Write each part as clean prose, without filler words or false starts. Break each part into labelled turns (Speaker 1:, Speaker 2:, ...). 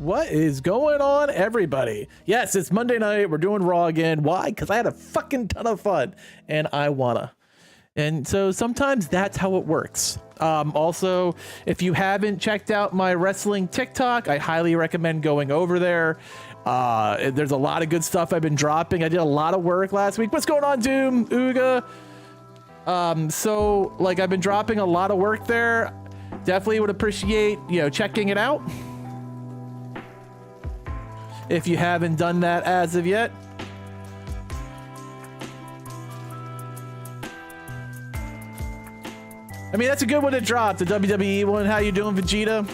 Speaker 1: What is going on, everybody? Yes, it's Monday night. We're doing Raw again. Why? Because I had a fucking ton of fun and I wanna. And so sometimes that's how it works. Also, if you haven't checked out my wrestling TikTok, I highly recommend going over there. There's a lot of good stuff I've been dropping. I did a lot of work last week. What's going on, Doom? Ooga? So like I've been dropping a lot of work there. Definitely would appreciate, checking it out. If you haven't done that as of yet. I mean, that's a good one to drop, the WWE one. How you doing, Vegeta?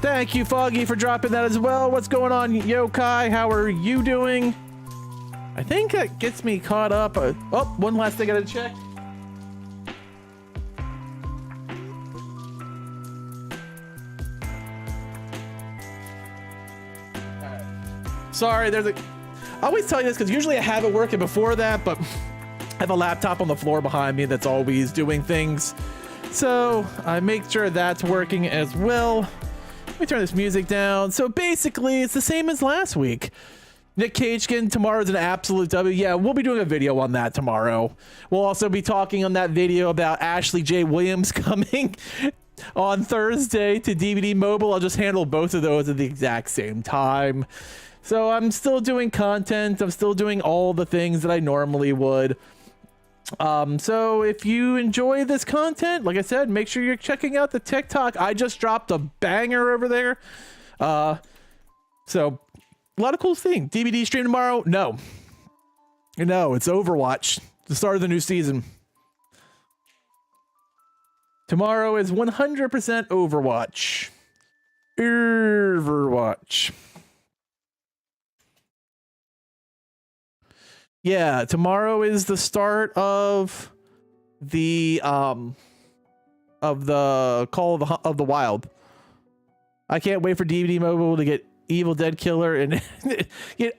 Speaker 1: Thank you, Foggy, for dropping that as well. What's going on, Yokai? How are you doing? I think that gets me caught up. Oh, one last thing I gotta check. Sorry, I always tell you this because usually I have it working before that, but I have a laptop on the floor behind me that's always doing things. So I make sure that's working as well. Let me turn this music down. So basically it's the same as last week. Nick Cage skin tomorrow's an absolute W. Yeah, we'll be doing a video on that tomorrow. We'll also be talking on that video about Ashley J. Williams coming on Thursday to DVD Mobile. I'll just handle both of those at the exact same time. So I'm still doing content. I'm still doing all the things that I normally would. So if you enjoy this content, like I said, make sure you're checking out the TikTok. I just dropped a banger over there. So a lot of cool things. DVD stream tomorrow? No, it's Overwatch, the start of the new season. Tomorrow is 100% Overwatch. Yeah, tomorrow is the start of the Call of the Wild. I can't wait for DVD Mobile to get Evil Dead Killer, and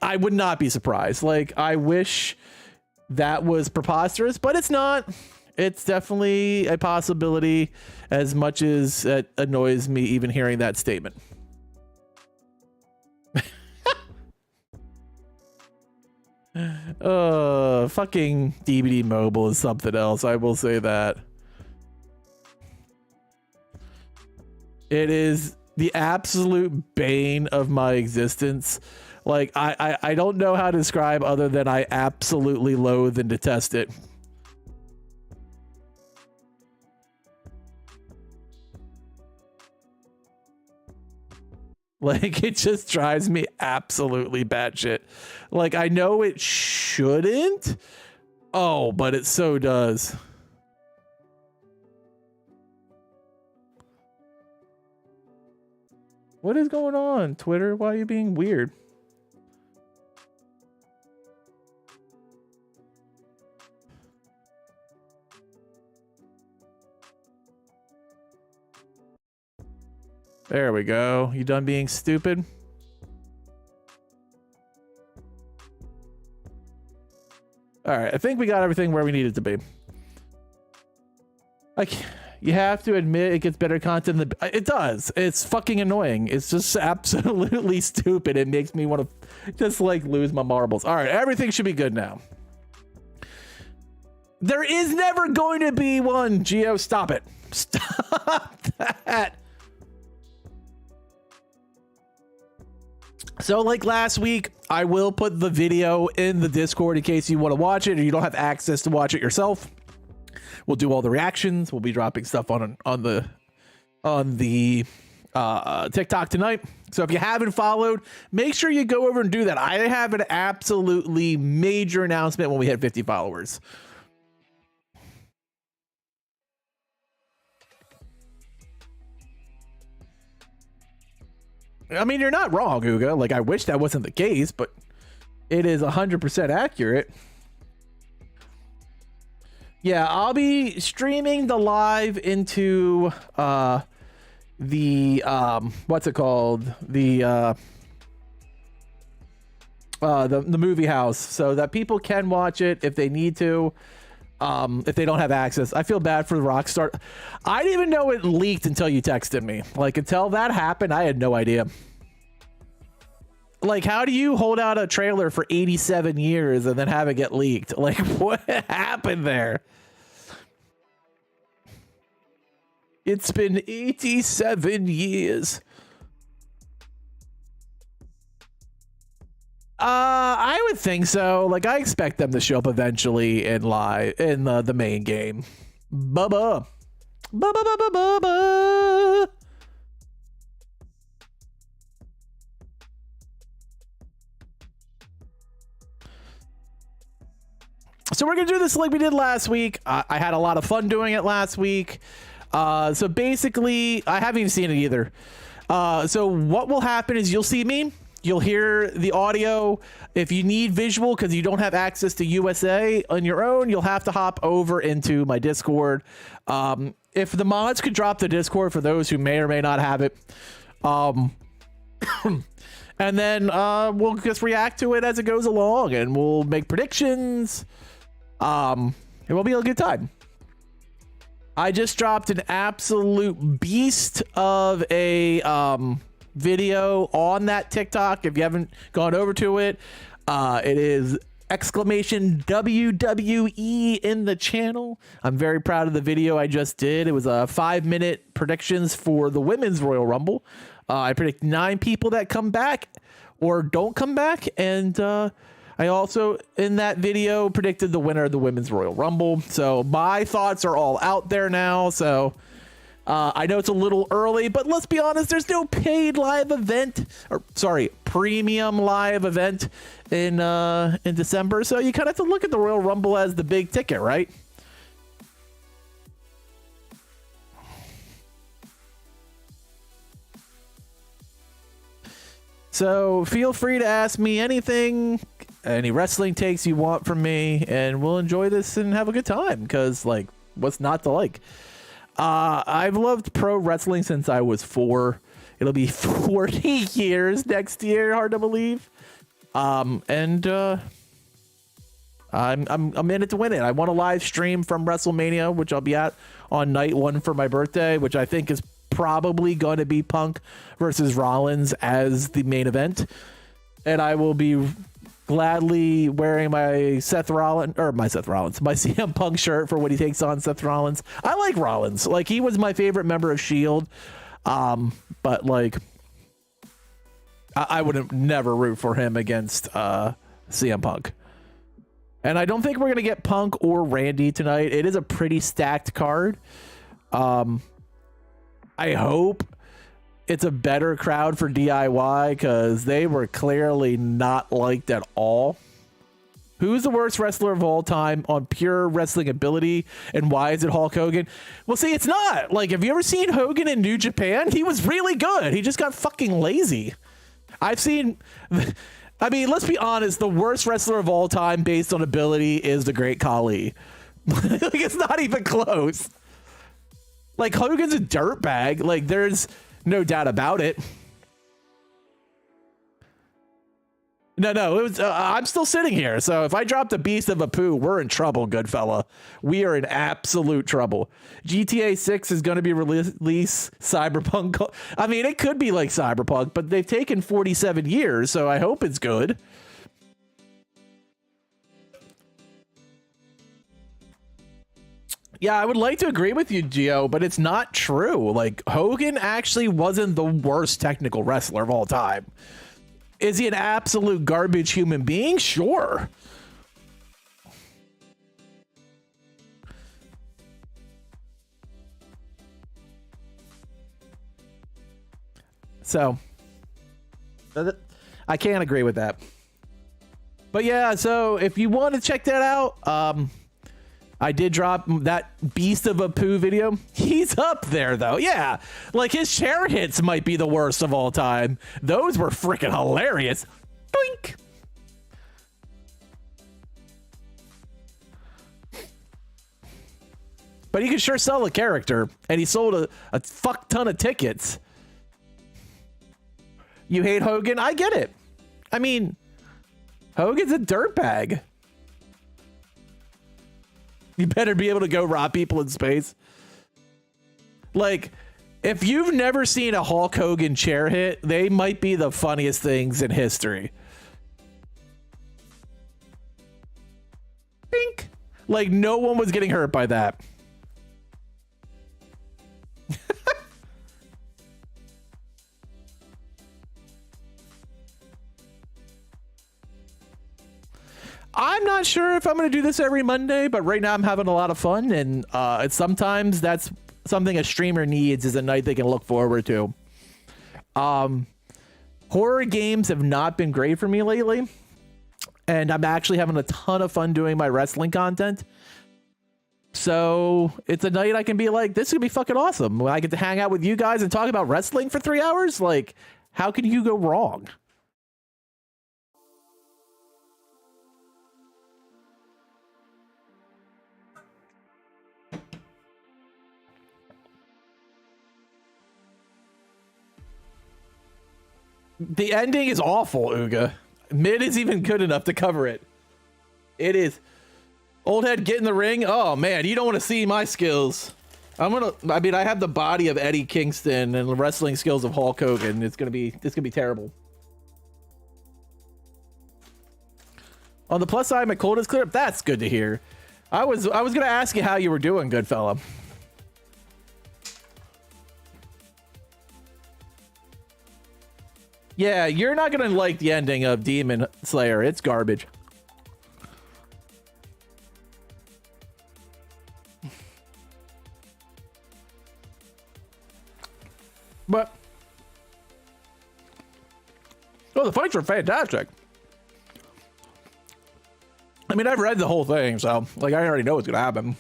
Speaker 1: I would not be surprised. Like, I wish that was preposterous, but it's not. It's definitely a possibility, as much as it annoys me even hearing that statement. Fucking DVD Mobile is something else, I will say that. It is the absolute bane of my existence. Like, I don't know how to describe other than I absolutely loathe and detest it. Like, it just drives me absolutely batshit. Like, I know it shouldn't. Oh, but it so does. What is going on, Twitter? Why are you being weird? There we go. You done being stupid? All right, I think we got everything where we need it to be. Like, you have to admit it gets better content than it does. It's fucking annoying. It's just absolutely stupid. It makes me want to just like lose my marbles. All right, everything should be good now. There is never going to be one. Geo, stop it. Stop that. So like last week, I will put the video in the Discord in case you want to watch it or you don't have access to watch it yourself. We'll do all the reactions. We'll be dropping stuff on the TikTok tonight. So if you haven't followed, make sure you go over and do that. I have an absolutely major announcement when we hit 50 followers. I mean, you're not wrong, Uga. Like, I wish that wasn't the case, but it is 100% accurate. Yeah, I'll be streaming the live into the what's it called? The the movie house, so that people can watch it if they need to. If they don't have access. I feel bad for the Rockstar. I didn't even know it leaked until you texted me. Like, until that happened, I had no idea. Like, how do you hold out a trailer for 87 years and then have it get leaked? Like, what happened there? It's been 87 years. I would think so. Like, I expect them to show up eventually in live in the main game. Bubba. Bubba. So we're gonna do this like we did last week. I had a lot of fun doing it last week. So basically, I haven't even seen it either. So what will happen is you'll see me. You'll hear the audio. If you need visual because you don't have access to USA on your own, you'll have to hop over into my Discord. If the mods could drop the Discord for those who may or may not have it. And then we'll just react to it as it goes along, and we'll make predictions. It will be a good time. I just dropped an absolute beast of a video on that TikTok. If you haven't gone over to it, it is exclamation WWE in the channel. I'm very proud of the video I just did. It was a 5-minute predictions for the Women's Royal Rumble. I predict 9 people that come back or don't come back, and I also in that video predicted the winner of the Women's Royal Rumble. So my thoughts are all out there now. So I know it's a little early, but let's be honest, there's no paid live event, or sorry, premium live event in December. So you kind of have to look at the Royal Rumble as the big ticket, right? So feel free to ask me anything, any wrestling takes you want from me, and we'll enjoy this and have a good time, because like, what's not to like? I've loved pro wrestling since I was 4. It'll be 40 years next year. Hard to believe. I'm in it to win it. I want a live stream from WrestleMania, which I'll be at on night 1 for my birthday, which I think is probably going to be Punk versus Rollins as the main event. And I will be gladly wearing my CM Punk shirt for when he takes on Seth Rollins. I like Rollins. Like, he was my favorite member of Shield. But like, I would never root for him against CM Punk. And I don't think we're gonna get Punk or Randy tonight. It is a pretty stacked card. I hope it's a better crowd for DIY, because they were clearly not liked at all. Who's the worst wrestler of all time on pure wrestling ability, and why is it Hulk Hogan? Well, see, it's not. Like, have you ever seen Hogan in New Japan? He was really good. He just got fucking lazy. I've seen... I mean, let's be honest. The worst wrestler of all time based on ability is the Great Khali. Like, it's not even close. Like, Hogan's a dirtbag. Like, there's no doubt about it. No, it was. I'm still sitting here. So if I drop the beast of a poo, we're in trouble, good fella. We are in absolute trouble. GTA 6 is going to be released. Cyberpunk. I mean, it could be like Cyberpunk, but they've taken 47 years, so I hope it's good. Yeah, I would like to agree with you, Gio, but it's not true. Like, Hogan actually wasn't the worst technical wrestler of all time. Is he an absolute garbage human being? Sure. So, I can't agree with that. But yeah, so if you want to check that out, I did drop that beast of a poo video. He's up there, though. Yeah, like his chair hits might be the worst of all time. Those were freaking hilarious. Doink. But he could sure sell a character, and he sold a fuck ton of tickets. You hate Hogan? I get it. I mean, Hogan's a dirtbag. You better be able to go rob people in space. Like, if you've never seen a Hulk Hogan chair hit, they might be the funniest things in history. Bink. Like, no one was getting hurt by that. I'm not sure if I'm going to do this every Monday, but right now I'm having a lot of fun, and sometimes that's something a streamer needs, is a night they can look forward to. Horror games have not been great for me lately, and I'm actually having a ton of fun doing my wrestling content. So it's a night I can be like, this is gonna be fucking awesome. When I get to hang out with you guys and talk about wrestling for 3 hours, like, how can you go wrong? The ending is awful, Uga. Mid is even good enough to cover it. It is. Old head, get in the ring. Oh man, you don't want to see my skills. I have the body of Eddie Kingston and the wrestling skills of Hulk Hogan. It's gonna be terrible. On the plus side, my cold is clear. That's good to hear. I was gonna ask you how you were doing, good fella. Yeah, you're not gonna like the ending of Demon Slayer. It's garbage. But the fights were fantastic. I mean, I've read the whole thing, so like I already know what's gonna happen.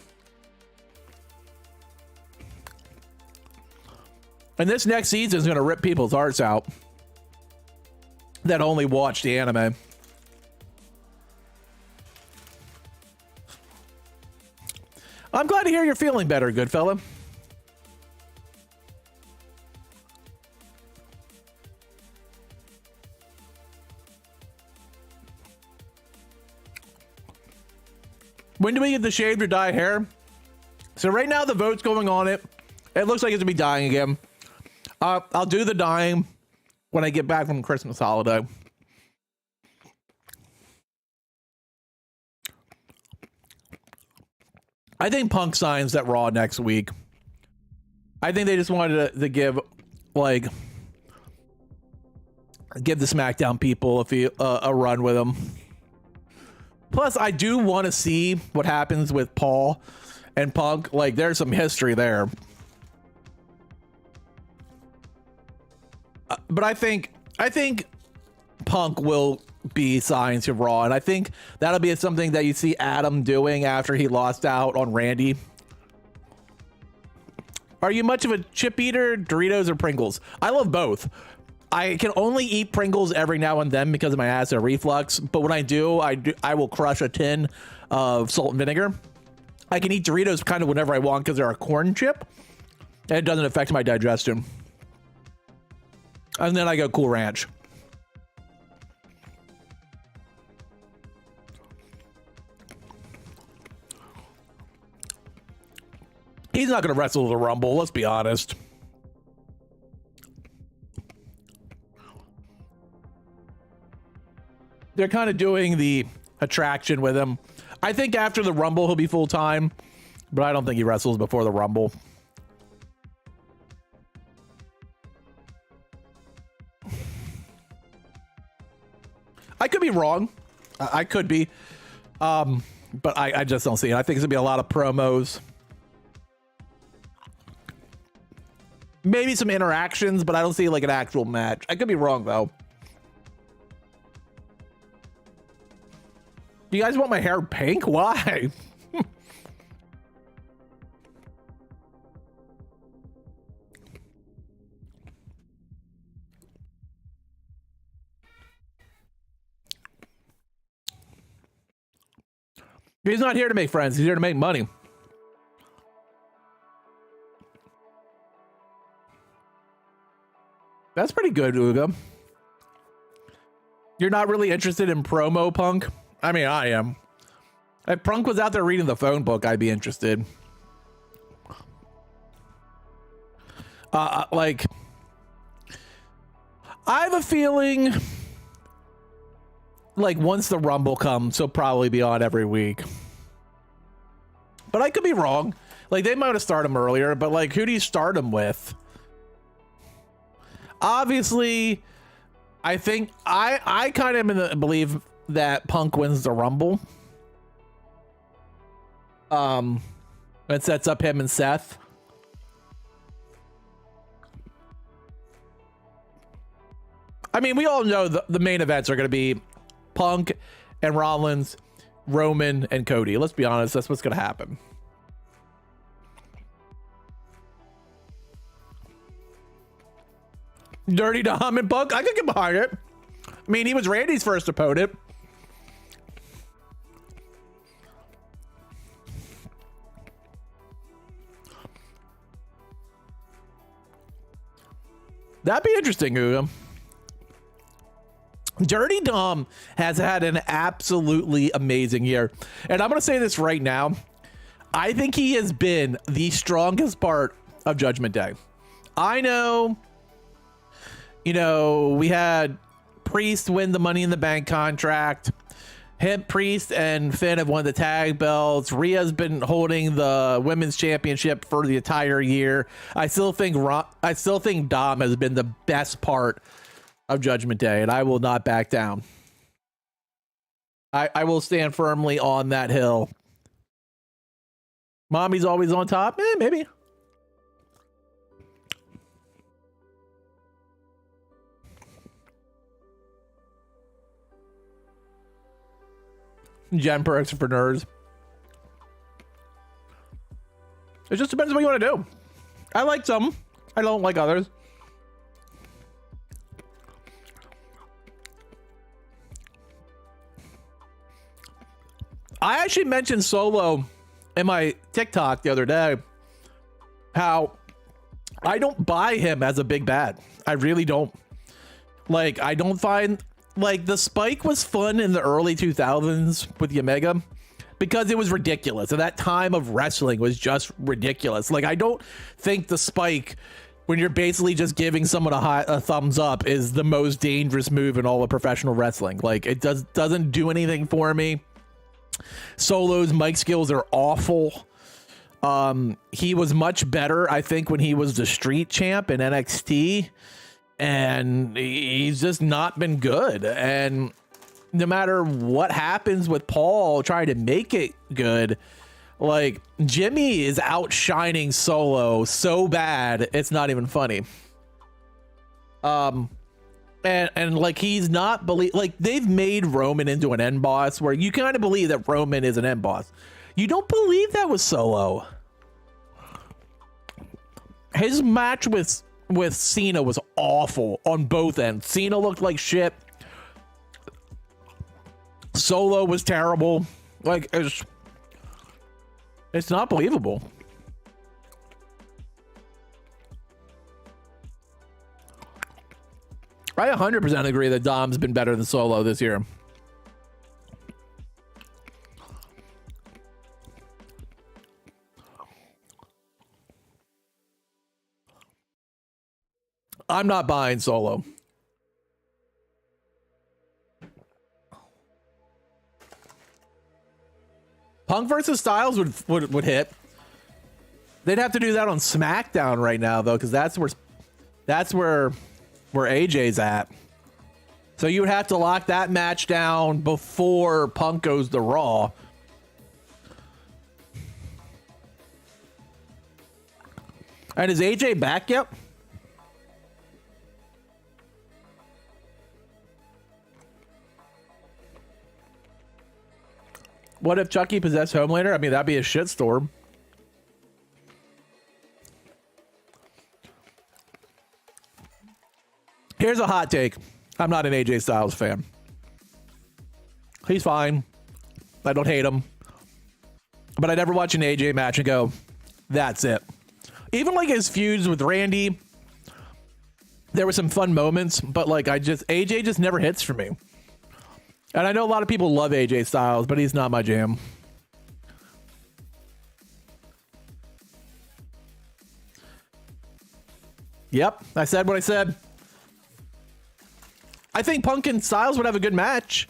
Speaker 1: And this next season is gonna rip people's hearts out that only watch the anime. I'm glad to hear you're feeling better, good fella. When do we get the shaved or dye hair? So right now the vote's going on it. It looks like it's gonna be dyeing again. I'll do the dyeing when I get back from Christmas holiday. I think Punk signs that Raw next week. I think they just wanted to give the SmackDown people a run with him. Plus, I do want to see what happens with Paul and Punk. Like, there's some history there. But I think Punk will be signed to Raw, and I think that'll be something that you see Adam doing after he lost out on Randy. Are you much of a chip eater, Doritos or Pringles? I love both. I can only eat Pringles every now and then because of my acid reflux, but when I do, I will crush a tin of salt and vinegar. I can eat Doritos kind of whenever I want because they're a corn chip, and it doesn't affect my digestion. And then I go Cool Ranch. He's not going to wrestle the Rumble, let's be honest. They're kind of doing the attraction with him. I think after the Rumble, he'll be full-time, but I don't think he wrestles before the Rumble. I could be wrong. I could be. But I just don't see it. I think it's going to be a lot of promos. Maybe some interactions, but I don't see like an actual match. I could be wrong, though. Do you guys want my hair pink? Why? He's not here to make friends. He's here to make money. That's pretty good, Uga. You're not really interested in promo Punk? I mean, I am. If Punk was out there reading the phone book, I'd be interested. Like, I have a feeling, like, once the Rumble comes, he'll probably be on every week. But I could be wrong. Like, they might have started him earlier, but, like, who do you start him with? Obviously, I think I kind of am in the believe that Punk wins the Rumble. It sets up him and Seth. I mean, we all know the main events are going to be Punk and Rollins, Roman and Cody. Let's be honest, that's what's going to happen. Dirty Dom and Punk, I could get behind it. I mean, he was Randy's first opponent. That'd be interesting, Uga. Dirty Dom has had an absolutely amazing year. And I'm going to say this right now. I think he has been the strongest part of Judgment Day. I know, you know, we had Priest win the Money in the Bank contract. Priest and Finn have won the tag belts. Rhea's been holding the women's championship for the entire year. I still think Dom has been the best part of Judgment Day, and I will not back down. I will stand firmly on that hill. Mommy's always on top? Maybe. Gen perks for nerds. It just depends on what you want to do. I like some. I don't like others. I actually mentioned Solo in my TikTok the other day, how I don't buy him as a big bad. I really don't. Like, I don't find, like, the Spike was fun in the early 2000s with the Omega because it was ridiculous. And that time of wrestling was just ridiculous. Like, I don't think the Spike, when you're basically just giving someone a thumbs up, is the most dangerous move in all of professional wrestling. Like, it doesn't do anything for me. Solo's mic skills are awful. He was much better, I think, when he was the street champ in NXT, and he's just not been good. And no matter what happens with Paul trying to make it good, like, Jimmy is outshining Solo so bad it's not even funny. And like, he's not like, they've made Roman into an end boss where you kind of believe that Roman is an end boss. You don't believe that with Solo. His match with Cena was awful on both ends. Cena looked like shit. Solo was terrible. Like, it's not believable. I 100% agree that Dom's been better than Solo this year. I'm not buying Solo. Punk versus Styles would hit. They'd have to do that on SmackDown right now, though, because that's where AJ's at. So you would have to lock that match down before Punk goes to Raw. And is AJ back yet? What if Chucky possessed Homelander? I mean, that'd be a shitstorm. Here's a hot take. I'm not an AJ Styles fan. He's fine. I don't hate him. But I never watch an AJ match and go, that's it. Even like his feuds with Randy, there were some fun moments, but like AJ just never hits for me. And I know a lot of people love AJ Styles, but he's not my jam. Yep, I said what I said. I think Punk and Styles would have a good match.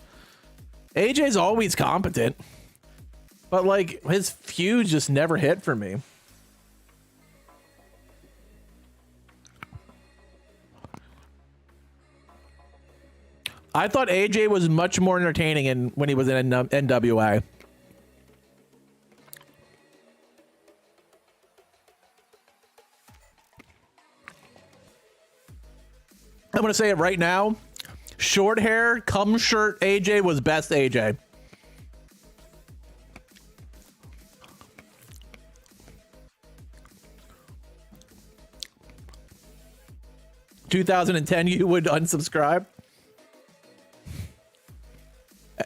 Speaker 1: AJ's always competent. But, like, his feuds just never hit for me. I thought AJ was much more entertaining when he was in NWA. I'm going to say it right now. Short hair, cum shirt AJ was best AJ. ...2010, you would unsubscribe?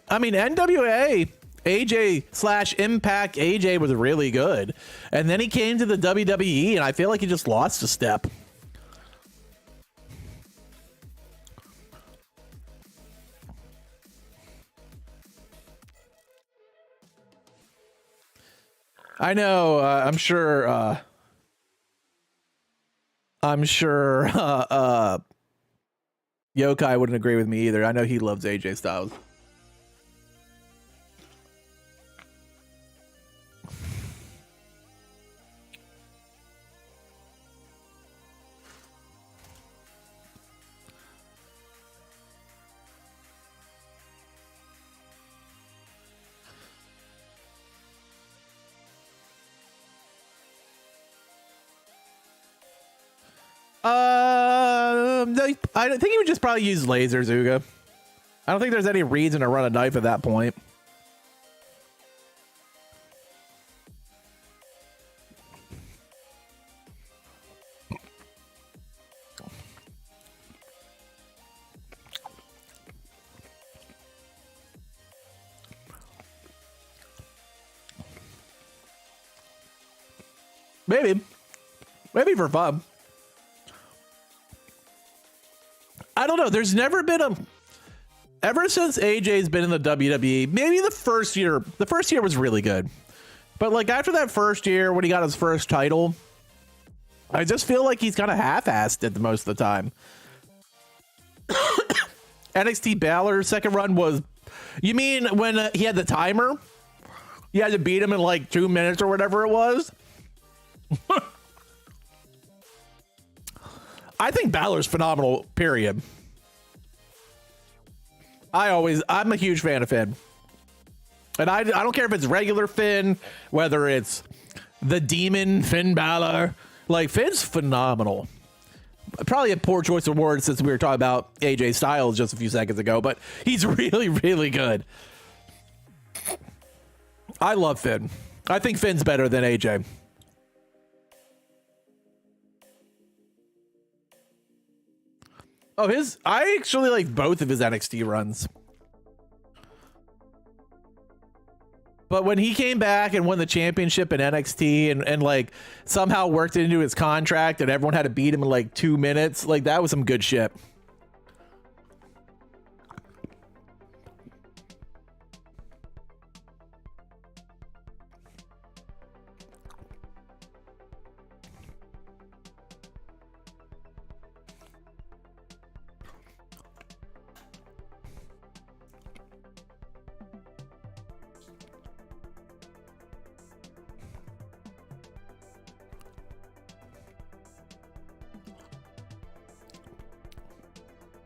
Speaker 1: I mean, NWA, AJ/Impact AJ was really good. And then he came to the WWE, and I feel like he just lost a step. I know, I'm sure Yokai wouldn't agree with me either. I know he loves AJ Styles. I think he would just probably use lasers, Uga. I don't think there's any reason to run a knife at that point. Maybe for fun. I don't know. There's never been ever since AJ's been in the WWE, maybe the first year was really good. But like after that first year when he got his first title, I just feel like he's kind of half-assed it most of the time. NXT Balor's second run was, you mean when he had the timer? You had to beat him in like 2 minutes or whatever it was? I think Balor's phenomenal, period. I'm a huge fan of Finn. And I don't care if it's regular Finn, whether it's the demon Finn Balor. Like, Finn's phenomenal. Probably a poor choice of words since we were talking about AJ Styles just a few seconds ago, but he's really, really good. I love Finn. I think Finn's better than AJ. Oh, I actually like both of his NXT runs. But when he came back and won the championship in NXT and like somehow worked it into his contract and everyone had to beat him in like 2 minutes, like that was some good shit.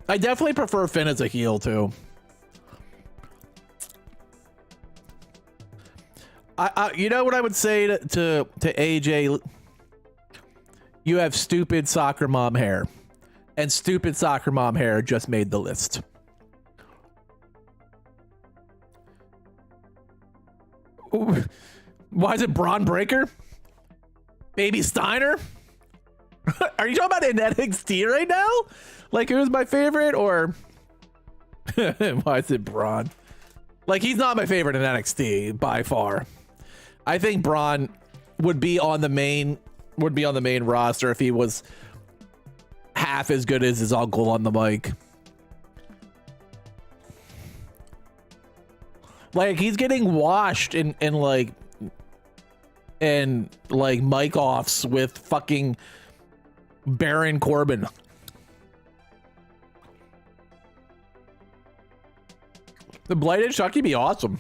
Speaker 1: I definitely prefer Finn as a heel too. You know what I would say to AJ? You have stupid soccer mom hair, and stupid soccer mom hair just made the list. Ooh. Why is it Braun Breaker? Baby Steiner? Are you talking about in NXT right now? Like, who's my favorite, or why is it Braun? Like, he's not my favorite in NXT by far. I think Braun would be on the main roster if he was half as good as his uncle on the mic. Like, he's getting washed in like mic offs with fucking Baron Corbin. The Blighted Chucky be awesome.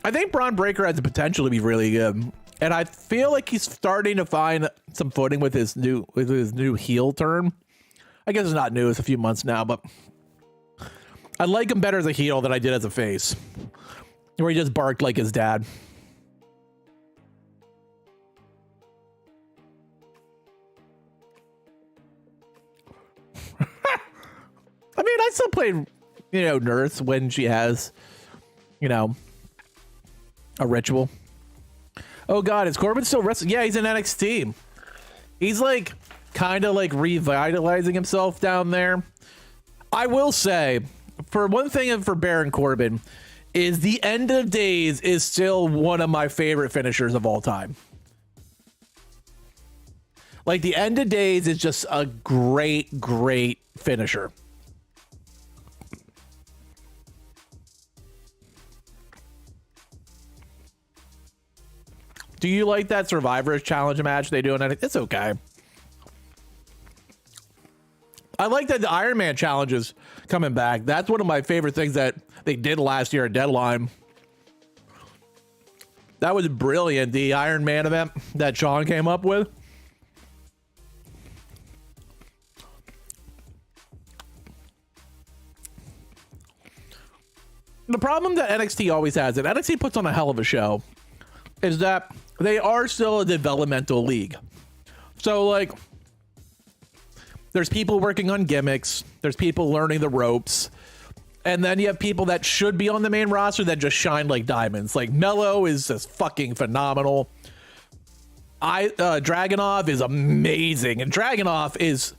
Speaker 1: I think Braun Breaker has the potential to be really good, and I feel like he's starting to find some footing with his new heel turn. I guess it's not new; it's a few months now, but I like him better as a heel than I did as a face, where he just barked like his dad. I mean, I still play, Nurse when she has, a ritual. Oh God, is Corbin still wrestling? Yeah, he's in NXT. He's like kind of like revitalizing himself down there. I will say, for one thing, and for Baron Corbin, is the End of Days is still one of my favorite finishers of all time. Like, the End of Days is just a great finisher. Do you like that Survivors Challenge match they do in it? It's okay. I like that the Iron Man challenge is coming back. That's one of my favorite things that they did last year at Deadline. That was brilliant. The Iron Man event that Sean came up with. The problem that NXT always has, and NXT puts on a hell of a show, is that they are still a developmental league. So, like, there's people working on gimmicks, there's people learning the ropes, and then you have people that should be on the main roster that just shine like diamonds. Like, Mello is just fucking phenomenal. Dragunov is amazing, and Dragunov is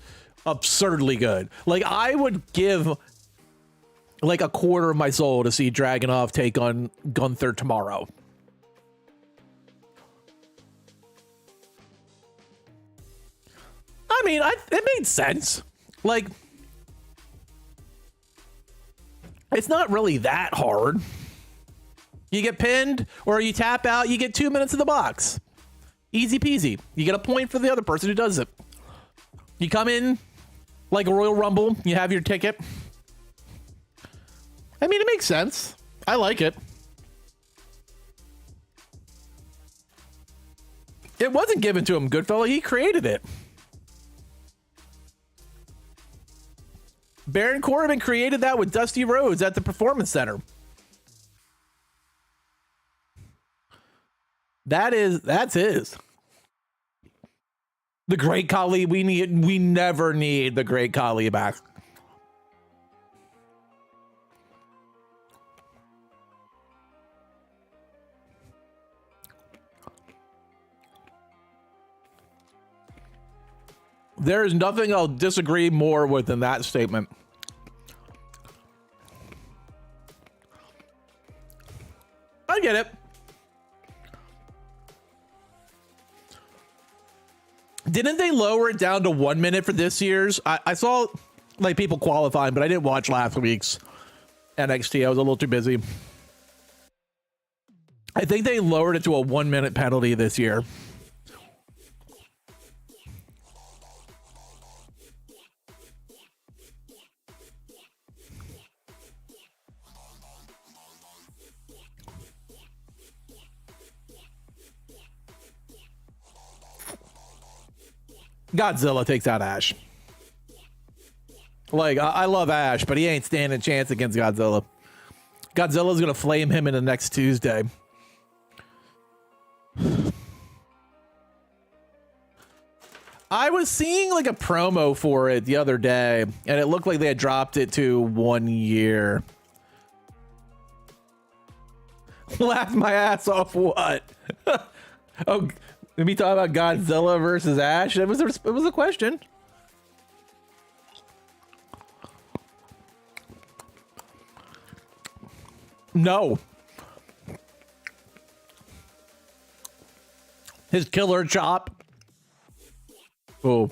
Speaker 1: absurdly good. Like, I would give like a quarter of my soul to see Dragunov take on Gunther tomorrow. I mean, it made sense. Like, it's not really that hard. You get pinned or you tap out, you get 2 minutes in the box. Easy peasy. You get a point for the other person who does it. You come in like a Royal Rumble, you have your ticket. I mean, it makes sense. I like it. It wasn't given to him, Goodfellow. He created it. Baron Corbin created that with Dusty Rhodes at the Performance Center. That's his. The Great Khali, we never need the Great Khali back. There is nothing I'll disagree more with than that statement. I get it. Didn't they lower it down to 1 minute for this year's? I saw like people qualifying, but I didn't watch last week's NXT. I was a little too busy. I think they lowered it to a 1 minute penalty this year. Godzilla takes out Ash. Like, I love Ash, but he ain't standing a chance against Godzilla. Godzilla's gonna flame him in the next Tuesday. I was seeing like a promo for it the other day, and it looked like they had dropped it to 1 year. Laughed my ass off. What? Oh, let me talk about Godzilla versus Ash. It was a question. No. His killer chop. Oh.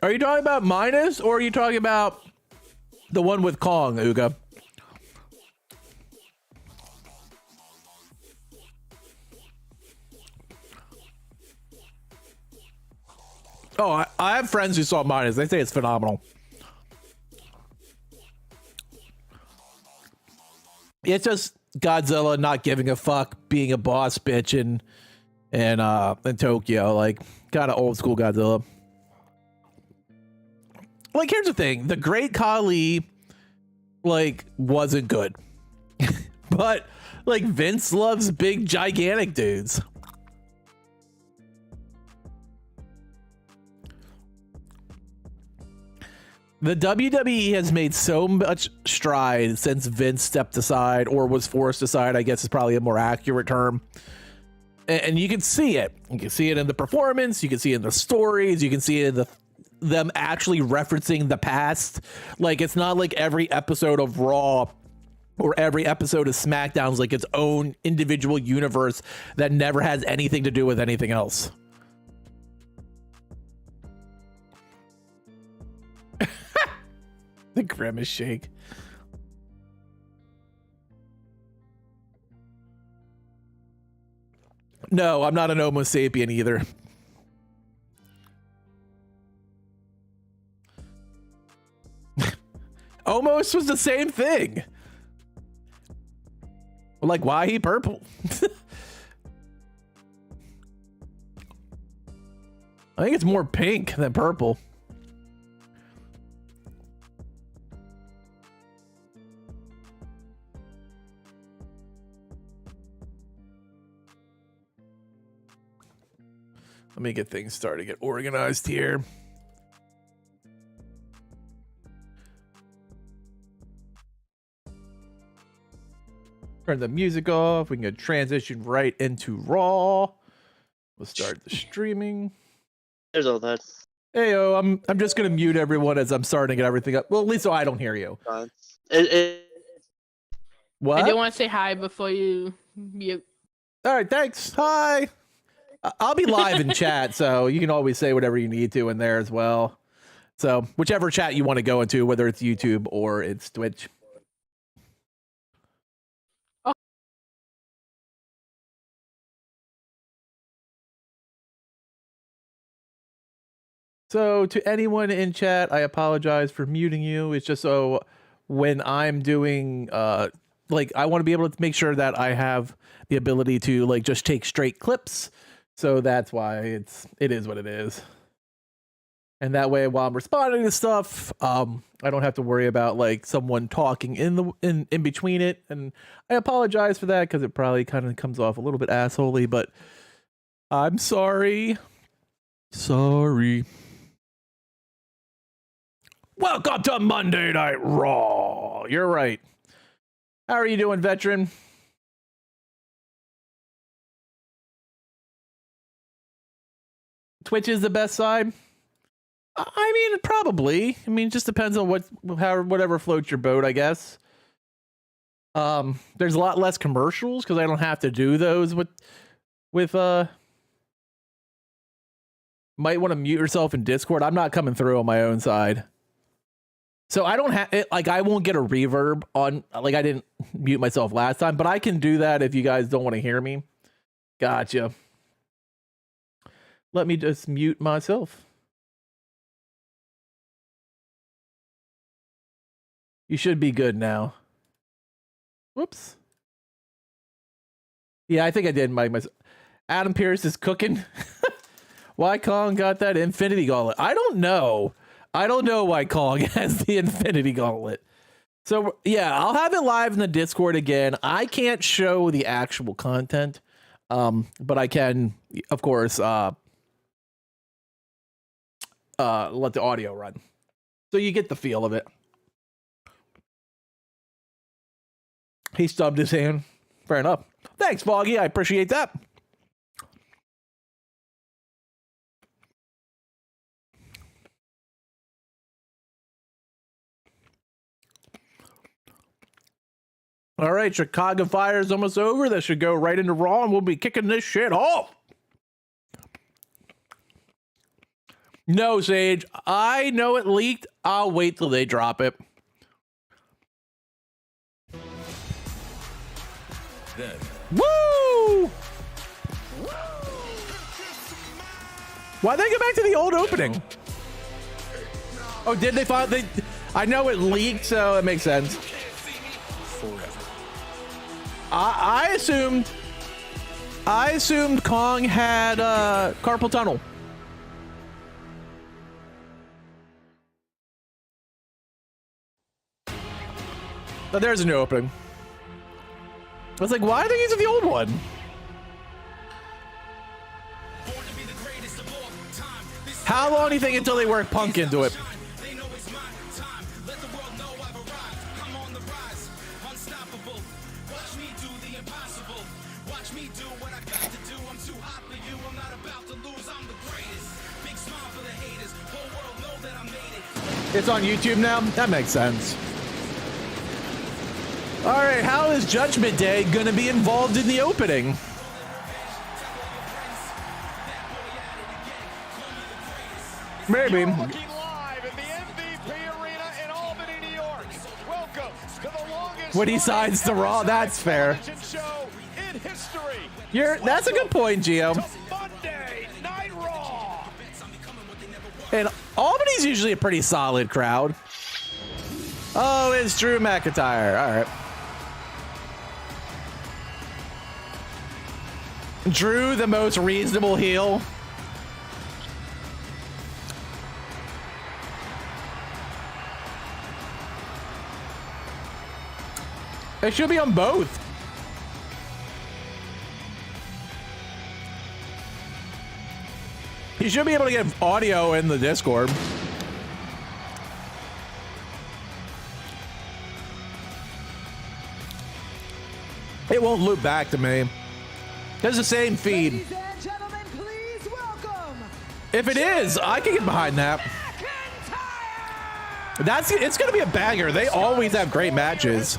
Speaker 1: Are you talking about Minus, or are you talking about the one with Kong, Uga? Oh, I have friends who saw Minus. They say it's phenomenal. It's just Godzilla not giving a fuck, being a boss bitch in Tokyo, like kind of old school Godzilla. Like, here's the thing: the Great Khali, like, wasn't good, but like Vince loves big, gigantic dudes. The WWE has made so much stride since Vince stepped aside, or was forced aside, I guess is probably a more accurate term. And you can see it. You can see it in the performance. You can see it in the stories. You can see it in them actually referencing the past. Like, it's not like every episode of Raw or every episode of SmackDown is like its own individual universe that never has anything to do with anything else. The grimace shake. No, I'm not an Homo sapien either. Almost was the same thing. Like, why he purple? I think it's more pink than purple. Let me get things started, get organized here. Turn the music off. We can transition right into Raw. We'll start the streaming.
Speaker 2: There's all that.
Speaker 1: Heyo, I'm just gonna mute everyone as I'm starting to get everything up. Well, at least so I don't hear you. What?
Speaker 3: I did want to say hi before you mute.
Speaker 1: All right, thanks. Hi. I'll be live in chat, so you can always say whatever you need to in there as well. So whichever chat you want to go into, whether it's YouTube or it's Twitch.
Speaker 3: Oh.
Speaker 1: So to anyone in chat, I apologize for muting you. It's just so when I'm doing like, I want to be able to make sure that I have the ability to like just take straight clips. So that's why it is what it is. And that way, while I'm responding to stuff, I don't have to worry about like someone talking in between it. And I apologize for that because it probably kind of comes off a little bit assholey, but I'm sorry. Sorry. Welcome to Monday Night Raw. You're right. How are you doing, veteran? Twitch is the best side. I mean, probably. I mean, it just depends on whatever floats your boat, I guess. There's a lot less commercials because I don't have to do those with might want to mute yourself in Discord. I'm not coming through on my own side. So I don't have it, like, I won't get a reverb on, like, I didn't mute myself last time, but I can do that if you guys don't want to hear me. Gotcha. Let me just mute myself. You should be good now. Whoops. Yeah, I think I did mic myself. Adam Pierce is cooking. Why Kong got that Infinity Gauntlet? I don't know. I don't know why Kong has the Infinity Gauntlet. So, yeah, I'll have it live in the Discord again. I can't show the actual content, but I can, of course, let the audio run. So you get the feel of it. He stubbed his hand. Fair enough. Thanks, Foggy. I appreciate that. All right, Chicago Fire is almost over. That should go right into Raw, and we'll be kicking this shit off. No, Sage. I know it leaked. I'll wait till they drop it.
Speaker 2: Then.
Speaker 1: Woo! Why'd they go back to the old opening? Oh, did they find they? I know it leaked, so it makes sense. I assumed Kong had carpal tunnel. But there's a new opening. I was like, why are they using the old one? How long do you think until they work Punk into it? It's on YouTube now? That makes sense. All right, how is Judgment Day going to be involved in the opening? Maybe.
Speaker 4: You're looking live in the MVP Arena in Albany, New York. Welcome to the longest
Speaker 1: When he signs to Raw, that's fair.
Speaker 4: show in history.
Speaker 1: That's a good point, Gio.
Speaker 4: To Monday Night Raw.
Speaker 1: And Albany's usually a pretty solid crowd. Oh, it's Drew McIntyre. All right. Drew, the most reasonable heel. It should be on both. You should be able to get audio in the Discord. It won't loop back to me. There's the same feed.
Speaker 5: Ladies and gentlemen, please welcome.
Speaker 1: If it is, I can get behind that. It's gonna be a banger. They always have great matches.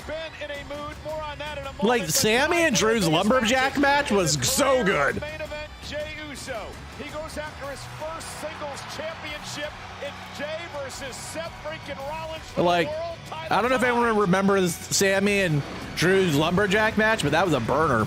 Speaker 1: Like Sami and Drew's lumberjack match was so good.
Speaker 4: Main event, Jey Uso. He goes after his first singles championship in Jey versus Seth freaking Rollins.
Speaker 1: Like, I don't know if anyone remembers Sami and Drew's lumberjack match, but that was a burner.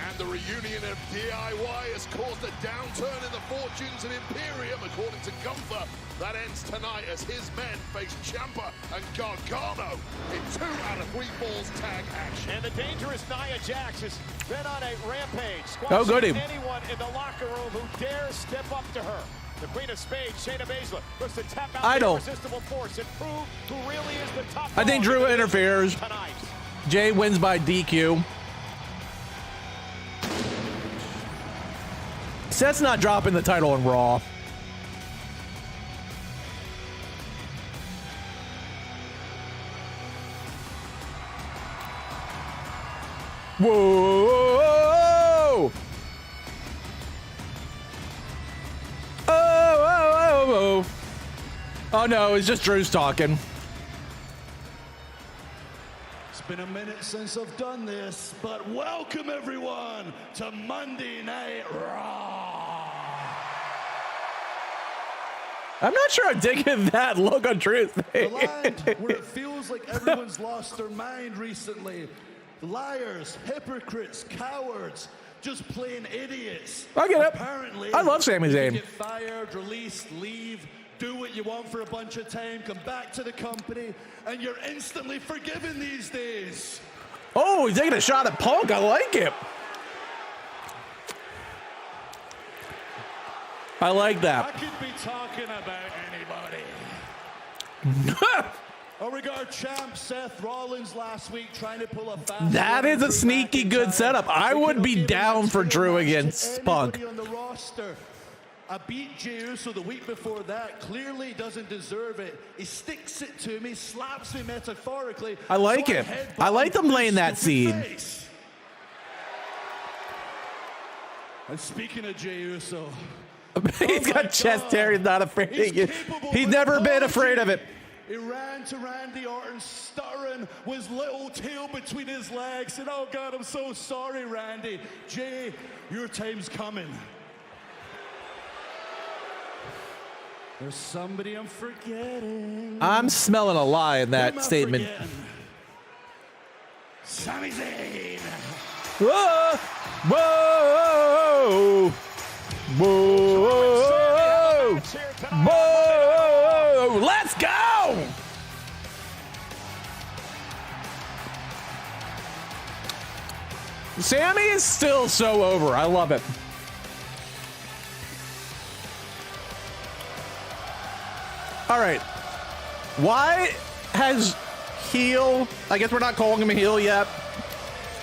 Speaker 6: And the reunion of DIY has caused a downturn in the fortunes of Imperium, according to Gunther. That ends tonight as his men face Ciampa and Gargano in 2 out of 3 falls tag action.
Speaker 4: And the dangerous Nia Jax has been on a rampage,
Speaker 1: Oh, goody.
Speaker 4: squashing anyone in the locker room who dares step up to her. The Queen of Spades, Shayna Baszler, looks to tap out the irresistible force and prove who really is the top.
Speaker 1: I think
Speaker 4: dog
Speaker 1: Drew
Speaker 4: in the
Speaker 1: interferes.
Speaker 4: tonight.
Speaker 1: Jay wins by DQ. Seth's not dropping the title in Raw. Whoa! Oh, oh, oh, oh. Oh no, it's just Drew's talking.
Speaker 7: It's been a minute since I've done this, but welcome everyone to Monday Night Raw.
Speaker 1: I'm not sure I'm digging that look on Drew's
Speaker 7: The
Speaker 1: face.
Speaker 7: land where it feels like everyone's lost their mind recently. Liars, hypocrites, cowards, just plain idiots.
Speaker 1: I get it.
Speaker 7: Apparently,
Speaker 1: I love Sami
Speaker 7: you
Speaker 1: Zayn.
Speaker 7: get fired, released, leave, do what you want for a bunch of time, come back to the company, and you're instantly forgiven these days.
Speaker 1: Oh, he's taking a shot at Punk. I like it. I like
Speaker 7: I
Speaker 1: that.
Speaker 7: could be talking about anybody. Oh, regard champ Seth Rollins last week trying to pull a fast.
Speaker 1: That is a sneaky good setup. I would be down for Drew against Punk.
Speaker 7: On the roster. I beat Jey Uso the week before that. Clearly doesn't deserve it. He sticks it to me, slaps me metaphorically.
Speaker 1: I like
Speaker 7: So
Speaker 1: it.
Speaker 7: headbutt
Speaker 1: I like
Speaker 7: him
Speaker 1: them laying that
Speaker 7: stupid
Speaker 1: seed.
Speaker 7: face. And speaking of Jey Uso,
Speaker 1: He's got chest hair. He's not afraid of it. He's never been afraid of it.
Speaker 7: He ran to Randy Orton, stuttering with his little tail between his legs. And oh God, I'm so sorry, Randy. Jey, your time's coming. There's somebody I'm forgetting.
Speaker 1: I'm smelling a lie in that statement.
Speaker 7: Sami Zayn.
Speaker 1: Whoa! Whoa! Whoa! Whoa! Let's go! Sami is still so over. I love it. All right. Why has heel, I guess we're not calling him a heel yet,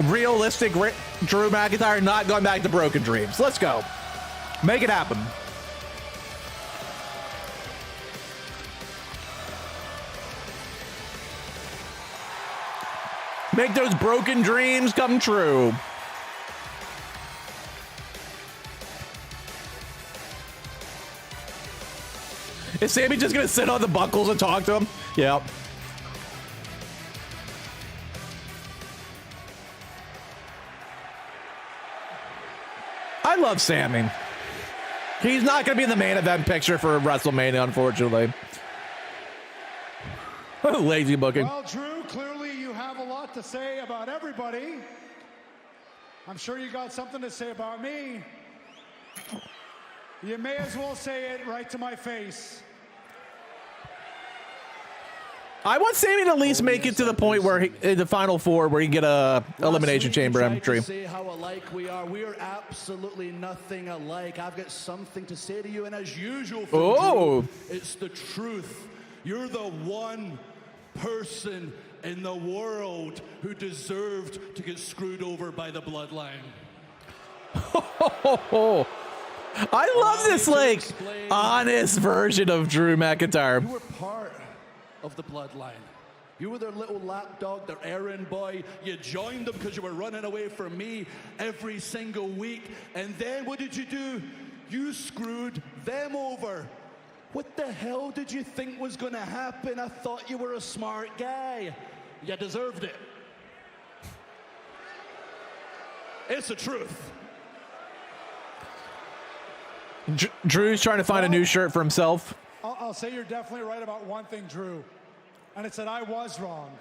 Speaker 1: realistic Drew McIntyre not going back to Broken Dreams? Let's go. Make it happen. Make those broken dreams come true. Is Sami just gonna sit on the buckles and talk to him? Yep. I love Sami. He's not gonna be in the main event picture for WrestleMania, unfortunately. Lazy booking.
Speaker 2: Well, Drew, clearly you have a lot to say about everybody. I'm sure you got something to say about me. You may as well say it right to my face.
Speaker 1: I want Sami to at least make it to the point where in the final four where he can get a elimination chamber entry.
Speaker 7: Say how alike we are. We are absolutely nothing alike. I've got something to say to you, and as usual, Drew, it's the truth. You're the one person in the world who deserved to get screwed over by the bloodline.
Speaker 1: I love this like honest version of Drew McIntyre.
Speaker 7: You were part of the bloodline. You were their little lapdog, their errand boy. You joined them because you were running away from me every single week. And then what did you do? You screwed them over. What the hell did you think was going to happen? I thought you were a smart guy. You deserved it. It's the truth.
Speaker 1: Drew's trying to find a new shirt for himself.
Speaker 2: I'll say you're definitely right about one thing, Drew. And it's that I was wrong.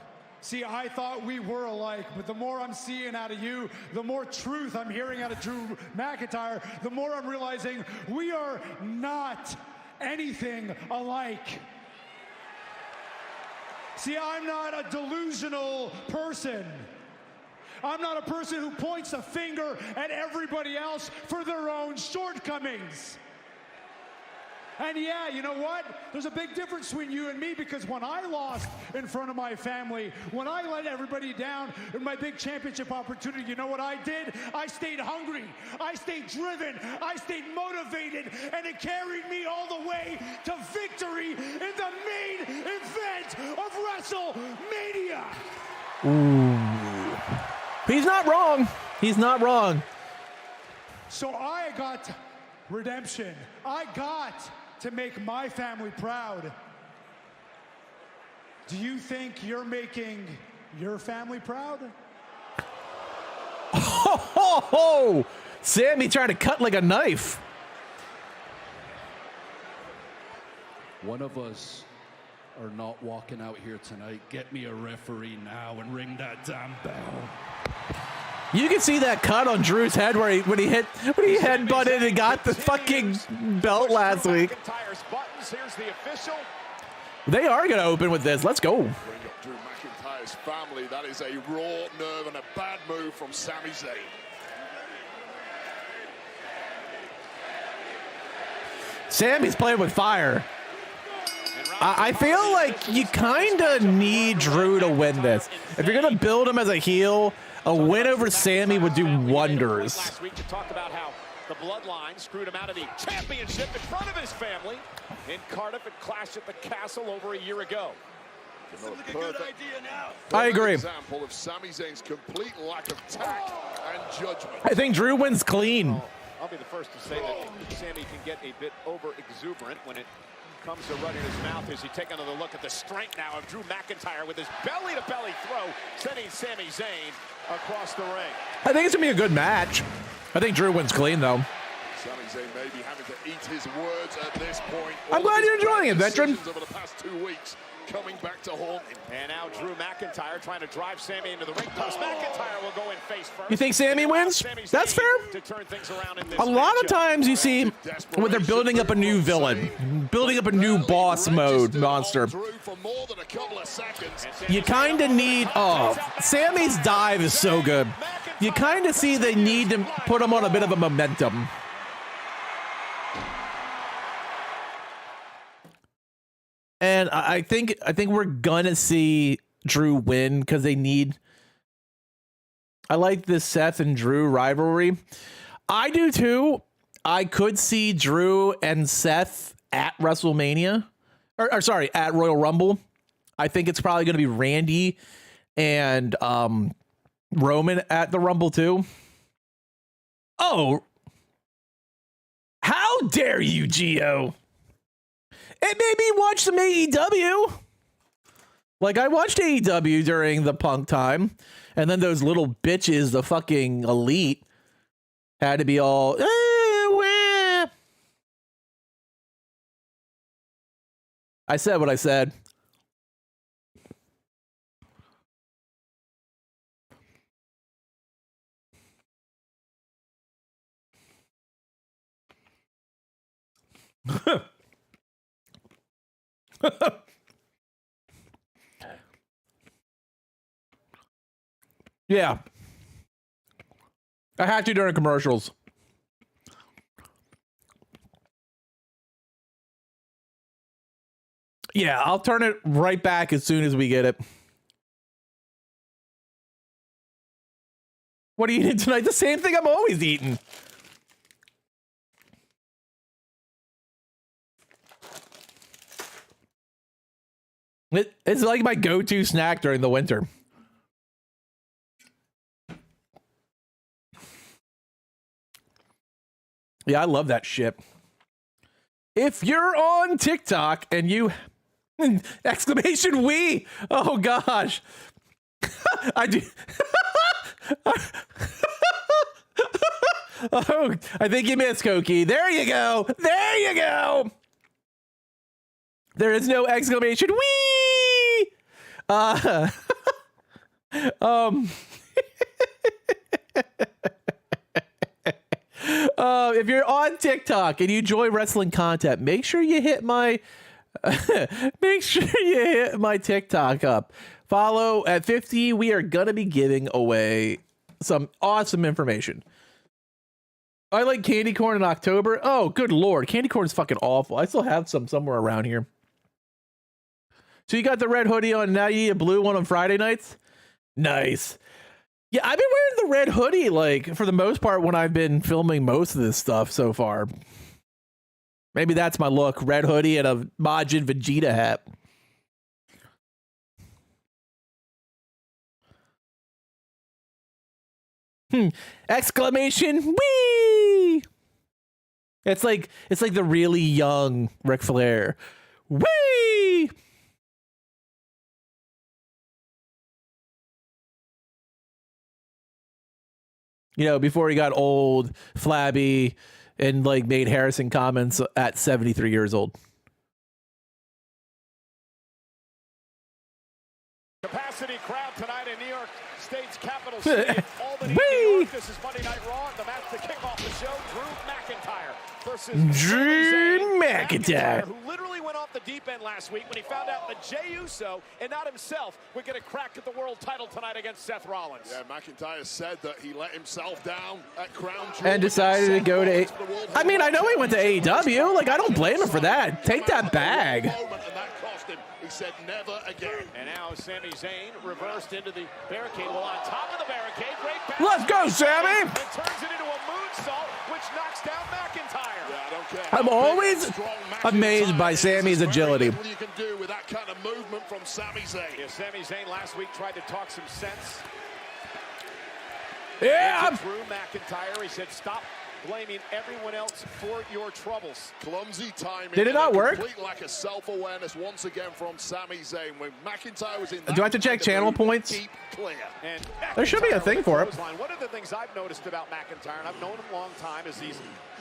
Speaker 2: See, I thought we were alike, but the more I'm seeing out of you, the more truth I'm hearing out of Drew McIntyre, the more I'm realizing we are not anything alike. See, I'm not a delusional person. I'm not a person who points a finger at everybody else for their own shortcomings. And yeah, you know what? There's a big difference between you and me, because when I lost in front of my family, when I let everybody down in my big championship opportunity, you know what I did? I stayed hungry. I stayed driven. I stayed motivated. And it carried me all the way to victory in the main event of WrestleMania.
Speaker 1: Ooh. He's not wrong. He's not wrong.
Speaker 2: So I got redemption. I got to make my family proud. Do you think you're making your family proud?
Speaker 1: Oh, Sami trying to cut like a knife.
Speaker 7: One of us are not walking out here tonight. Get me a referee now and ring that damn bell.
Speaker 1: You can see that cut on Drew's head where when he headbutted and got the fucking belt last week.
Speaker 4: Here's the official.
Speaker 1: They are going to open with this. Let's go.
Speaker 6: Bring up Drew McIntyre's family. That is a raw nerve and a bad move from Sami Zayn.
Speaker 1: Sami's playing with fire. I feel like you kind of need Drew to win this. If you're going to build him as a heel, a win over Sami would do wonders.
Speaker 4: Last week to talk about how the bloodline screwed him out of the championship in front of his family in Cardiff at Clash at the Castle over a year ago.
Speaker 7: Seems like a good idea now.
Speaker 1: I agree.
Speaker 6: Example of Sami Zayn's complete lack of tact and judgment.
Speaker 1: I think Drew wins clean.
Speaker 4: I'll be the first to say that Sami can get a bit over exuberant when it comes to running his mouth as he take another look at the strength now of Drew McIntyre with his belly-to-belly throw, sending Sami Zayn across the ring.
Speaker 1: I think it's going to be a good match. I think Drew wins clean, though.
Speaker 6: Sami Zayn may be having to eat his words at this point.
Speaker 1: I'm glad you're enjoying it, veteran.
Speaker 6: Over the past 2 weeks, coming back to haunt him.
Speaker 4: And now Drew McIntyre trying to drive Sami into the ring post. McIntyre will go in face first.
Speaker 1: You think Sami wins? That's fair.
Speaker 4: To turn things around in this
Speaker 1: A lot of
Speaker 4: matchup.
Speaker 1: times you see when they're building up a new villain, building up a new boss mode monster, you kind of need, Sami's dive is so good. You kind of see they need to put him on a bit of a momentum. And I think we're gonna see Drew win because they need. I like this Seth and Drew rivalry. I do too. I could see Drew and Seth at WrestleMania, or sorry, at Royal Rumble. I think it's probably gonna be Randy and Roman at the Rumble too. Oh, how dare you, Gio? It made me watch some AEW. Like, I watched AEW during the Punk time, and then those little bitches, the fucking Elite, had to be all, wah. I said what I said. Yeah. I had to during commercials. Yeah, I'll turn it right back as soon as we get it. What are you eating tonight? The same thing I'm always eating. It's like my go-to snack during the winter. Yeah, I love that shit. If you're on TikTok and you... exclamation we! Oh, gosh. I do... oh, I think you missed, Koki. There you go. There you go. There is no exclamation wee. If you're on TikTok and you enjoy wrestling content, make sure you hit my TikTok up. Follow at 50. We are gonna be giving away some awesome information. I like candy corn in October. Oh, good lord, candy corn is fucking awful. I still have some somewhere around here. So you got the red hoodie on, now you need a blue one on Friday nights? Nice. Yeah, I've been wearing the red hoodie, like, for the most part when I've been filming most of this stuff so far. Maybe that's my look. Red hoodie and a Majin Vegeta hat. Exclamation, wee! It's like the really young Ric Flair. Wee! You know, before he got old, flabby, and like made Harrison comments at 73 years old.
Speaker 4: Capacity crowd tonight in New York State's capital city, Albany, New York. This is Monday Night Raw. The match to kick off the show, Drew McIntyre versus
Speaker 1: Drew McIntyre,
Speaker 4: who literally went off the deep end last week when he found out that Jey Uso and not himself would get a crack at the world title tonight against Seth Rollins.
Speaker 6: Yeah, McIntyre said that he let himself down at Crown Jewel
Speaker 1: and decided to go to... I mean, I know he went to AEW. Like, I don't blame him for that. Take that bag.
Speaker 6: He said never again.
Speaker 4: And now Sami Zayn reversed into the barricade. Well, on top of the barricade, great pass.
Speaker 1: Let's go, Sami!
Speaker 4: And turns it into a moonsault, which knocks down McIntyre.
Speaker 6: Yeah, I don't care.
Speaker 1: I'm always amazed by Sami's agility.
Speaker 6: What you can do with that kind of movement from Sami Zayn.
Speaker 4: Yeah, Sami Zayn last week tried to talk some sense.
Speaker 1: Yeah!
Speaker 4: Drew McIntyre, he said, stop blaming everyone else for your troubles.
Speaker 6: Clumsy timing.
Speaker 1: Did it not
Speaker 6: and a
Speaker 1: work?
Speaker 6: Complete lack of self-awareness once again from Sami Zayn. When McIntyre was in
Speaker 1: Do I have to check channel points?
Speaker 6: Keep clear.
Speaker 4: And
Speaker 1: There should be a thing for it.
Speaker 4: One of the things I've noticed about McIntyre, and I've known him a long time, is he's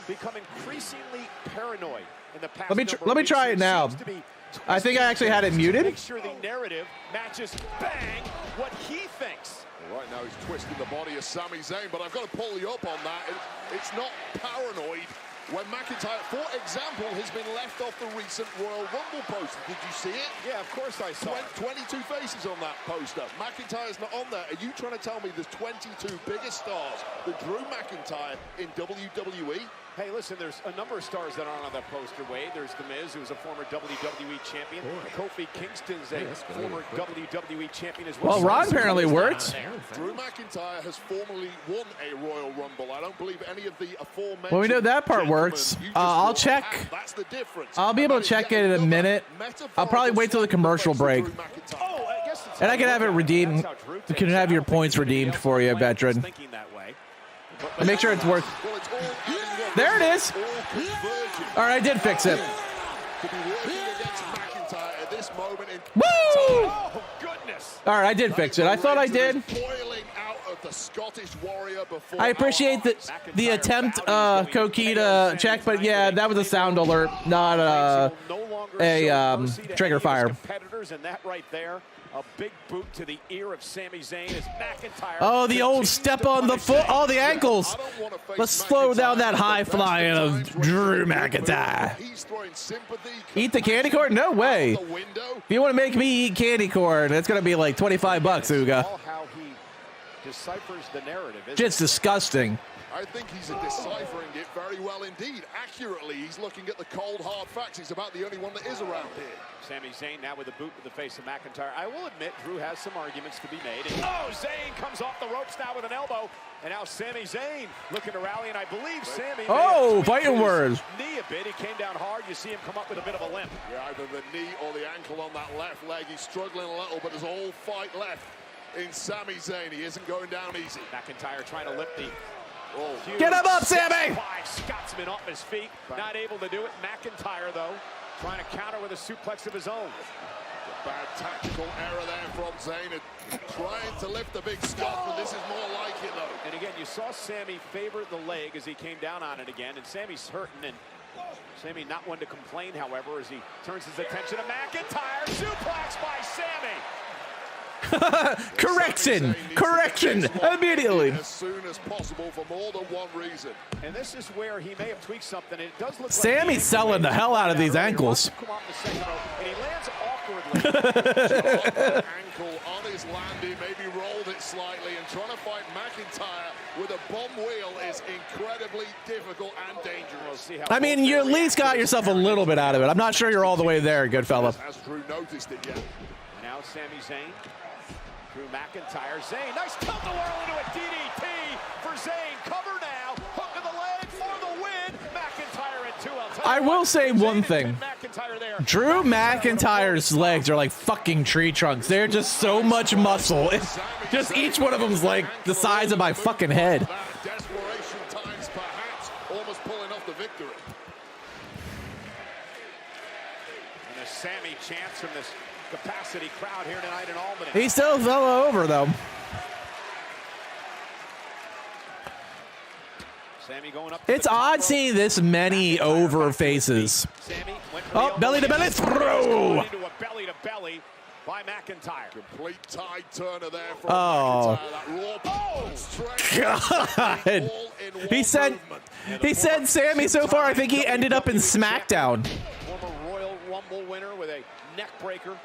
Speaker 4: become increasingly paranoid in the past.
Speaker 1: Let me try it now. I think I actually had it muted.
Speaker 4: Make sure the narrative matches bang what he thinks.
Speaker 6: Right now he's twisting the body of Sami Zayn, but I've got to pull you up on that. It's not paranoid when McIntyre, for example, has been left off the recent Royal Rumble poster. Did you see it?
Speaker 4: Yeah, of course I saw it.
Speaker 6: 22 faces on that poster. McIntyre's not on there. Are you trying to tell me there's 22 biggest stars than Drew McIntyre in WWE?
Speaker 4: Hey, listen, there's a number of stars that aren't on that poster, Wade. There's The Miz, who's a former WWE champion. Kofi Kingston's a former WWE champion as well.
Speaker 1: Well, Ron apparently worked.
Speaker 6: Drew McIntyre has formerly won a Royal Rumble. I don't believe any of the aforementioned.
Speaker 1: Well, we know that part works. I'll check.
Speaker 6: That's the difference.
Speaker 1: I'll be able to check it in a minute. I'll probably wait till the commercial break.
Speaker 4: Oh, I guess it's
Speaker 1: And I can have it redeemed. You can have your points redeemed for you, veteran. And make sure it's worth. There it is. All right, I did fix it. Woo!
Speaker 4: Oh, goodness.
Speaker 1: All right, I did fix it. I thought I did. I appreciate the attempt, Koki, to check, but yeah, that was a sound alert, not a trigger fire.
Speaker 4: Competitors, and that right there, a big boot to the ear of Sami Zayn as McIntyre.
Speaker 1: Oh, the old step on the foot. Oh, the ankles. Let's slow down that high flying of Drew McIntyre. Eat the candy corn? No way. If you want to make me eat candy corn, it's going to be like $25, Uga.
Speaker 4: How he deciphers the narrative.
Speaker 1: Just disgusting.
Speaker 6: I think he's deciphering it very well indeed. Accurately, he's looking at the cold, hard facts. He's about the only one that is around here.
Speaker 4: Sami Zayn now with a boot to the face of McIntyre. I will admit, Drew has some arguments to be made. And, oh, Zayn comes off the ropes now with an elbow. And now Sami Zayn looking to rally, and I believe Sami.
Speaker 1: Oh, fighting words.
Speaker 4: Knee a bit. He came down hard. You see him come up with a bit of a limp.
Speaker 6: Yeah, either the knee or the ankle on that left leg. He's struggling a little, but there's all fight left in Sami Zayn. He isn't going down easy.
Speaker 4: McIntyre trying to lift the.
Speaker 6: Oh.
Speaker 1: Get him up, Sami!
Speaker 4: Scotsman off his feet. Not able to do it. McIntyre, though, trying to counter with a suplex of his own.
Speaker 6: Bad tactical error there from Zayn. Trying to lift the big Scotsman. This is more like it, though.
Speaker 4: And again, you saw Sami favor the leg as he came down on it again. And Sami's hurting. And Sami not one to complain, however, as he turns his attention to McIntyre. Suplex by Sami.
Speaker 1: Correction immediately.
Speaker 6: As soon as possible for more than one reason.
Speaker 4: And this is where he may have tweaked something. It does look
Speaker 1: Sammy's
Speaker 4: like
Speaker 1: selling the hell out of these ankles.
Speaker 4: And he lands awkwardly.
Speaker 6: Ankle on his landing, maybe rolled it slightly, and trying to fight McIntyre with a bomb wheel is incredibly difficult and dangerous.
Speaker 1: I mean, you at least got yourself a little bit out of it. I'm not sure you're all the way there, good fella.
Speaker 6: Has Drew noticed it yet?
Speaker 4: Now Sami Zayn. Drew McIntyre. Zayn, nice tilt-a-whirl into a DDT for Zayn. Cover now. Hook of the leg for the win. McIntyre at 2.
Speaker 1: I will say one thing. Drew McIntyre's legs are like fucking tree trunks. They're just so much muscle. It's just each one of them's like the size of my fucking head.
Speaker 6: Desperation times perhaps almost pulling off the victory.
Speaker 4: And a Sami chance from this capacity crowd here tonight in Albany.
Speaker 1: He still fell over though.
Speaker 4: Sami going up.
Speaker 1: It's odd seeing this many over faces. Oh, belly to belly throw.
Speaker 4: Into a belly to belly by McIntyre.
Speaker 6: Complete tide turner there from
Speaker 1: Oh. God. He said Sami so far. I think he ended up in SmackDown.
Speaker 4: Former Royal Rumble winner with a neck breaker.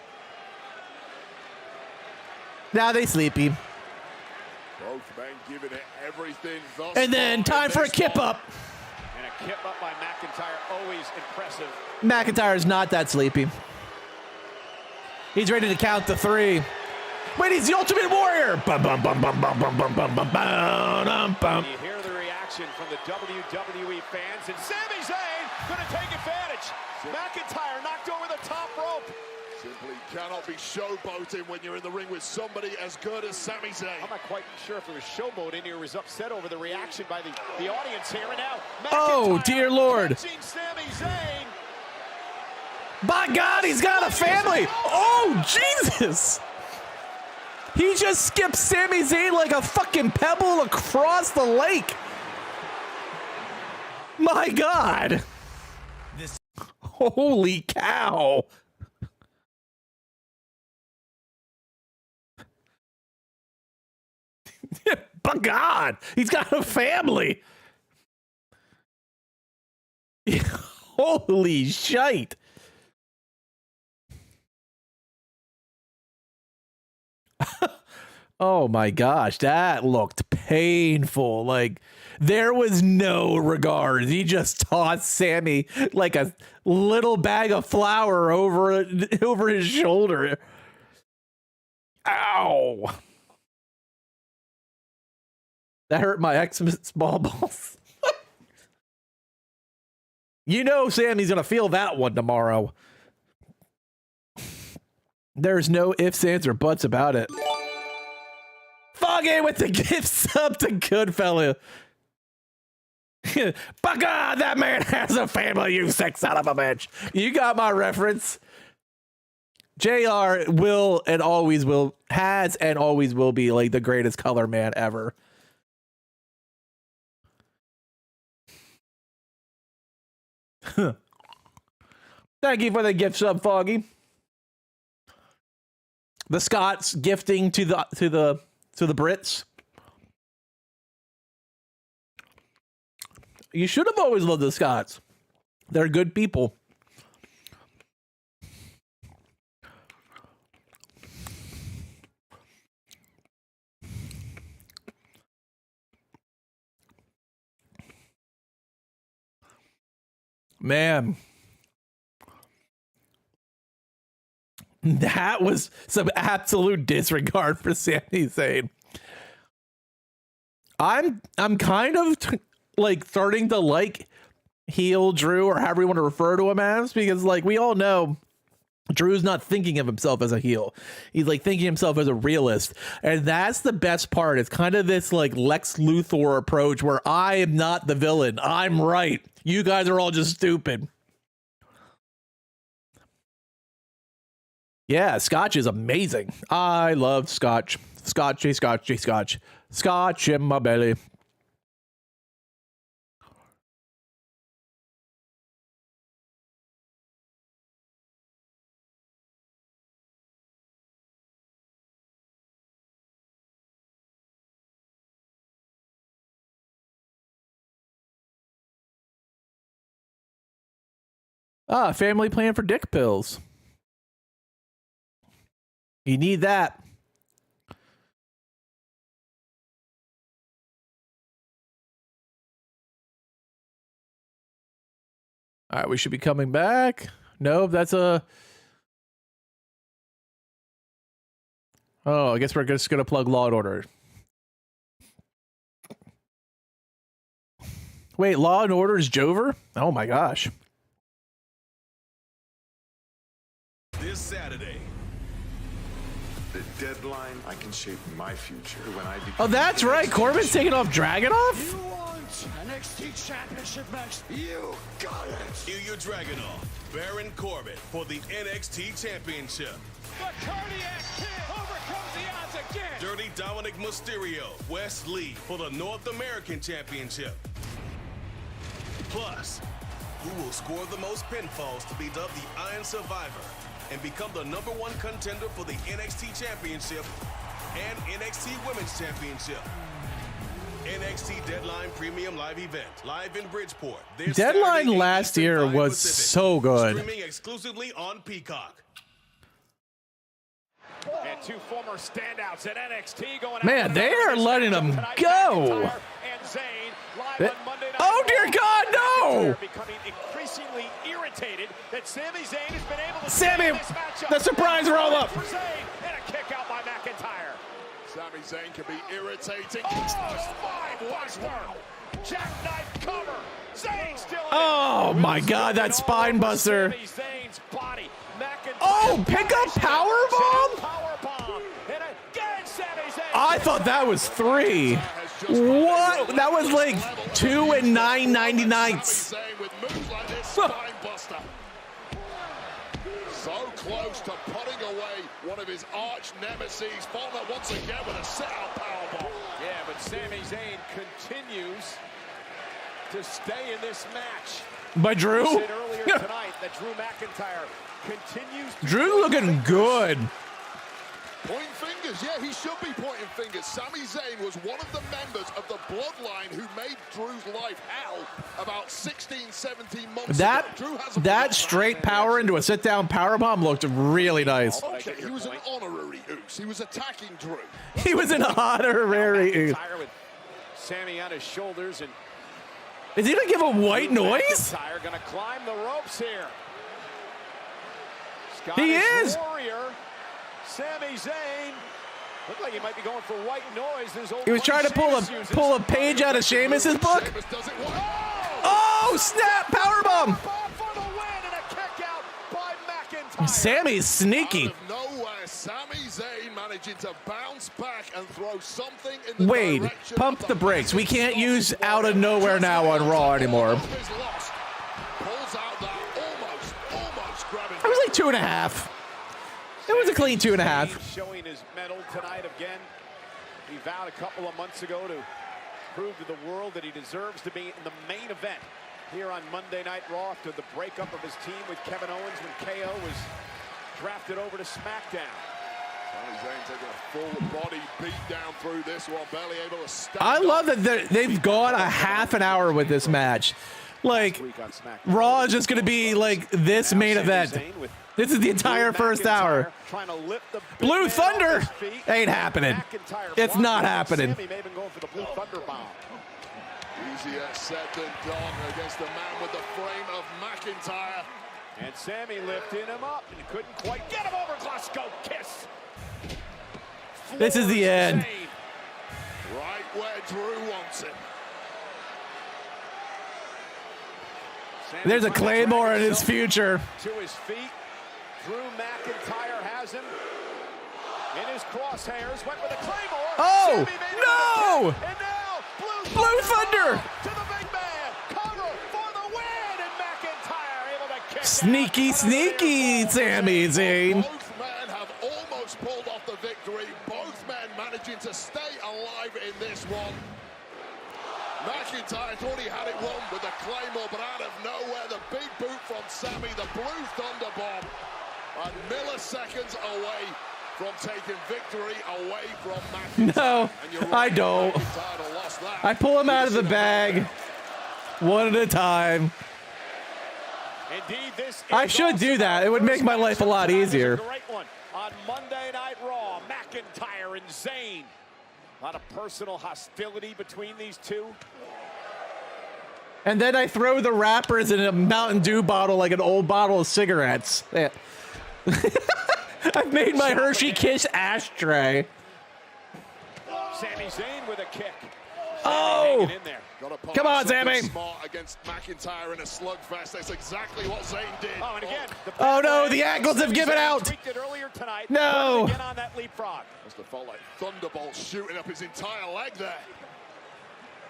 Speaker 1: Now they sleepy.
Speaker 6: Both men giving it everything.
Speaker 1: And then time for a kip up.
Speaker 4: And a kip up by McIntyre, always impressive.
Speaker 1: McIntyre is not that sleepy. He's ready to count to 3. Wait, he's the Ultimate Warrior. Bum, bum, bum, bum, bum, bum, bum, bum, bum, bum, bum.
Speaker 4: You hear the reaction from the WWE fans, and Sami Zayn going to take advantage. McIntyre knocked over the top rope.
Speaker 6: Simply cannot be showboating when you're in the ring with somebody as good as Sami Zayn.
Speaker 4: I'm not quite sure if it was showboating or was upset over the reaction by the audience here. And now,
Speaker 1: Oh, dear Lord.
Speaker 4: Sami Zayn.
Speaker 1: By God, he's got a family. Oh, Jesus. He just skipped Sami Zayn like a fucking pebble across the lake. My God. Holy cow. By God, he's got a family. Holy shite. Oh my gosh, that looked painful. Like there was no regard. He just tossed Sami like a little bag of flour over his shoulder. Ow. That hurt my Xmas ball balls. You know Sami's gonna feel that one tomorrow. There's no ifs, ands, or buts about it. Foggy with the gift sub to Goodfella. By God, that man has a family, you sick son of a bitch. You got my reference. JR will and always will, has and always will be like the greatest color man ever. Thank you for the gift sub, Foggy. The Scots gifting to the Brits. You should have always loved the Scots. They're good people. Man. That was some absolute disregard for Sami Zayn. I'm kind of like starting to like heel Drew, or however you want to refer to him as, because like we all know Drew's not thinking of himself as a heel. He's like thinking himself as a realist. And that's the best part. It's kind of this like Lex Luthor approach where I am not the villain. I'm right. You guys are all just stupid. Yeah, Scotch is amazing. I love Scotch. Scotchy, Scotchy, Scotch. Scotch in my belly. Ah, family plan for dick pills. You need that. All right, we should be coming back. Nope, that's a... Oh, I guess we're just going to plug Law & Order. Wait, Law & Order is Jover? Oh my gosh.
Speaker 8: This Saturday.
Speaker 9: The deadline, I can shape my future when I become...
Speaker 1: Oh, that's right. Corbin's taking off Dragunov?
Speaker 2: You want NXT Championship match? You got it.
Speaker 8: Ilya Dragunov, Baron Corbin for the NXT Championship.
Speaker 2: The Cardiac Kid overcomes the odds again.
Speaker 8: Dirty Dominic Mysterio, Wes Lee for the North American Championship. Plus, who will score the most pinfalls to be dubbed the Iron Survivor and become the #1 contender for the NXT Championship and NXT Women's Championship. NXT Deadline Premium Live event, live in Bridgeport. This
Speaker 1: Deadline
Speaker 8: Saturday,
Speaker 1: last
Speaker 8: Eastern
Speaker 1: year
Speaker 8: 5
Speaker 1: was
Speaker 8: Pacific.
Speaker 1: so good.
Speaker 8: Streaming exclusively on Peacock.
Speaker 4: And two former standouts at NXT going
Speaker 1: Man,
Speaker 4: out
Speaker 1: they are letting them
Speaker 4: tonight.
Speaker 1: go.
Speaker 4: McIntyre and Zayn live on Monday Night
Speaker 1: Oh, dear
Speaker 4: Raw.
Speaker 1: God, no!
Speaker 4: Becoming increasingly irritated that Sami Zayn has been able to
Speaker 1: Sami,
Speaker 4: stay in this matchup.
Speaker 1: the surprise roll-up.
Speaker 4: For Zayn, and a kick out by McIntyre.
Speaker 6: Sami Zayn can be irritating.
Speaker 4: Oh, my buster! Jackknife cover. Zayn still in
Speaker 1: Oh
Speaker 4: it.
Speaker 1: my God, that spine buster.
Speaker 4: Sami Zayn's body. McIntyre
Speaker 1: Oh, pick up powerbomb?
Speaker 4: Powerbomb. And again, Sami Zayn.
Speaker 1: I thought that was 3. What? That was like 2 and 9/99.
Speaker 6: With moves like this, spine buster. So close to putting away one of his arch nemesis. Farmer once again with a sit-out powerbomb.
Speaker 4: Yeah, but Sami Zayn continues to stay in this match.
Speaker 1: By Drew?
Speaker 4: We said earlier tonight that Drew McIntyre continues to
Speaker 1: Drew looking good.
Speaker 6: Pointing fingers, yeah, he should be pointing fingers. Sami Zayn was one of the members of the Bloodline who made Drew's life hell about 16, 17 months ago.
Speaker 1: That straight power into a sit-down powerbomb looked really nice.
Speaker 6: Okay, he was an honorary Oos. He was attacking Drew.
Speaker 1: He was an honorary.
Speaker 4: McIntyre with Sami on his shoulders, and
Speaker 1: Is he gonna give a white noise?
Speaker 4: McIntyre gonna climb the ropes here.
Speaker 1: He is.
Speaker 4: Warrior, Sami Zayn. Looked like he might be going for white noise.
Speaker 1: He was trying to pull a page out of Sheamus's book.
Speaker 6: Sheamus does it well.
Speaker 1: Oh, snap! Powerbomb!
Speaker 4: For the win and a kick out by McIntyre.
Speaker 1: Sammy's sneaky.
Speaker 6: Out of nowhere, Sami Zayn managing to bounce back and throw something in the
Speaker 1: Wade,
Speaker 6: direction
Speaker 1: pump
Speaker 6: of
Speaker 1: the brakes. We can't use out of nowhere now on Raw anymore.
Speaker 6: Pulls out that almost grabbing.
Speaker 1: It was like 2.5. It was a clean 2.5.
Speaker 4: Showing his medal tonight again. He vowed a couple of months ago to prove to the world that he deserves to be in the main event here on Monday Night Raw after the breakup of his team with Kevin Owens when KO was drafted over to SmackDown.
Speaker 6: Sami Zayn taking a full body beat down through this one, barely able to stand.
Speaker 1: I love that they've gone a half an hour with this match. Like, Raw is just going to be like this main event. This is the entire first hour. Blue Thunder ain't happening. It's not happening.
Speaker 6: Easier said than done against the man with the frame of McIntyre.
Speaker 4: And Sami lifting him up and couldn't quite get him over. Glasgow kiss.
Speaker 1: This is the end.
Speaker 6: Right where Drew wants it.
Speaker 1: There's a Claymore in his future.
Speaker 4: To his feet. Drew McIntyre has him in his crosshairs. Went with a Claymore.
Speaker 1: Oh, no!
Speaker 4: And now
Speaker 1: Blue Thunder.
Speaker 4: To the big man. Cover for the win. And McIntyre able to kick
Speaker 1: Sneaky, sneaky, Sami Zayn.
Speaker 6: Both men have almost pulled off the victory. Both men managing to stay alive in this one. McIntyre thought he had it won with the Claymore, but out of nowhere, the big boot from Sami, the Blue Thunder bomb, and milliseconds away from taking victory away from McIntyre.
Speaker 1: No, I don't. I pull him out of the bag one at a time.
Speaker 4: Indeed, this
Speaker 1: I should do that. It would make my life a lot easier.
Speaker 4: Great one on Monday Night Raw. McIntyre and Zayn. A lot of personal hostility between these two.
Speaker 1: And then I throw the wrappers in a Mountain Dew bottle like an old bottle of cigarettes. Yeah. I've made my Hershey Kiss ashtray.
Speaker 4: Sami Zayn with a kick.
Speaker 1: Oh!
Speaker 4: In there.
Speaker 1: Come on, Sami.
Speaker 6: Smart against McIntyre in a slugfest. That's exactly what Zayn did.
Speaker 4: Oh, and again.
Speaker 1: Oh no, the ankles have given out.
Speaker 4: Tweaked it earlier tonight.
Speaker 1: No.
Speaker 4: Again on that leapfrog.
Speaker 6: Must have felt like thunderbolt shooting up his entire leg there.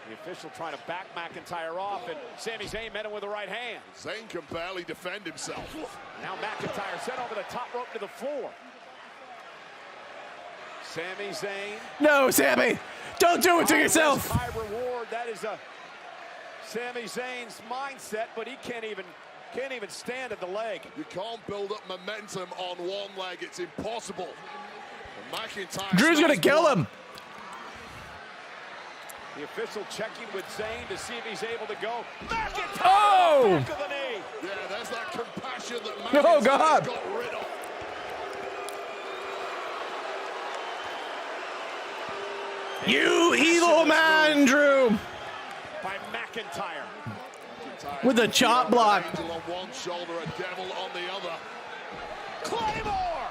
Speaker 4: The official trying to back McIntyre off, and Sami Zayn met him with the right hand.
Speaker 6: Zayn can barely defend himself.
Speaker 4: Now McIntyre sent over the top rope to the floor. Sami Zayn.
Speaker 1: No, Sami. Don't do it to yourself.
Speaker 4: High reward. That is a Sami Zayn's mindset, but he can't even stand at the leg.
Speaker 6: You can't build up momentum on one leg. It's impossible. McIntyre.
Speaker 1: Drew's gonna kill him.
Speaker 4: The official checking with Zayn to see if he's able to go. McIntyre!
Speaker 1: Oh!
Speaker 4: Back of the knee.
Speaker 6: Yeah, there's that compassion that McIntyre
Speaker 1: Oh God!
Speaker 6: got rid of.
Speaker 1: You evil man, Drew.
Speaker 4: By McIntyre.
Speaker 1: With a chop block.
Speaker 6: Angel on one shoulder, a devil on the other.
Speaker 4: Claymore!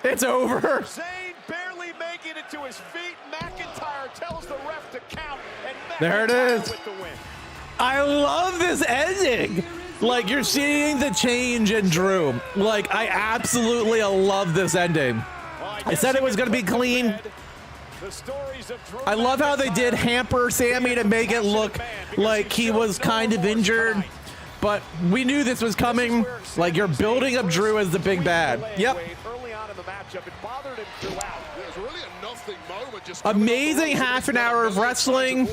Speaker 1: It's over.
Speaker 4: Zayn barely making it to his feet. McIntyre tells the ref to count, and McIntyre
Speaker 1: There it is.
Speaker 4: with the win.
Speaker 1: I love this ending. Like, you're seeing the change in Drew. Like, I absolutely love this ending. I said it was going to be clean. I love how they did hamper Sami to make it look like he was kind of injured. But we knew this was coming. Like, you're building up Drew as the big bad. Yep. Amazing half an hour of wrestling.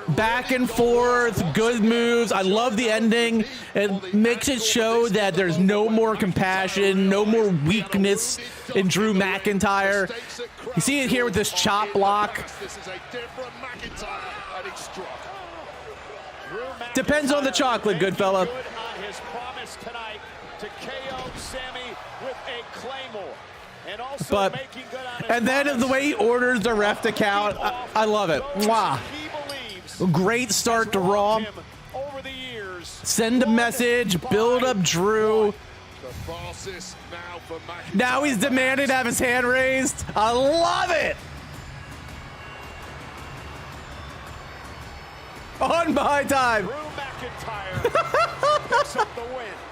Speaker 1: Back and forth, good moves. I love the ending. It makes it show that there's no more compassion, no more weakness in Drew McIntyre. You see it here with this chop block. Depends on the chocolate, good fella. But, and then the way he orders the ref to count, I love it. Wow. Great start to Raw. Send a message, build up Drew. Now he's demanding to have his hand raised. I love it. On my time.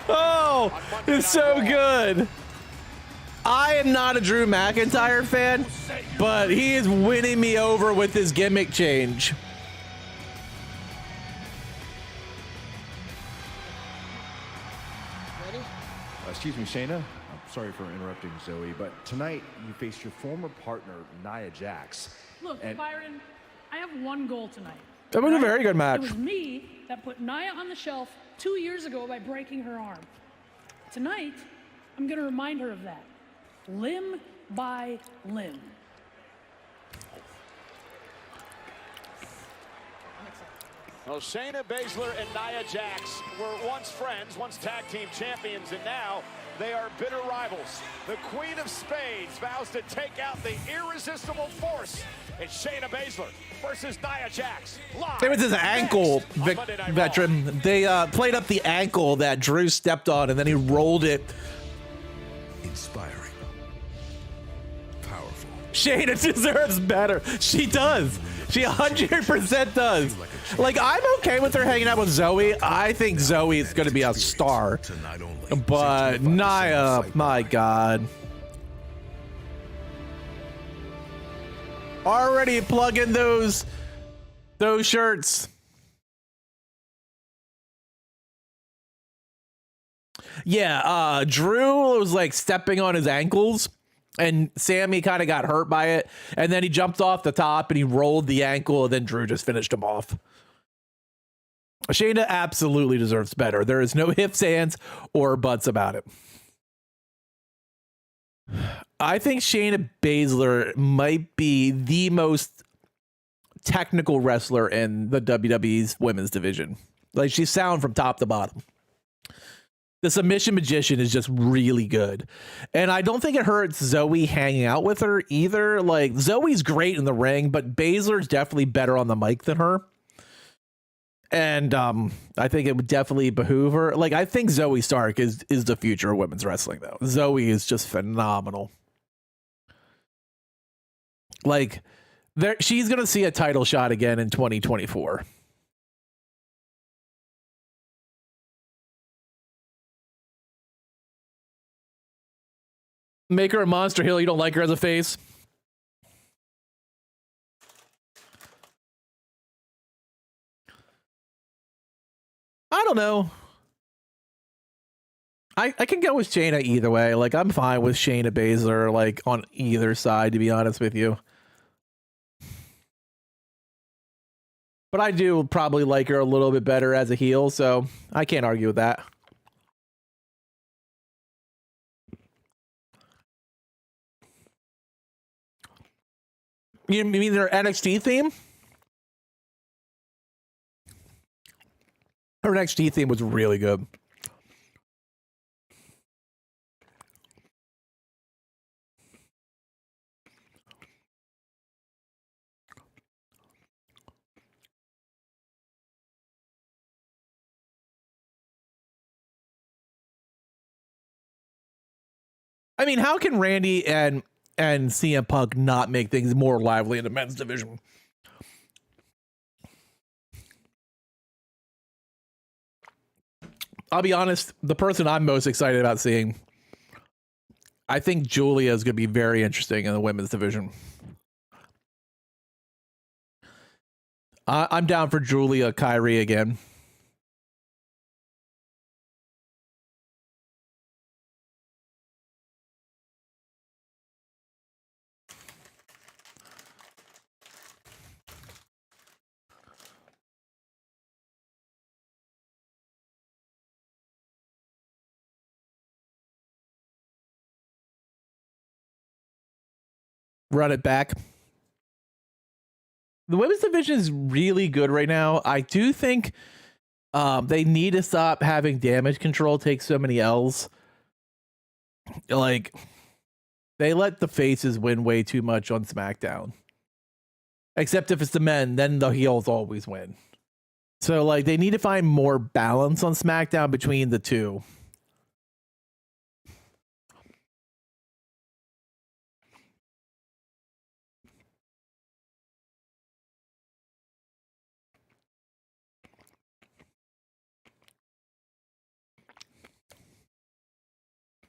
Speaker 1: Oh, it's so good. I am not a Drew McIntyre fan, but he is winning me over with his gimmick change.
Speaker 10: Excuse me, Shayna. I'm sorry for interrupting, Zoe, but tonight you faced your former partner, Nia Jax.
Speaker 11: Look, Byron, I have one goal tonight.
Speaker 1: That was a very good match.
Speaker 11: It was me that put Nia on the shelf 2 years ago by breaking her arm. Tonight, I'm going to remind her of that. Limb by limb.
Speaker 4: Well, Shayna Baszler and Nia Jax were once friends, once tag team champions, and now they are bitter rivals. The Queen of Spades vows to take out the irresistible force. It's Shayna Baszler versus Nia Jax.
Speaker 1: It was his ankle, veteran. They played up the ankle that Drew stepped on, and then he rolled it.
Speaker 12: Inspiring. Powerful.
Speaker 1: Shayna deserves better. She does. She 100% does. Like, I'm okay with her hanging out with Zoe. I think Zoe is going to be a star. But Nia, my God. Already plugging those shirts. Yeah, Drew was like stepping on his ankles. And Sami kind of got hurt by it. And then he jumped off the top and he rolled the ankle. And then Drew just finished him off. Shayna absolutely deserves better. There is no ifs, ands, or buts about it. I think Shayna Baszler might be the most technical wrestler in the WWE's women's division. Like, she's sound from top to bottom. The submission magician is just really good. And I don't think it hurts Zoe hanging out with her either. Like, Zoe's great in the ring, but Baszler's definitely better on the mic than her. And I think it would definitely behoove her. Like, I think Zoe Stark is the future of women's wrestling, though. Zoe is just phenomenal. Like, she's going to see a title shot again in 2024. Make her a monster heel. You don't like her as a face? I don't know. I can go with Shayna either way. Like, I'm fine with Shayna Baszler, like, on either side, to be honest with you. But I do probably like her a little bit better as a heel, so I can't argue with that. You mean their NXT theme? Her NXT theme was really good. I mean, how can Randy and CM Punk not make things more lively in the men's division? I'll be honest, the person I'm most excited about seeing, I think Julia is going to be very interesting in the women's division. I'm down for Julia Kyrie again. Run it back. The women's division is really good right now. I do think they need to stop having Damage Control take so many L's. Like, they let the faces win way too much on SmackDown. Except if it's the men, then the heels always win. So, like, they need to find more balance on SmackDown between the two.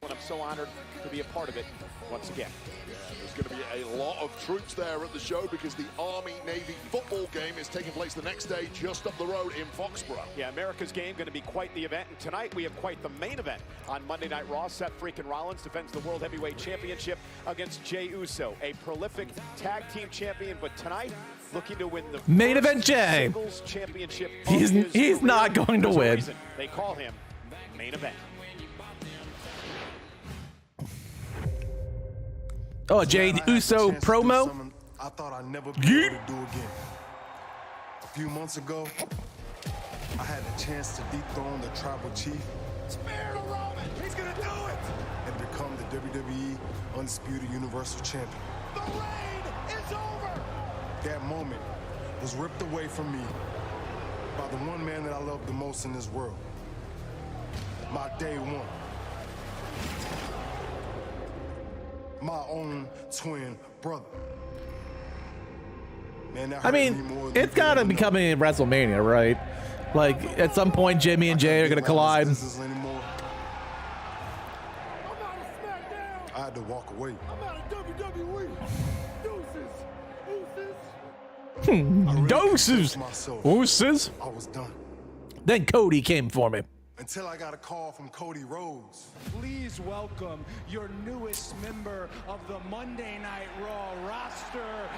Speaker 4: And I'm so honored to be a part of it once again.
Speaker 6: Yeah, there's going to be a lot of troops there at the show because the Army-Navy football game is taking place the next day just up the road in Foxborough.
Speaker 4: Yeah, America's game going to be quite the event. And tonight we have quite the main event on Monday Night Raw. Seth freaking Rollins defends the World Heavyweight Championship against Jey Uso, a prolific tag team champion. But tonight, looking to win the
Speaker 1: main event Jey.
Speaker 4: Singles Championship.
Speaker 1: He's not going to win.
Speaker 4: They call him main event.
Speaker 1: Oh, Jey Uso promo.
Speaker 9: I thought I'd never be able to do again. A few months ago, I had the chance to dethrone the tribal chief.
Speaker 6: Spare the Roman! He's gonna do it!
Speaker 9: And become the WWE Undisputed Universal Champion.
Speaker 6: The reign is over!
Speaker 9: That moment was ripped away from me by the one man that I love the most in this world. My day one. My own twin brother. Man, that
Speaker 1: I mean, it's got to be coming in WrestleMania, right? Like, at some point, Jimmy and Jey are going to collide.
Speaker 9: I had to walk away.
Speaker 6: I'm out of WWE.
Speaker 1: Doses. Doses.
Speaker 9: I was done.
Speaker 1: Then Cody came for me.
Speaker 9: Until I got a call from Cody Rhodes.
Speaker 2: Please welcome your newest member of the Monday Night Raw roster,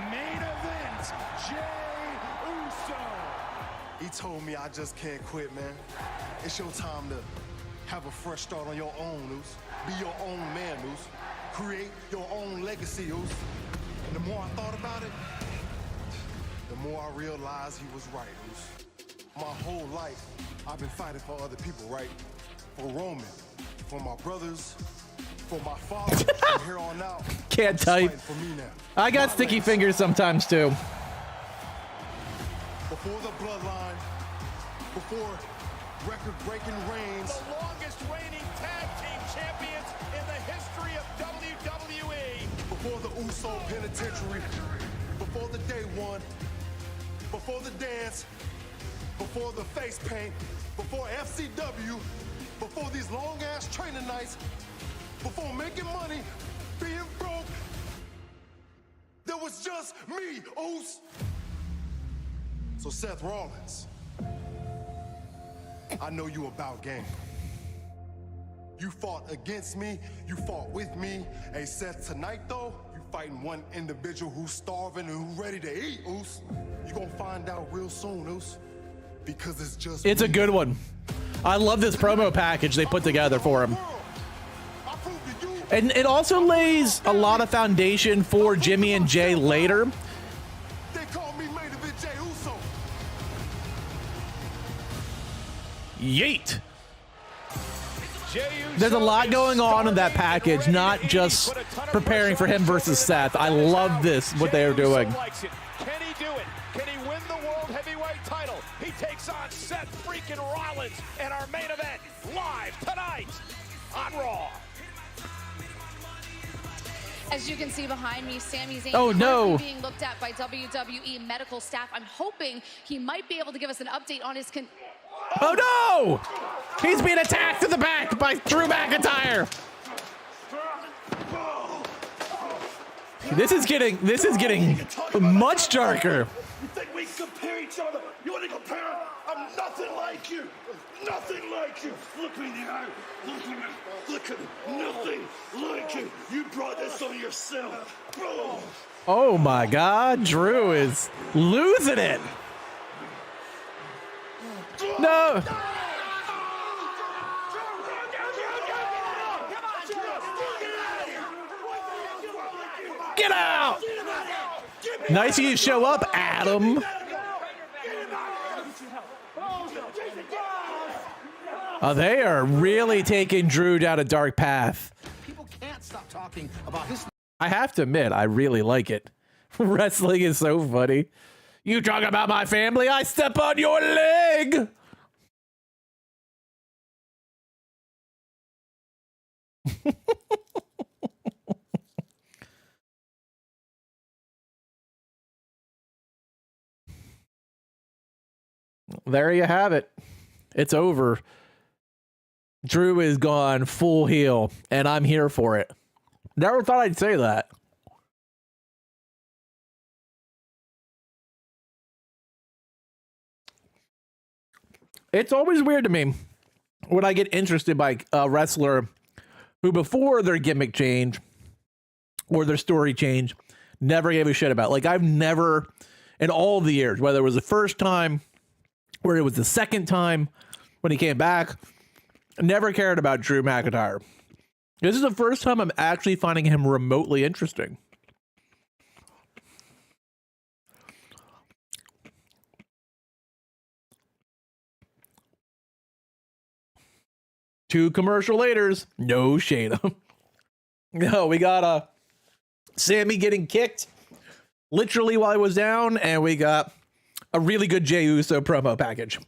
Speaker 2: main event, Jey Uso.
Speaker 9: He told me I just can't quit, man. It's your time to have a fresh start on your own, Uso. Be your own man, Uso. Create your own legacy, Uso. And the more I thought about it, the more I realized he was right, Uso. My whole life, I've been fighting for other people, right? For Roman, for my brothers, for my father. From here on out,
Speaker 1: can't type.
Speaker 9: For me now.
Speaker 1: I got sticky fingers sometimes too.
Speaker 9: Before the bloodline, before record-breaking reigns.
Speaker 4: The longest reigning tag team champions in the history of WWE.
Speaker 9: Before the Uso Penitentiary, before the day one, before the dance, before the face paint, before FCW, before these long-ass training nights, before making money, being broke, there was just me, Oos. So Seth Rollins, I know you about game. You fought against me, you fought with me. Hey Seth, tonight though, you fighting one individual who's starving and who's ready to eat, Oos. You gonna find out real soon, Oos. Because it's
Speaker 1: a good one. I love this promo package they put together for him. And it also lays a lot of foundation for Jimmy and Jey later.
Speaker 9: They call me main event Jey Uso.
Speaker 1: Yeet. There's a lot going on in that package, not just preparing for him versus Seth. I love this, what they are doing.
Speaker 4: Can he do it? Can he win the World Heavyweight title? He takes on Seth freaking Rollins in our main event live tonight on Raw.
Speaker 13: As you can see behind me, Sami Zayn being looked at by WWE medical staff. I'm hoping he might be able to give us an update on his
Speaker 1: Oh no! He's being attacked in the back by Drew McIntyre. This is getting much darker.
Speaker 6: You think we compare each other? You want to compare? I'm nothing like you. Nothing like you. Look me in the eye. Look at me. Look at me. Nothing like you. You brought this on yourself. Oh.
Speaker 1: Oh my God, Drew is losing it. No. Get out. Nice of you to show up, Adam. Oh, they are really taking Drew down a dark path.
Speaker 7: People can't stop talking about his.
Speaker 1: I have to admit, I really like it. Wrestling is so funny. You talk about my family, I step on your leg. There you have it. It's over. Drew is gone full heel, and I'm here for it. Never thought I'd say that. It's always weird to me when I get interested by a wrestler who, before their gimmick change or their story change, never gave a shit about. Like, I've never, in all the years, whether it was the first time or it was the second time when he came back, never cared about Drew McIntyre. This is the first time I'm actually finding him remotely interesting. Two commercial laters, no Shayna. No, we got Sami getting kicked literally while he was down, and we got a really good Jey Uso promo package.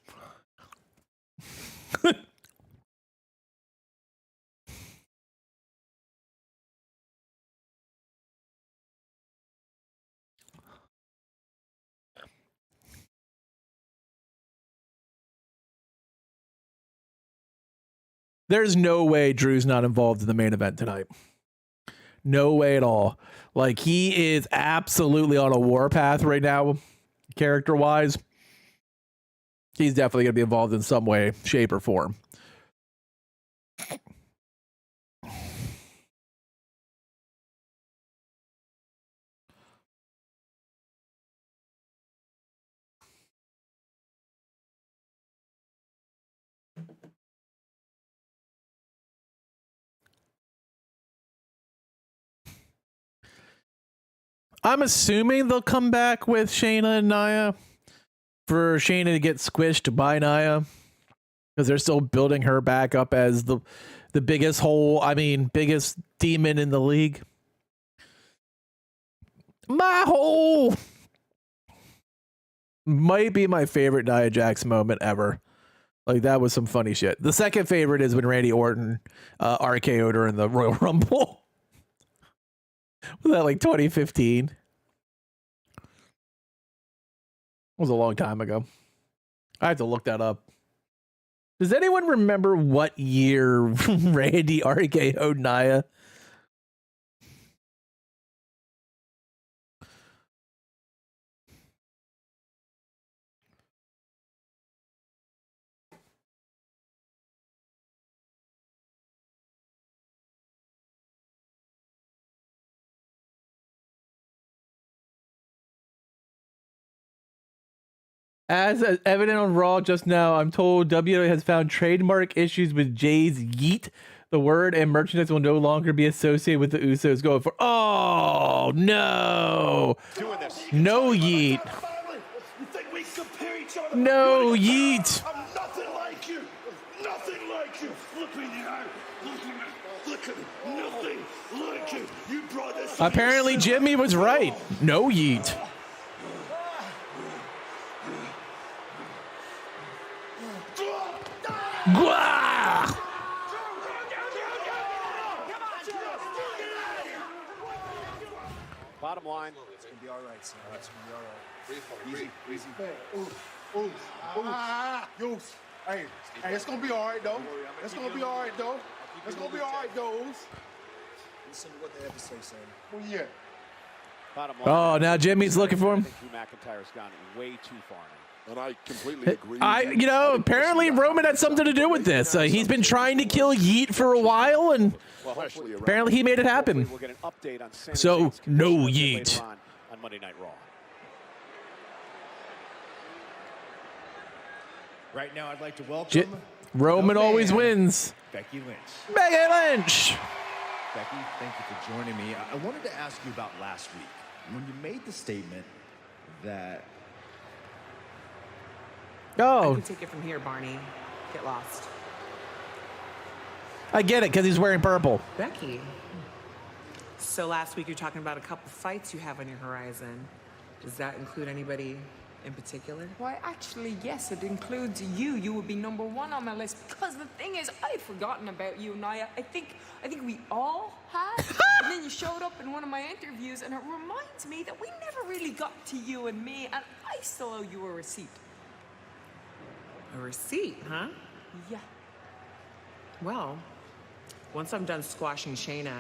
Speaker 1: There's no way Drew's not involved in the main event tonight. No way at all. Like, he is absolutely on a warpath right now, character-wise. He's definitely going to be involved in some way, shape, or form. I'm assuming they'll come back with Shayna and Nia for Shayna to get squished by Nia, because they're still building her back up as the biggest biggest demon in the league. My hole might be my favorite Nia Jax moment ever. Like, that was some funny shit. The second favorite is when Randy Orton RKO'd her in the Royal Rumble. Was that like 2015? It was a long time ago. I have to look that up. Does anyone remember what year Randy RKO'd Nia? As evident on Raw just now, I'm told WWE has found trademark issues with Jay's yeet. The word and merchandise will no longer be associated with the Usos going for. Oh, no. No yeet. No yeet.
Speaker 6: I'm nothing like you. Nothing like you. Look me in the eye. Look at me. Look at me. Nothing like you. You brought this.
Speaker 1: Apparently, Jimmy was right. No yeet. Gwah!
Speaker 4: Bottom line,
Speaker 9: It's gonna be all right, son. It's gonna be all right.
Speaker 6: Easy.
Speaker 9: Easy. Oof. Oof. Oof. Oof. Hey, it's gonna be all right though. It's gonna be all right though. It's gonna be all right, though.
Speaker 14: Listen to what they have to say, Sam.
Speaker 9: Well, yeah.
Speaker 1: Oh, now Jimmy's looking for him.
Speaker 4: I think Drew McIntyre's gone way too far now.
Speaker 6: And I completely agree.
Speaker 1: You know, apparently Roman had something to do with this. He's been trying to kill Yeet for a while, and apparently he made it happen.
Speaker 4: We'll get an update on Sami
Speaker 1: So,
Speaker 4: Zayn's
Speaker 1: no
Speaker 4: condition
Speaker 1: Yeet.
Speaker 4: later on Monday Night Raw.
Speaker 10: Right now, I'd like to welcome
Speaker 1: Roman always wins.
Speaker 10: Becky Lynch.
Speaker 1: Becky Lynch.
Speaker 10: Becky, thank you for joining me. I wanted to ask you about last week when you made the statement that.
Speaker 1: Oh,
Speaker 15: I can take it from here, Barney. Get lost.
Speaker 1: I get it because he's wearing purple.
Speaker 15: Becky. So last week you're talking about a couple fights you have on your horizon. Does that include anybody in particular?
Speaker 16: Why, actually, yes, it includes you. You would be number one on my list because the thing is, I'd forgotten about you, Nia. I think we all had. And then you showed up in one of my interviews, and it reminds me that we never really got to you and me, and I still owe you a receipt.
Speaker 15: A receipt, huh?
Speaker 16: Yeah.
Speaker 15: Well, once I'm done squashing Shayna,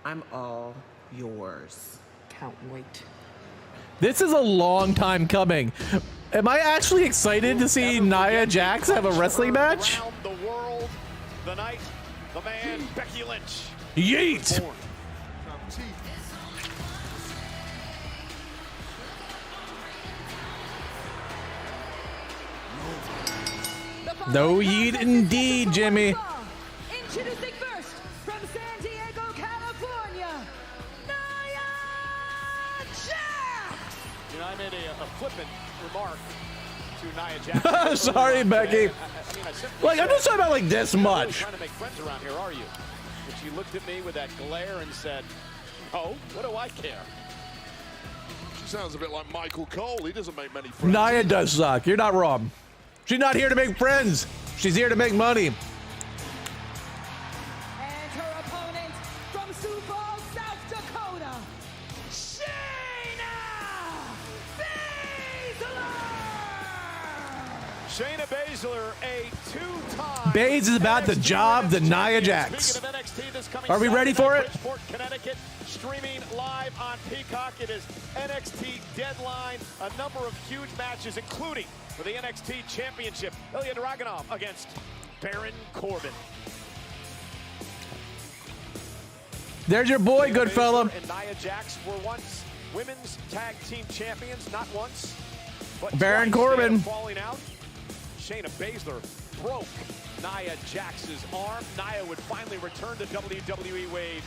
Speaker 15: I'm all yours.
Speaker 16: Can't wait.
Speaker 1: This is a long time coming. Am I actually excited to see Nia Jax have a wrestling match?
Speaker 4: Around the world, the night, the man, Becky Lynch.
Speaker 1: Yeet! No yeet indeed, Jimmy.
Speaker 5: Introducing first from San Diego, California, Nia Jax.
Speaker 4: You know, I made a flippant remark to Nia Jax.
Speaker 1: Sorry, Becky. Like, I'm just talking about like this
Speaker 4: You're
Speaker 1: much.
Speaker 4: trying to make friends around here, are you? But she looked at me with that glare and said, "No, what do I care?"
Speaker 6: She sounds a bit like Michael Cole. He doesn't make many friends.
Speaker 1: Nia does suck. You're not wrong. She's not here to make friends. She's here to make money.
Speaker 5: And her opponent from Sioux Falls, South Dakota, Shayna Baszler.
Speaker 4: Shayna Baszler, a two-time
Speaker 1: Baze is about the job that Nia Jax.
Speaker 4: Speaking of NXT, this coming
Speaker 1: Are we ready for it?
Speaker 4: Bridgeport, Connecticut, streaming live on Peacock. It is NXT Deadline. A number of huge matches, including for the NXT Championship, Ilya Dragunov against Baron Corbin.
Speaker 1: There's your boy, good fella.
Speaker 4: And Nia Jax were once women's tag team champions, not once, but
Speaker 1: Baron
Speaker 4: twice.
Speaker 1: Corbin.
Speaker 4: They have falling out. Shayna Baszler broke Nia Jax's arm. Nia would finally return to WWE Wade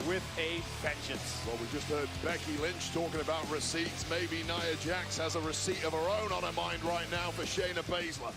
Speaker 4: with a vengeance.
Speaker 6: Well, we just heard Becky Lynch talking about receipts. Maybe Nia Jax has a receipt of her own on her mind right now for Shayna Baszler.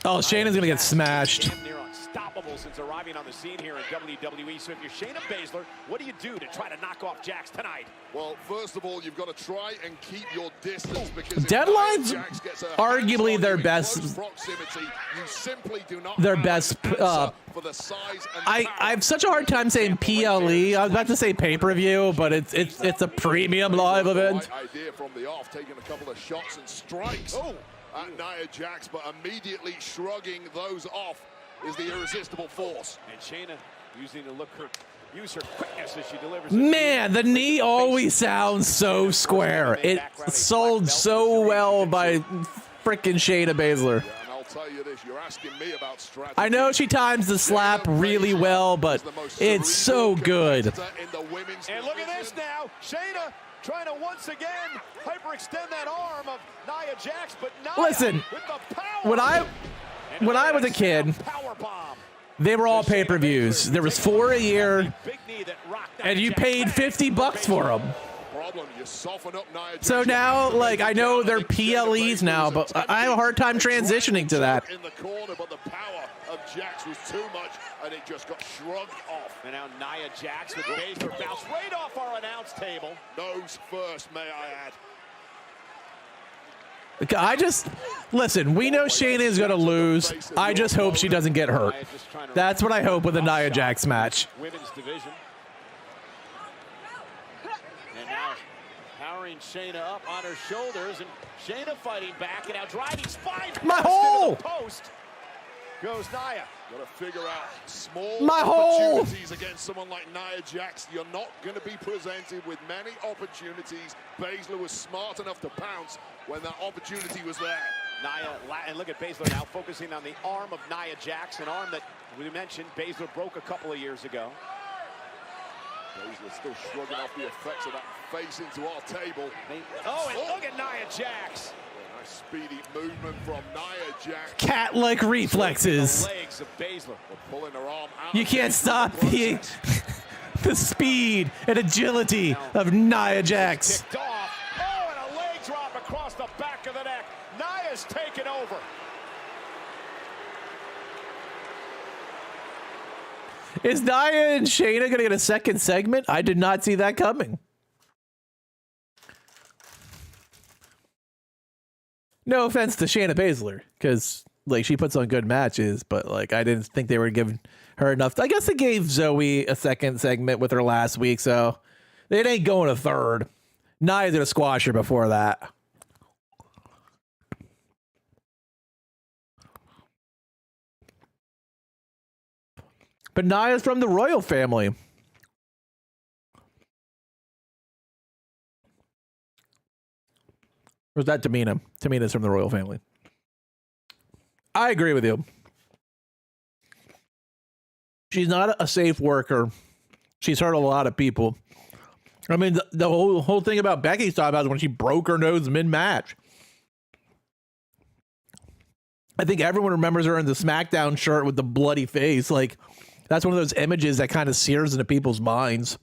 Speaker 1: Oh, Shayna's gonna get smashed.
Speaker 4: Damn near unstoppable since arriving on the scene here in WWE. So if you're Shayna Baszler, what do you do to try to knock off Jax tonight?
Speaker 6: Well, first of all, you've got to try and keep your distance because
Speaker 1: Deadline's
Speaker 6: if Jax gets her
Speaker 1: arguably
Speaker 6: hands
Speaker 1: their
Speaker 6: on you in
Speaker 1: best.
Speaker 6: close proximity, you simply do not
Speaker 1: Their
Speaker 6: have
Speaker 1: best.
Speaker 6: an answer for the size and
Speaker 1: I have such a hard time saying PLE. I was about to say pay-per-view, but it's a premium live event.
Speaker 6: Right idea from the off, taking a couple of shots and strikes at Nia Jax, but immediately shrugging those off is the irresistible force.
Speaker 4: And Shayna using to use her quickness as she delivers.
Speaker 1: Man, the knee always sounds so square. It's sold so well by frickin' Shayna Baszler.
Speaker 6: Yeah, and I'll tell you this, you're asking me about strategy.
Speaker 1: I know she times the slap really well, but it's so good.
Speaker 4: And look at this now, Shayna trying to once again hyperextend that arm of Nia Jax, but Nia
Speaker 1: Listen,
Speaker 4: with the power.
Speaker 1: when I was a kid, they were all pay-per-views. There was 4 a year, and you paid $50 for them. So now, like, I know they're PLEs now, but I have a hard time transitioning to that.
Speaker 6: In the corner, but the power of Jax was too much, and it just got shrugged off.
Speaker 4: And now Nia Jax with Baszler bounce right off our announce table.
Speaker 6: Nose first, may I add.
Speaker 1: Listen, we know Shayna is going to lose. I just hope she doesn't get hurt. That's what I hope with a Nia Jax match.
Speaker 4: Women's division. And now powering Shayna up on her shoulders, and Shayna fighting back, and now driving spine.
Speaker 1: My hole!
Speaker 4: Post. goes Nia.
Speaker 6: Got to figure out small
Speaker 1: My hole.
Speaker 6: opportunities against someone like Nia Jax. You're not going to be presented with many opportunities. Baszler was smart enough to pounce when that opportunity was there.
Speaker 4: Nia, and look at Baszler now focusing on the arm of Nia Jax, an arm that we mentioned Baszler broke a couple of years ago.
Speaker 6: Baszler still shrugging off the effects of that face into our table.
Speaker 4: Oh, and look at Nia Jax.
Speaker 6: Nice speedy movement from Nia Jax.
Speaker 1: Cat-like reflexes.
Speaker 4: The legs of Baszler.
Speaker 6: Pulling her arm out.
Speaker 1: You can't stop the speed and agility of Nia Jax.
Speaker 4: Kicked off. Oh, and a leg drop across the back of the neck. Nia's taken over.
Speaker 1: Is Nia and Shayna going to get a second segment? I did not see that coming. No offense to Shayna Baszler, because like she puts on good matches, but like I didn't think they were giving her enough. I guess they gave Zoe a second segment with her last week, so it ain't going a third. Nia's going to squash her before that. But Nia's from the royal family. Or is that Tamina? Tamina's from the royal family. I agree with you. She's not a safe worker. She's hurt a lot of people. I mean, the whole thing about Becky's talking about is when she broke her nose mid-match. I think everyone remembers her in the SmackDown shirt with the bloody face. Like, that's one of those images that kind of sears into people's minds.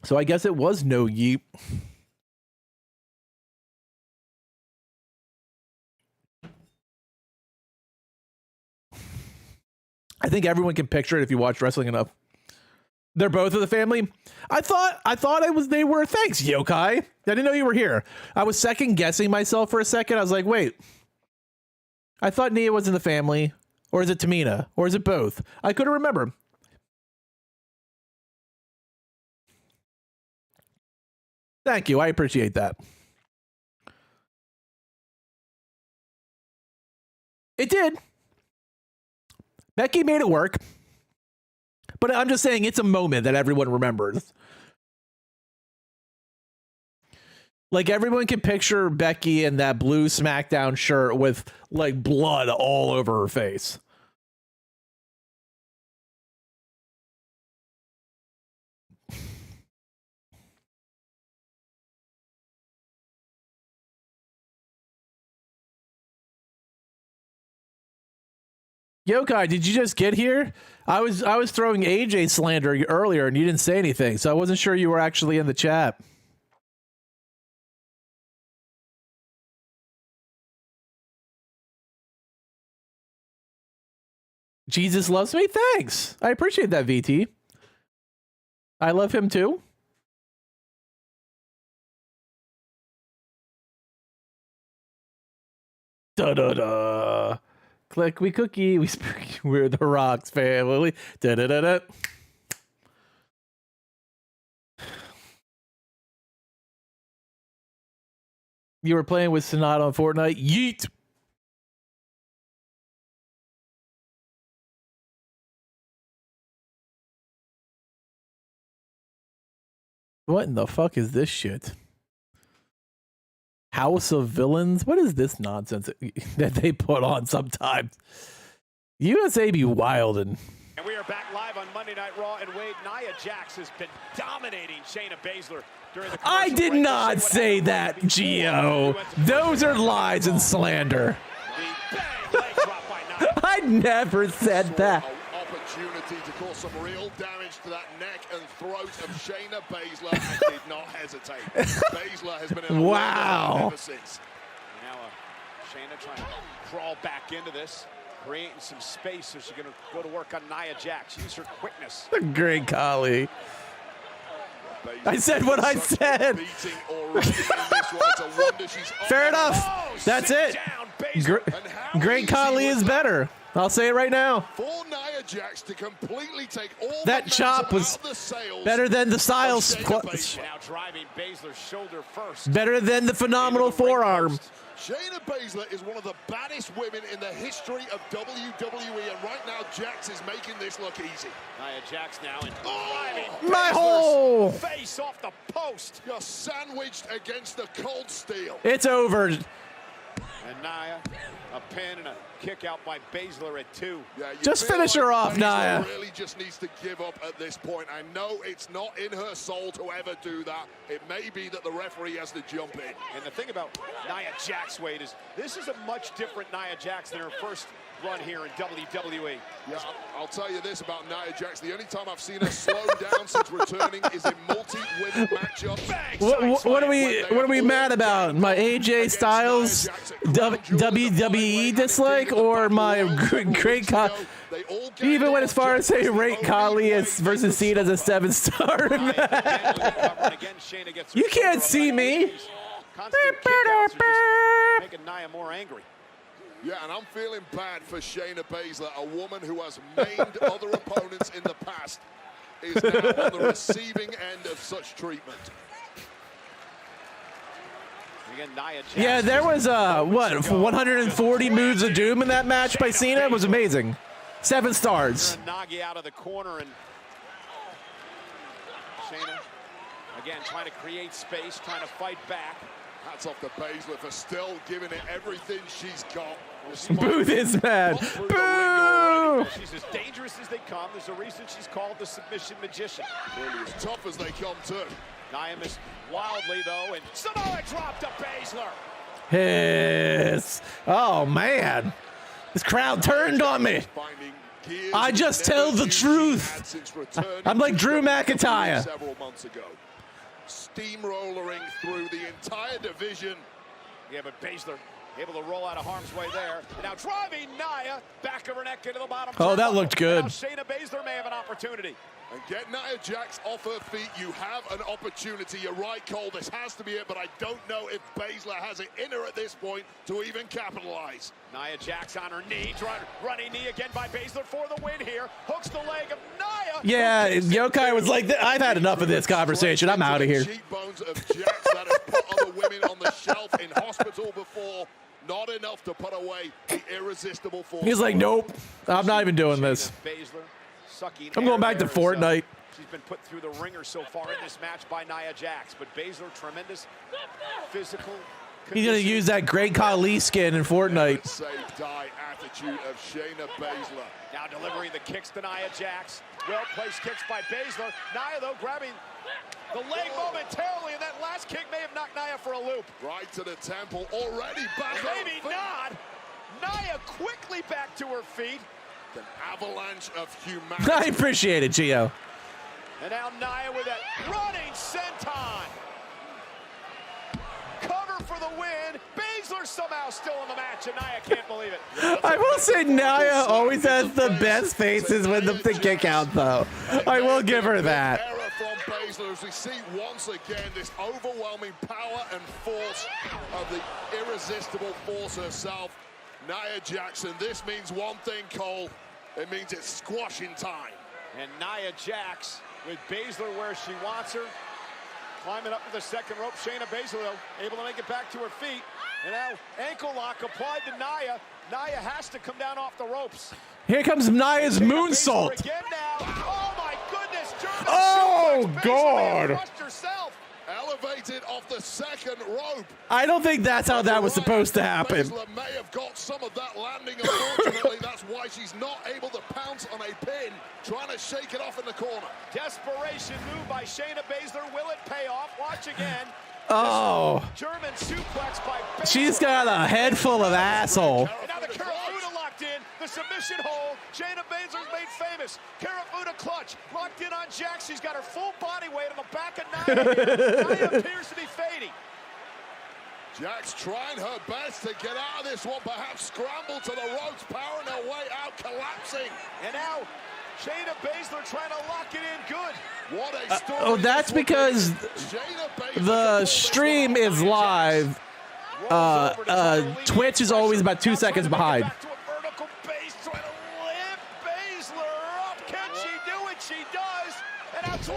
Speaker 1: So I guess it was no yeet. I think everyone can picture it if you watch wrestling enough. They're both of the family. I thought they were. Thanks, Yokai. I didn't know you were here. I was second guessing myself for a second. I was like, wait. I thought Nia was in the family. Or is it Tamina? Or is it both? I couldn't remember. Thank you. I appreciate that. It did. Becky made it work. But I'm just saying it's a moment that everyone remembers. Like, everyone can picture Becky in that blue SmackDown shirt with, like, blood all over her face. Yokai, did you just get here? I was throwing AJ slander earlier and you didn't say anything, so I wasn't sure you were actually in the chat. Jesus loves me? Thanks. I appreciate that, VT. I love him too. Da-da-da. Click, we cookie, we spooky, we're the Rocks family. Da-da-da-da. You were playing with Sonata on Fortnite? Yeet! What in the fuck is this shit? House of Villains? What is this nonsense that they put on sometimes? USA be wildin'.
Speaker 4: And we are back live on Monday Night Raw, and Wade, Nia Jax has been dominating Shayna Baszler during the
Speaker 1: I did not say that, Gio. Those are lies and slander. I never said that.
Speaker 6: Opportunity to cause some real damage to that neck and throat of Shayna Baszler, and did not hesitate. Baszler has been in
Speaker 1: wow.
Speaker 6: ever since.
Speaker 4: Now Shayna trying to crawl back into this, creating some space, so she's going to go to work on Nia Jax. Use her quickness.
Speaker 1: Great collie. I said what I said. Fair enough. That's it. Great Khali is better. I'll say it right now.
Speaker 6: For Nia Jax to completely take all
Speaker 1: That
Speaker 6: the
Speaker 1: chop was
Speaker 6: out of the sails
Speaker 1: better than the Styles.
Speaker 4: Now driving Baszler's shoulder first.
Speaker 1: Better than the phenomenal forearm.
Speaker 6: Shayna Baszler is one of the baddest women in the history of WWE, and right now Jax is making this look easy.
Speaker 4: Nia Jax now in driving
Speaker 1: My hole.
Speaker 4: face off the post.
Speaker 6: You're sandwiched against the cold steel.
Speaker 1: It's over.
Speaker 4: And Nia, a pin and a kick out by Baszler at 2.
Speaker 6: Yeah,
Speaker 1: just finish her off,
Speaker 6: Baszler
Speaker 1: Nia.
Speaker 6: really just needs to give up at this point. I know it's not in her soul to ever do that. It may be that the referee has to jump in.
Speaker 4: And the thing about Nia Jax, Wade, is this is a much different Nia Jax than her first run here in WWE.
Speaker 6: Yeah, I'll tell you this about Nia Jax. The only time I've seen her slow down since returning is in multi-women matchups.
Speaker 1: What are we mad about? My AJ Styles WWE dislike, or my great even went as far as saying rate Khali versus Cena as a 7-star match. You can't see me.
Speaker 4: Constant kickouts are just making Nia more angry.
Speaker 6: Yeah, and I'm feeling bad for Shayna Baszler, a woman who has maimed other opponents in the past, is now on the receiving end of such treatment.
Speaker 4: Again, Nia Jax.
Speaker 1: Yeah, there was 140 moves of doom in that match by Cena. It was amazing. 7 stars.
Speaker 4: Nagi out of the corner, and Shayna again trying to create space, trying to fight back.
Speaker 6: Hats off to Baszler for still giving it everything she's got.
Speaker 1: Boo this man. Boo!
Speaker 4: She's as dangerous as they come. There's a reason she's called the submission magician.
Speaker 6: Really as tough as they come too.
Speaker 4: Nia missed wildly though, and Samoa dropped to Baszler.
Speaker 1: Hiss. Oh man. This crowd turned on me. I just tell the truth. I'm like Drew McIntyre.
Speaker 6: Several months ago. Steamrollering through the entire division.
Speaker 4: Yeah, but Baszler able to roll out of harm's way there. And now driving Nia back of her neck into the bottom.
Speaker 1: Oh, that looked good.
Speaker 4: Now Shayna Baszler may have an opportunity.
Speaker 6: And get Nia Jax off her feet. You have an opportunity. You're right, Cole. This has to be it, but I don't know if Baszler has it in her at this point to even capitalize.
Speaker 4: Nia Jax on her knee, running knee again by Baszler for the win here. Hooks the leg of Nia.
Speaker 1: Yeah, Yokai was like, I've had enough of this conversation. I'm out of here.
Speaker 6: Cheekbones of Jax that has put other women on the shelf in hospital before. Not enough to put away the irresistible force.
Speaker 1: He's like, nope, I'm not even doing this. I'm going back to Fortnite.
Speaker 4: She's been put through the ringer so far in this match by Nia Jax, but Baszler, tremendous physical.
Speaker 1: He's gonna use that great Khali skin in Fortnite.
Speaker 6: Save die attitude of Shayna Baszler.
Speaker 4: Now delivering the kicks to Nia Jax. Well-placed kicks by Baszler. Nia, though, grabbing the leg momentarily, and that last kick may have knocked Nia for a loop.
Speaker 6: Right to the temple, already back.
Speaker 4: Maybe not. Nia quickly back to her feet.
Speaker 6: An avalanche of humanity.
Speaker 1: I appreciate it, Gio.
Speaker 4: And now Nia with that running senton. Cover for the win. Baszler somehow still in the match, and Nia can't believe it.
Speaker 1: I will say Nia always has the best faces with the kick out, though. I will give her that.
Speaker 6: Error from Baszler as we see once again this overwhelming power and force of the irresistible force herself, Nia Jackson. This means one thing, Cole. It means it's squashing time.
Speaker 4: And Nia Jax with Baszler where she wants her. Climbing up to the second rope. Shayna Baszler, though, able to make it back to her feet. And now ankle lock applied to Nia. Nia has to come down off the ropes.
Speaker 1: Here comes Nia's moonsault.
Speaker 4: Again now. Oh, my goodness. German
Speaker 1: oh,
Speaker 4: suplex.
Speaker 1: God.
Speaker 4: Herself.
Speaker 6: Elevated off the second rope.
Speaker 1: I don't think that's how that was supposed to happen.
Speaker 6: Baszler may have got some of that landing. Unfortunately, that's why she's not able to pounce on a pin, trying to shake it off in the corner.
Speaker 4: Desperation move by Shayna Baszler. Will it pay off? Watch again.
Speaker 1: Oh.
Speaker 4: German suplex by Baszler.
Speaker 1: She's got a head full of asshole.
Speaker 4: And now the Karafuda locked in. The submission hold. Shayna Baszler's made famous. Karafuda clutch. Locked in on Jax. She's got her full body weight on the back of Nia. Nia appears to be fading.
Speaker 6: Jax trying her best to get out of this one. Perhaps scramble to the ropes. Powering her way out. Collapsing.
Speaker 4: And now Shayna Baszler trying to lock it in good.
Speaker 6: What a story.
Speaker 1: Oh, that's because the stream is Live. Twitch is always about 2 seconds behind.
Speaker 4: Back to a vertical base, trying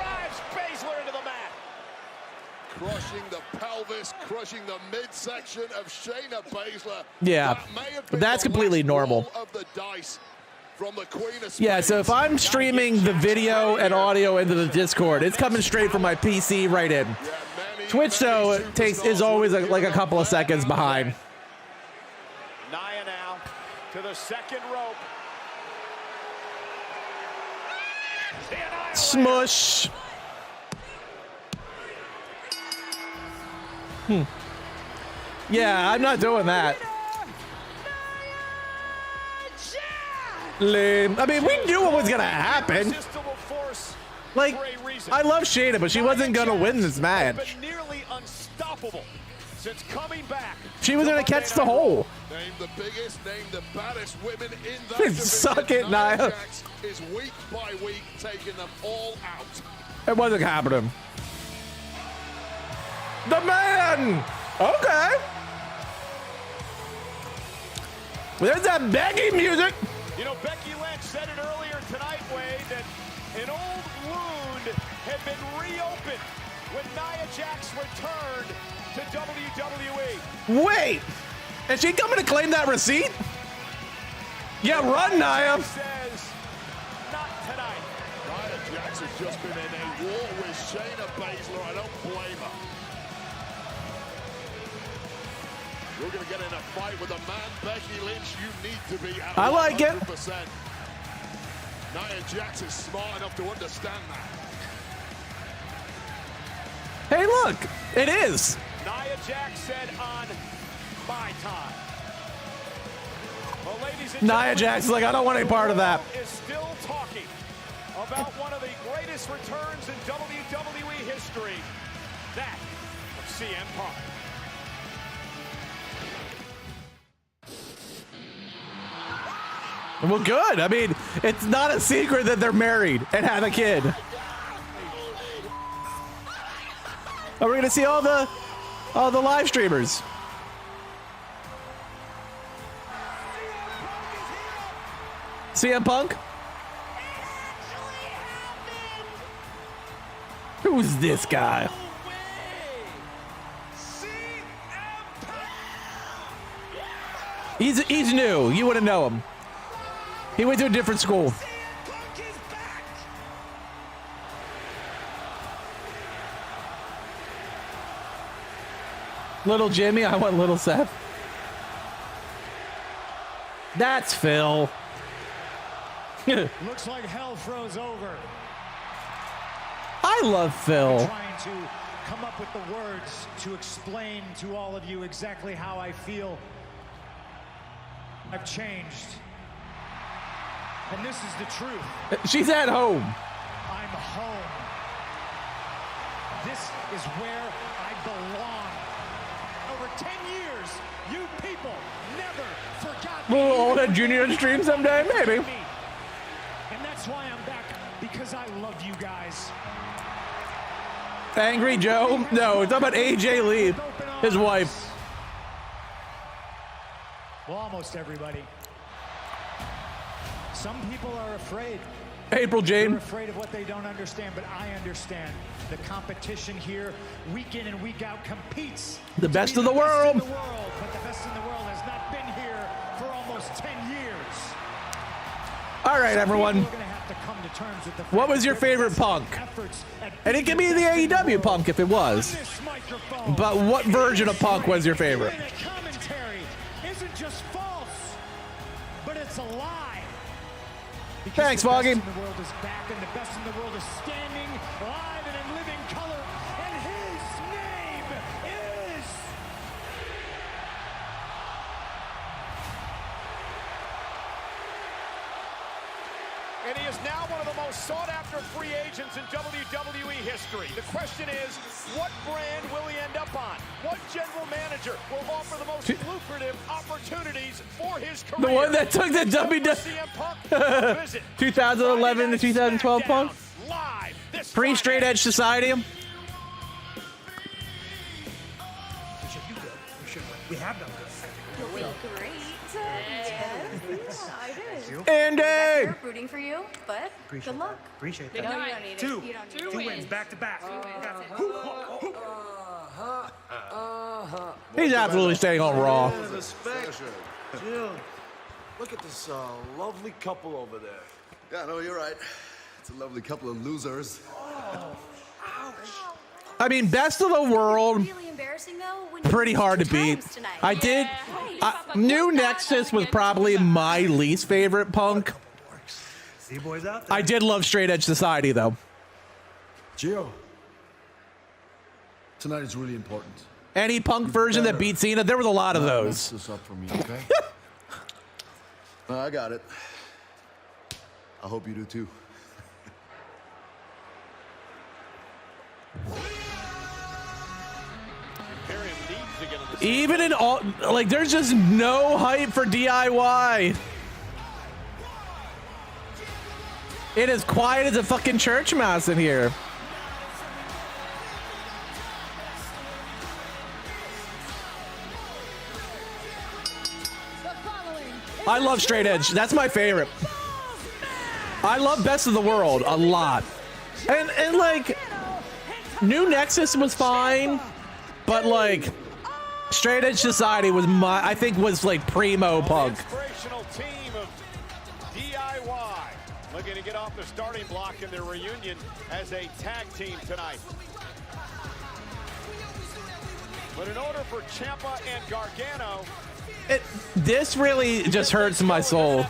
Speaker 4: drives Baszler into the mat.
Speaker 6: Crushing the pelvis, crushing the midsection of Shayna Baszler.
Speaker 1: Yeah, that's completely normal.
Speaker 6: Of the dice from the Queen of
Speaker 1: Yeah, so if I'm streaming the video and audio into the Discord, it's coming straight from my PC right in. Twitch, though, is always like a couple of seconds behind.
Speaker 4: Nia now to the second rope.
Speaker 1: Smush. Yeah, I'm not doing that. Lame. I mean, we knew what was gonna happen. Like, I love Shayna, but she wasn't gonna win this match.
Speaker 4: Nearly unstoppable since coming back.
Speaker 1: She was gonna catch the hole.
Speaker 6: Name the biggest, name the baddest women in that
Speaker 1: division. Suck it, Nia.
Speaker 6: Jax is week by week taking them all out.
Speaker 1: It wasn't happening. The man. Okay. There's that begging music.
Speaker 4: You know, Becky Lynch said it earlier tonight, Wade, that an old wound had been reopened when Nia Jax returned to WWE.
Speaker 1: Wait, is she coming to claim that receipt? Yeah, run, Nia.
Speaker 4: Says, not tonight.
Speaker 6: Nia Jax has just been in a war with Shayna Baszler. I don't blame her. We're going to get in a fight with a man, Becky Lynch. You need to be at
Speaker 1: I like it.
Speaker 6: 100%. Nia Jax is smart enough to understand that.
Speaker 1: Hey, look, it is.
Speaker 4: Nia Jax said on my time. Well, ladies and
Speaker 1: Nia Jax is like, I don't want any part of that.
Speaker 4: is still talking about one of the greatest returns in WWE history, that of CM Punk.
Speaker 1: Well, good. I mean, it's not a secret that they're married and have a kid. Are we gonna see all the live streamers? CM Punk? Who's this guy? He's new. You wouldn't know him. He went to a different school. Little Jimmy, I want little Seth. That's Phil.
Speaker 2: Looks like hell froze over.
Speaker 1: I love Phil.
Speaker 2: I'm trying to come up with the words to explain to all of you exactly how I feel. I've changed. And this is the truth.
Speaker 1: She's at home.
Speaker 2: I'm home. This is where I belong. Over 10 years, you people never forgot me.
Speaker 1: We'll all have Junior stream someday, maybe.
Speaker 2: And that's why I'm back, because I love you guys.
Speaker 1: Angry Joe? No, it's about AJ Lee, his wife.
Speaker 2: Well, almost everybody. Some people are afraid.
Speaker 1: April Jane.
Speaker 2: They're afraid of what they don't understand, but I understand. The competition here, week in and week out, competes.
Speaker 1: The best of the world.
Speaker 2: But the best in the world has not been here for almost 10 years.
Speaker 1: All right, everyone. What was your favorite Punk? And it can be the AEW Punk if it was. But what version of Punk was your favorite?
Speaker 2: Commentary isn't just false, but it's a lie.
Speaker 1: Thanks, Foggy.
Speaker 2: The best in the world is back, and the best in the world is standing live and in living color, and his name is...
Speaker 4: And he is now one of the most sought-after free agents in WWE history. The question is, what brand will he end up on? What general manager will offer the most lucrative opportunities for his career?
Speaker 1: The one that took the WWE 2011 to 2012 Punk? Pre-Straight Edge Society?
Speaker 17: We have done good.
Speaker 13: You'll feel great.
Speaker 17: I did.
Speaker 1: Andy!
Speaker 17: Rooting for you, but good luck.
Speaker 18: Appreciate
Speaker 17: No,
Speaker 18: that.
Speaker 17: you don't need
Speaker 18: Two.
Speaker 17: it. You don't need
Speaker 18: Two
Speaker 17: it.
Speaker 18: wins back to back.
Speaker 1: He's absolutely staying on Raw.
Speaker 14: Jill, look at this lovely couple over there.
Speaker 9: Yeah, no, you're right. It's a lovely couple of losers.
Speaker 1: I mean, best of the world.
Speaker 17: Really embarrassing though. When
Speaker 1: Pretty hard to beat. I did. New Nexus was probably my least favorite Punk.
Speaker 18: See boys out there.
Speaker 1: I did love Straight Edge Society though.
Speaker 14: Gio, tonight is really important.
Speaker 1: Any Punk version that beat Cena, there was a lot of
Speaker 14: Mess
Speaker 1: those.
Speaker 14: this up for me, okay? I got it. I hope you do too.
Speaker 1: Even in all, like, there's just no hype for DIY. It is quiet as a fucking church mouse in here. I love Straight Edge. That's my favorite. I love Best of the World a lot. And like, New Nexus was fine, but like, Straight Edge Society was I think was like primo Punk.
Speaker 4: Inspirational team of DIY looking to get off the starting block in their reunion as a tag team tonight. But in order for Ciampa and Gargano,
Speaker 1: This really just hurts my soul.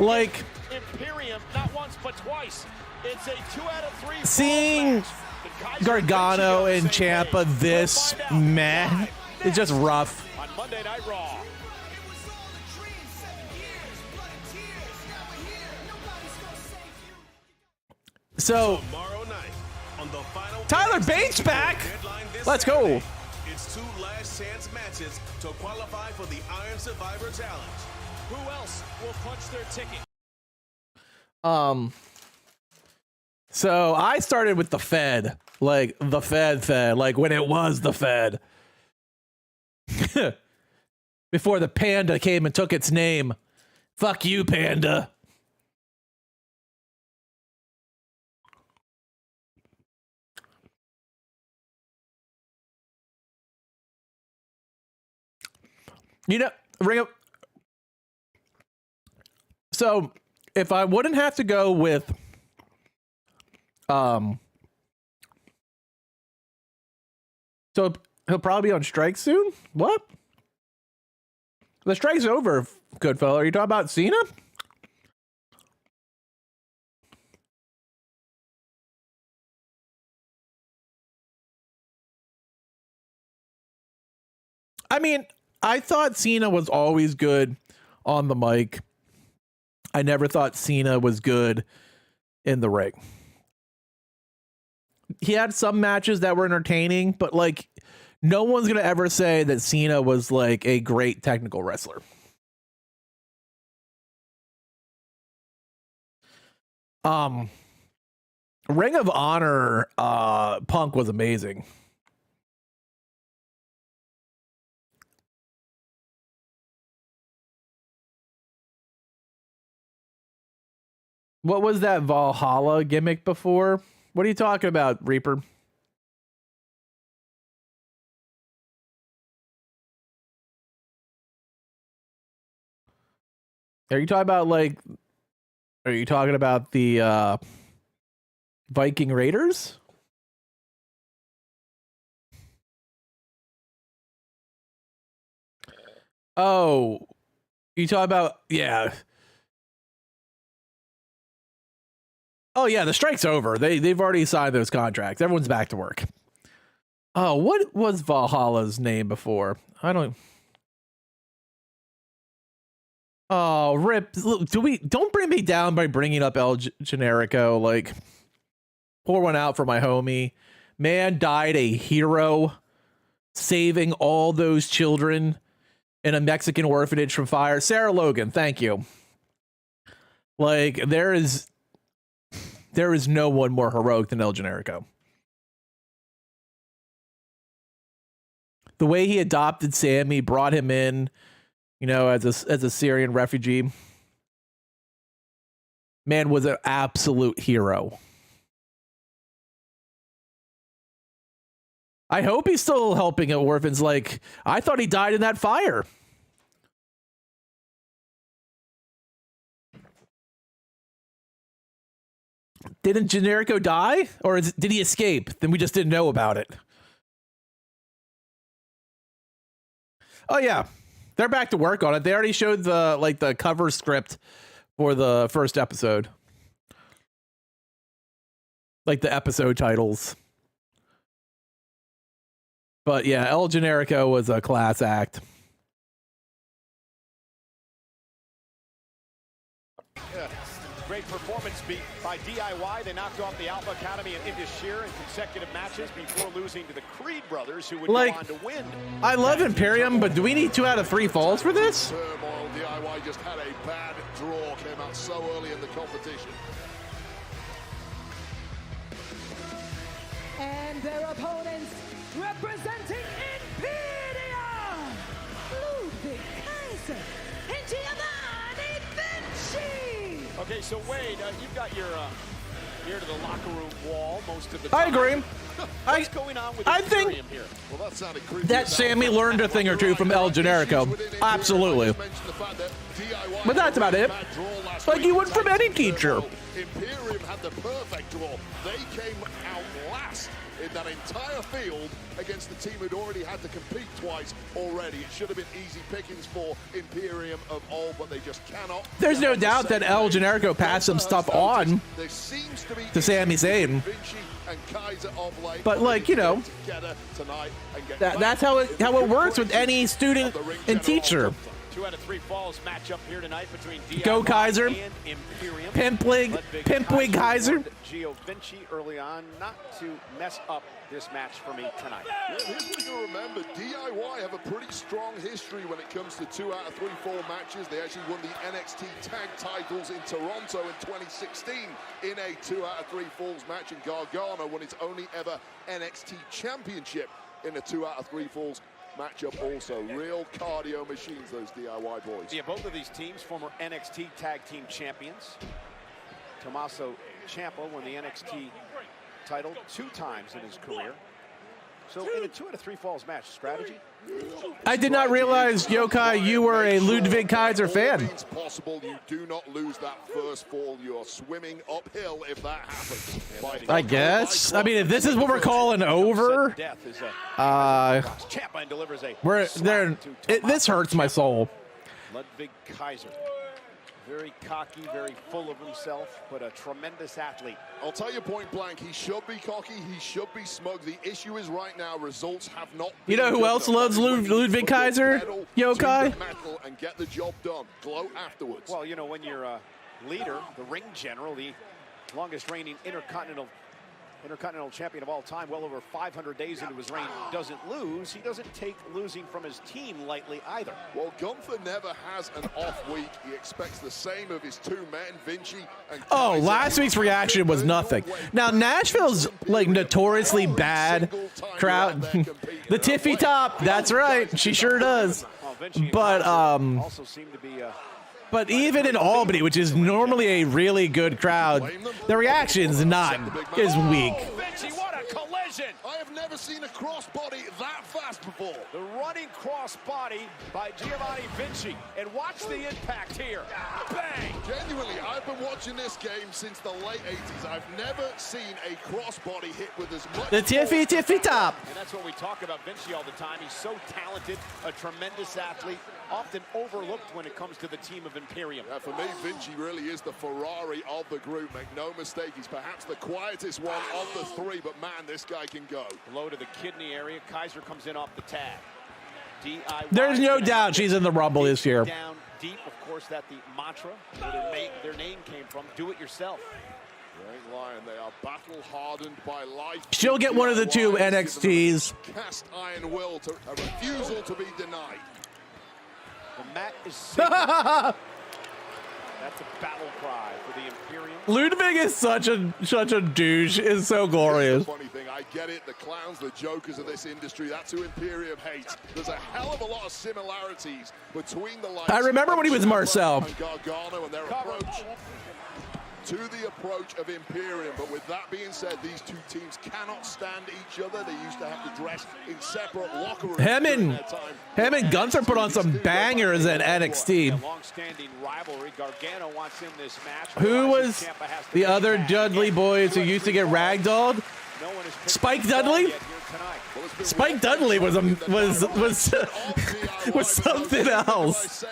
Speaker 1: Like,
Speaker 4: Imperium, not once but twice. It's a 2 out of 3.
Speaker 1: seeing Gargano and Ciampa this meh, it's just rough.
Speaker 4: On Monday Night Raw.
Speaker 1: So, Tyler Bates back. Let's go.
Speaker 8: It's 2 last chance matches to qualify for the Iron Survivor Challenge.
Speaker 4: Who else will punch their ticket?
Speaker 1: So I started with the Fed, like the Fed, like when it was the Fed. Before the Panda came and took its name. Fuck you, Panda. You know, ring up. So if I wouldn't have to go with so he'll probably be on strike soon? What? The strike's over, good fella. Are you talking about Cena? I mean, I thought Cena was always good on the mic. I never thought Cena was good in the ring. He had some matches that were entertaining, but like no one's going to ever say that Cena was like a great technical wrestler. Ring of Honor Punk was amazing. What was that Valhalla gimmick before? What are you talking about, Reaper? Are you talking about like, are you talking about the Viking Raiders? Oh, you talking about, yeah. Oh yeah, the strike's over. They've already signed those contracts. Everyone's back to work. Oh, what was Valhalla's name before? I don't. Oh, rip. Don't bring me down by bringing up El Generico. Like, pour one out for my homie. Man died a hero, saving all those children in a Mexican orphanage from fire. Sarah Logan, thank you. Like, there is no one more heroic than El Generico. The way he adopted Sammy, brought him in, You know, as a Syrian refugee. Man was an absolute hero. I hope he's still helping orphans. Like, I thought he died in that fire. Didn't Generico die? Or did he escape? Then we just didn't know about it. Oh, yeah. They're back to work on it. They already showed the cover script for the first episode. Like the episode titles. But yeah, El Generico was a class act.
Speaker 4: Yeah. Great performance beat by DIY. They knocked off the Alpha Academy and Indus Shear in consecutive matches before losing to the Creed brothers, who would go on to win.
Speaker 1: I love Imperium, but do we need 2 out of 3 falls for this?
Speaker 6: Turmoil. DIY just had a bad draw. Came out so early in the competition.
Speaker 5: And their opponents, representing Imperium, Ludwig Kaiser and Giovanni Vinci.
Speaker 4: Okay, so Wade, you've got your ear to the locker room wall most of the time.
Speaker 1: I agree.
Speaker 4: What's going on with
Speaker 1: I think
Speaker 4: here?
Speaker 6: Well, that sounded creepy.
Speaker 1: that Sammy learned a thing or two from El Generico. Absolutely. But that's about it. Like you would from any teacher.
Speaker 6: Imperium had the perfect draw. They came out last in that entire field against the team who'd already had to compete twice already. It should have been easy pickings for Imperium of old, but they just cannot.
Speaker 1: There's no doubt that El Generico passed some stuff on to Sami Zayn. But like, you know, that's how it works with any student and teacher.
Speaker 4: 2 out of 3 falls matchup here tonight between DIY
Speaker 1: Go Kaiser,
Speaker 4: and Imperium.
Speaker 1: Pimpwig Kaiser.
Speaker 4: Gio Vinci early on, not to mess up this match for me tonight.
Speaker 6: Yeah, here's what you remember. DIY have a pretty strong history when it comes to 2 out of 3 fall matches. They actually won the NXT tag titles in Toronto in 2016 in a 2 out of 3 falls match, and Gargano won its only ever NXT championship in a 2 out of 3 falls matchup also. Real cardio machines, those DIY boys.
Speaker 4: Yeah, both of these teams, former NXT tag team champions. Tommaso Ciampa won the NXT title 2 times in his career. So in a 2 out of 3 falls match, strategy?
Speaker 1: I did not realize, Yokai, you were a Ludwig Kaiser fan.
Speaker 6: It's possible you do not lose that first fall. You're swimming uphill if that happens.
Speaker 1: I guess. I mean, if this is what we're calling over, this hurts my soul.
Speaker 4: Ludwig Kaiser. Very cocky, very full of himself, but a tremendous athlete.
Speaker 6: I'll tell you point blank, he should be cocky, he should be smug. The issue is right now, results have not been.
Speaker 1: You know who else loves Ludwig Kaiser? Yokai?
Speaker 6: And get the job done. Gloat afterwards.
Speaker 4: Well, you know, when you're a leader, the ring general, the longest reigning intercontinental champion of all time, well over 500 days into his reign, doesn't lose. He doesn't take losing from his team lightly either.
Speaker 6: Well, Gunther never has an off week. He expects the same of his 2 men, Vinci and
Speaker 1: Oh, last week's reaction was nothing. Now, Nashville's like notoriously bad crowd. The Tiffy Top, that's right. She sure does. But
Speaker 4: also seem to be
Speaker 1: but even in Albany, which is normally a really good crowd, the reaction's is weak.
Speaker 4: Vinci, what a collision!
Speaker 6: I have never seen a crossbody that fast before.
Speaker 4: The running crossbody by Giovanni Vinci. And watch the impact here. Bang!
Speaker 6: Genuinely, I've been watching this game since the late 80s. I've never seen a crossbody hit with as much.
Speaker 1: The Tiffy Top.
Speaker 4: And that's what we talk about Vinci all the time. He's so talented, a tremendous athlete, often overlooked when it comes to the team of Imperium.
Speaker 6: For me, Vinci really is the Ferrari of the group. Make no mistake, he's perhaps the quietest one of the 3, but man, this guy can go.
Speaker 4: Low to the kidney area. Kaiser comes in off the tag. DIY.
Speaker 1: There's no doubt she's in the Rumble this year.
Speaker 4: Down deep, of course, that the mantra where their name came from. Do it yourself.
Speaker 6: Great Lion, they are battle hardened by life.
Speaker 1: She'll get one of the 2 NXTs.
Speaker 6: Cast iron will to a refusal to be denied.
Speaker 4: The mat is sinking. That's a battle cry for the Imperium.
Speaker 1: Ludwig is such a douche. It's so glorious.
Speaker 6: Funny thing, I get it. The clowns, the jokers of this industry, that's who Imperium hates. There's a hell of a lot of similarities between the likes
Speaker 1: I remember when he was Marcel.
Speaker 6: and Gargano and their approach to the approach of Imperium. But with that being said, these two teams cannot stand each other. They used to have to dress in separate locker rooms.
Speaker 1: Him and Gunther put on some bangers at NXT.
Speaker 4: Long-standing rivalry. Gargano wants in this match.
Speaker 1: Who was the other Dudley boys who used to get ragdolled? Spike Dudley? Spike Dudley was something else.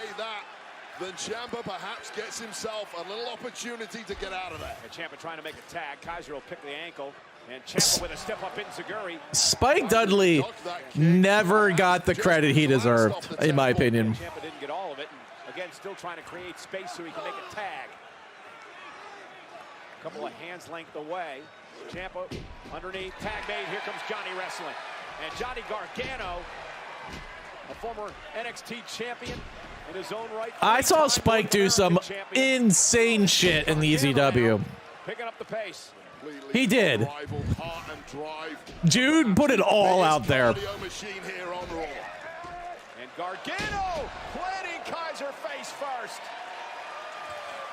Speaker 6: Then Ciampa perhaps gets himself a little opportunity to get out of there.
Speaker 4: And Ciampa trying to make a tag. Kaiser will pick the ankle. And Ciampa with a step up in Zaguri.
Speaker 1: Spike Dudley never got the credit he deserved, in my opinion.
Speaker 4: Ciampa didn't get all of it. And again, still trying to create space so he can make a tag. A couple of hands length away. Ciampa underneath. Tag made. Here comes Johnny wrestling. And Johnny Gargano, a former NXT champion, in his own right.
Speaker 1: I saw Spike do some insane shit in the ECW.
Speaker 4: Picking up the pace.
Speaker 1: He did. Jude put it all out there.
Speaker 4: And Gargano planting Kaiser face first.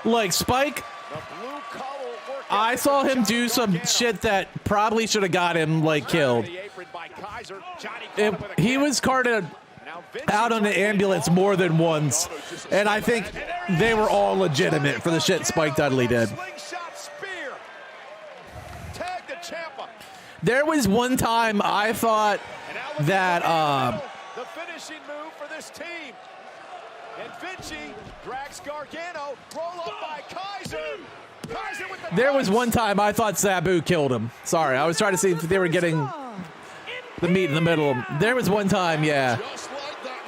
Speaker 1: Like Spike, I saw him do some shit that probably should have got him like killed. He was carted out on the ambulance more than once, and I think they were all legitimate for the shit Spike Dudley did. There was one time I thought that
Speaker 4: the finishing move for this team. And Vinci drags Gargano, roll up by Kaiser. Kaiser with the
Speaker 1: there was one time I thought Sabu killed him. Sorry, I was trying to see if they were getting the meat in the middle. There was one time, yeah.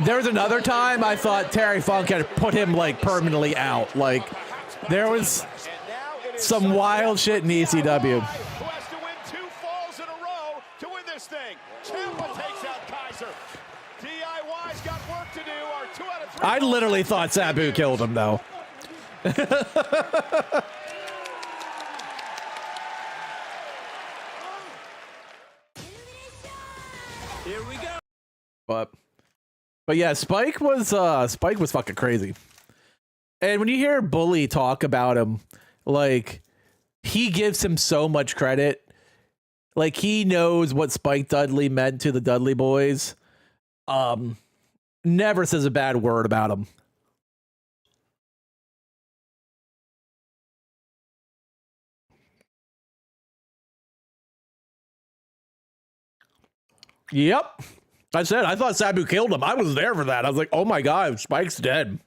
Speaker 1: There was another time I thought Terry Funk had put him like permanently out. Like there was some wild shit in ECW.
Speaker 4: Who has to win 2 falls in a row to win this thing. Ciampa takes out Kaiser. DIY's got work to do. Our 2 out of 3.
Speaker 1: I literally thought Sabu killed him though.
Speaker 4: Here we go.
Speaker 1: But yeah, Spike was fucking crazy. And when you hear Bully talk about him, like he gives him so much credit. Like he knows what Spike Dudley meant to the Dudley boys. Never says a bad word about him. Yep. I thought Sabu killed him. I was there for that. I was like, oh my God, Spike's dead.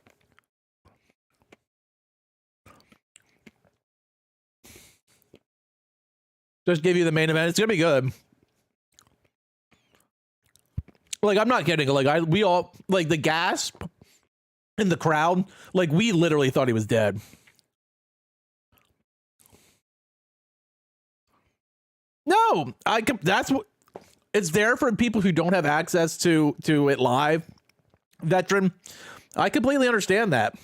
Speaker 1: Just give you the main event. It's going to be good. Like, I'm not kidding. Like, we all, like, the gasp in the crowd, like, we literally thought he was dead. No, that's what, it's there for people who don't have access to it live. Veteran, I completely understand that.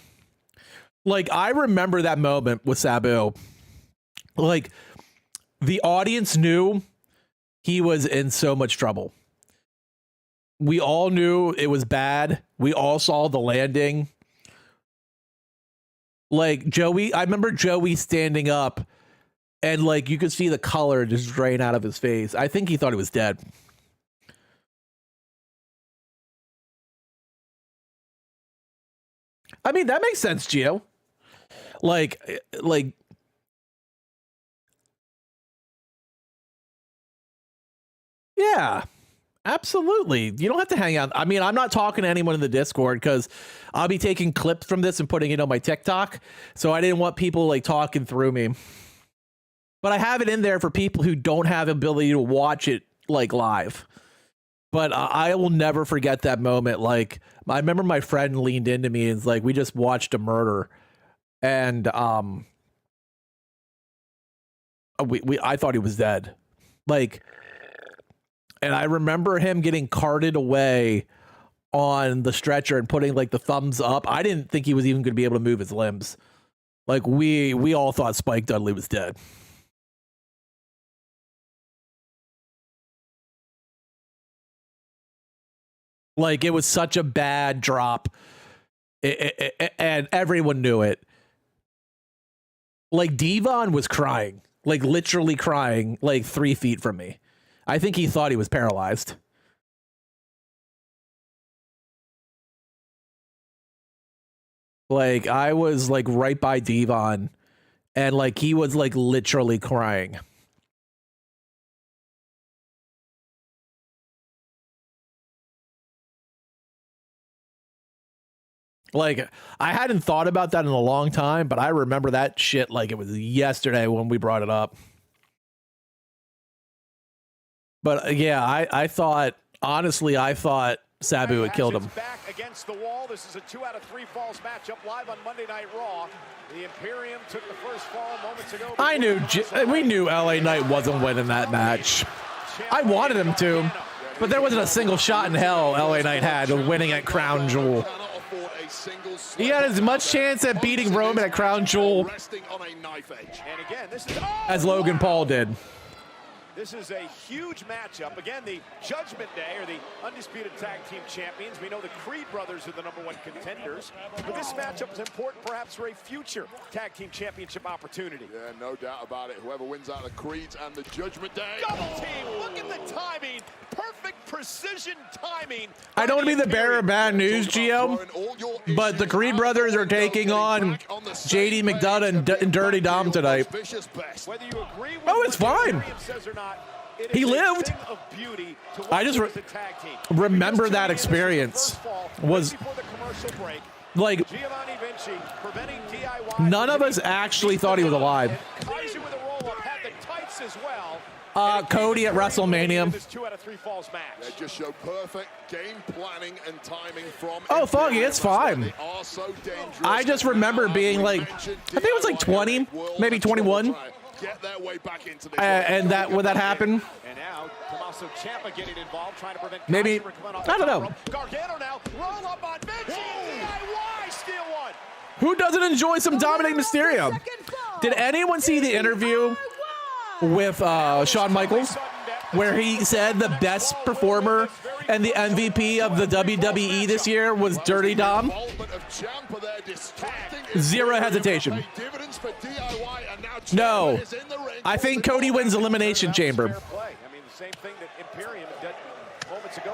Speaker 1: Like, I remember that moment with Sabu. Like, the audience knew he was in so much trouble. We all knew it was bad. We all saw the landing. Like, Joey, I remember Joey standing up and, like, you could see the color just drain out of his face. I think he thought he was dead. I mean, that makes sense, Gio. Like, yeah, absolutely. You don't have to hang out. I mean, I'm not talking to anyone in the Discord because I'll be taking clips from this and putting it on my TikTok. So I didn't want people like talking through me. But I have it in there for people who don't have ability to watch it like live. But I will never forget that moment. Like, I remember my friend leaned into me and was like, we just watched a murder. And I thought he was dead. Like, and I remember him getting carted away on the stretcher and putting like the thumbs up. I didn't think he was even going to be able to move his limbs. Like, we all thought Spike Dudley was dead. Like, it was such a bad drop. And everyone knew it. Like, Devon was crying. Like, literally crying, like 3 feet from me. I think he thought he was paralyzed. Like, I was, like, right by Devon. And, like, he was, like, literally crying. Like, I hadn't thought about that in a long time, but I remember that shit like it was yesterday when we brought it up. But yeah, I thought, honestly, I thought Sabu had killed him.
Speaker 4: Back against the wall. This is a 2 out of 3 falls matchup live on Monday Night Raw. The Imperium took the first fall moments ago.
Speaker 1: I knew, we knew LA Knight wasn't winning that match. I wanted him to, but there wasn't a single shot in hell LA Knight had of winning at Crown Jewel. He had as much chance at beating Roman at Crown Jewel as Logan Paul did.
Speaker 4: This is a huge matchup. Again, the Judgment Day are the undisputed tag team champions. We know the Creed brothers are the #1 contenders. But this matchup is important perhaps for a future tag team championship opportunity.
Speaker 6: Yeah, no doubt about it. Whoever wins out of the Creeds and the Judgment Day.
Speaker 4: Double team. Look at the timing. Perfect precision timing.
Speaker 1: I don't want to be the bearer of bad news, Gio, but the Creed brothers are taking on JD McDonough and Dirty Dom tonight. Oh, it's fine. He lived. I just remember that experience was like none of us actually thought he was alive. Cody at WrestleMania.
Speaker 6: They just show perfect game planning and timing from.
Speaker 1: Oh, Foggy, it's fine. I just remember being like, I think it was like 20, maybe 21.
Speaker 6: Get their way back into this
Speaker 1: and that when that happened.
Speaker 4: And now Tommaso Ciampa getting involved, trying to prevent
Speaker 1: maybe I don't know.
Speaker 4: Gargano now roll up on Vinci. DIY steal one.
Speaker 1: Who doesn't enjoy some Dominic Mysterio? Did anyone see the interview with Shawn Michaels where he said the best performer and the MVP of the WWE this year was Dirty Dom? Zero hesitation. No, I think Cody wins Elimination Chamber.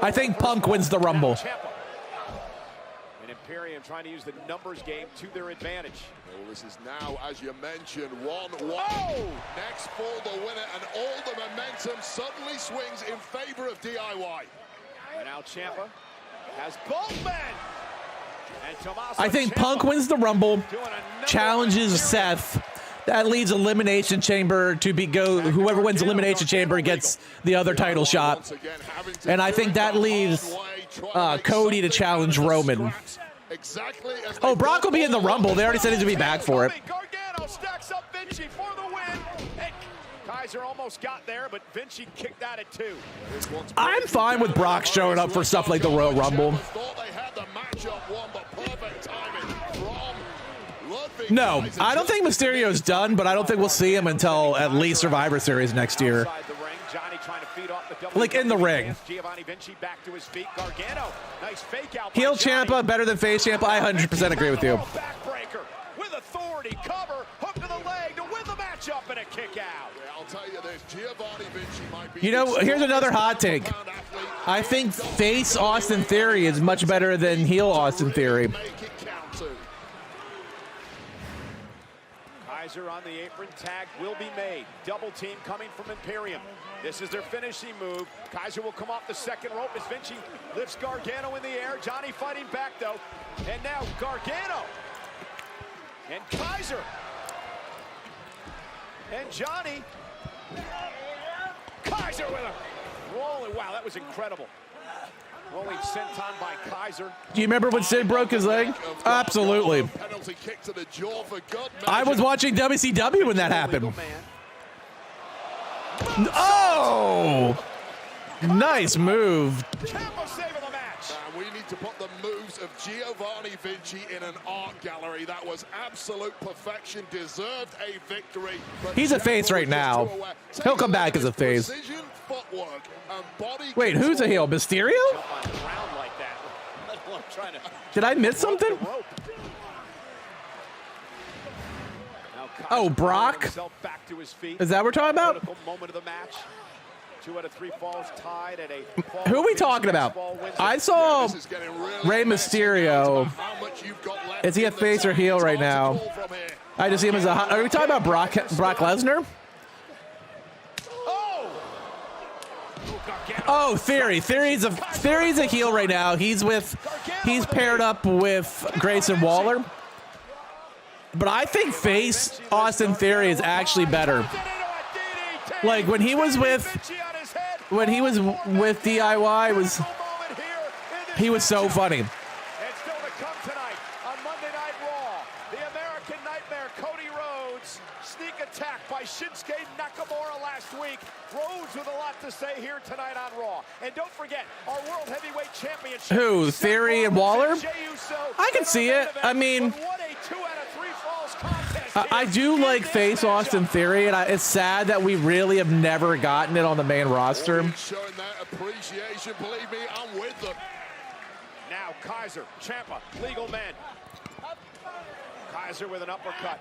Speaker 1: I think Punk wins the Rumble.
Speaker 4: And Imperium trying to use the numbers game to their advantage.
Speaker 6: Well, this is now, as you mentioned, 1-1. Next fall, the winner, and all the momentum suddenly swings in favor of DIY.
Speaker 4: And now Ciampa has both men.
Speaker 1: I think Punk wins the Rumble, challenges Seth. That leaves Elimination Chamber to go. Whoever wins Elimination Chamber gets the other title shot. And I think that leaves Cody to challenge Roman. Oh, Brock will be in the Rumble. They already said he's going to be back for it.
Speaker 4: Gargano stacks up Vinci for the win. And Kaiser almost got there, but Vinci kicked out at 2.
Speaker 1: I'm fine with Brock showing up for stuff like the Royal Rumble. No, I don't think Mysterio's done, but I don't think we'll see him until at least Survivor Series next year. Like in the ring. Heel Ciampa better than face Ciampa. I 100% agree with you.
Speaker 4: With authority, cover, hook to the leg to win the matchup and a kick out.
Speaker 6: I'll tell you this, Giovanni Vinci might be.
Speaker 1: You know, here's another hot take. I think face Austin Theory is much better than heel Austin Theory.
Speaker 4: Kaiser on the apron, tag will be made. Double team coming from Imperium. This is their finishing move. Kaiser will come off the second rope as Vinci lifts Gargano in the air. Johnny fighting back though. And now Gargano. And Kaiser. And Johnny. Kaiser with a rolling. Wow, that was incredible. Rolling senton by Kaiser.
Speaker 1: Do you remember when Sid broke his leg? Absolutely. I was watching WCW when that happened. Oh! Nice move.
Speaker 6: We need to put the moves of Giovanni Vinci in an art gallery. That was absolute perfection. Deserved a victory.
Speaker 1: He's a face right now. He'll come back as a face. Wait, who's a heel? Mysterio?
Speaker 4: trying to.
Speaker 1: Did I miss something? Oh, Brock?
Speaker 4: Back to his feet.
Speaker 1: Is that what we're talking about?
Speaker 4: Moment of the match. 2 out of 3 falls tied at a.
Speaker 1: Who are we talking about? I saw Rey Mysterio. Is he a face or heel right now? I just see him as a. Are we talking about Brock Lesnar? Oh, Theory. Theory's a heel right now. He's paired up with Grayson Waller. But I think face Austin Theory is actually better. Like when he was with DIY he was so funny.
Speaker 4: And still to come tonight on Monday Night Raw, the American Nightmare Cody Rhodes, sneak attack by Shinsuke Nakamura last week. Rhodes with a lot to say here tonight on Raw. And don't forget, our World Heavyweight Championship.
Speaker 1: Who, Theory and Waller? I can see it. I mean, I do like face Austin Theory, and it's sad that we really have never gotten it on the main roster.
Speaker 6: Showing that appreciation, believe me, I'm with them.
Speaker 4: Now Kaiser, Ciampa, legal men. Kaiser with an uppercut.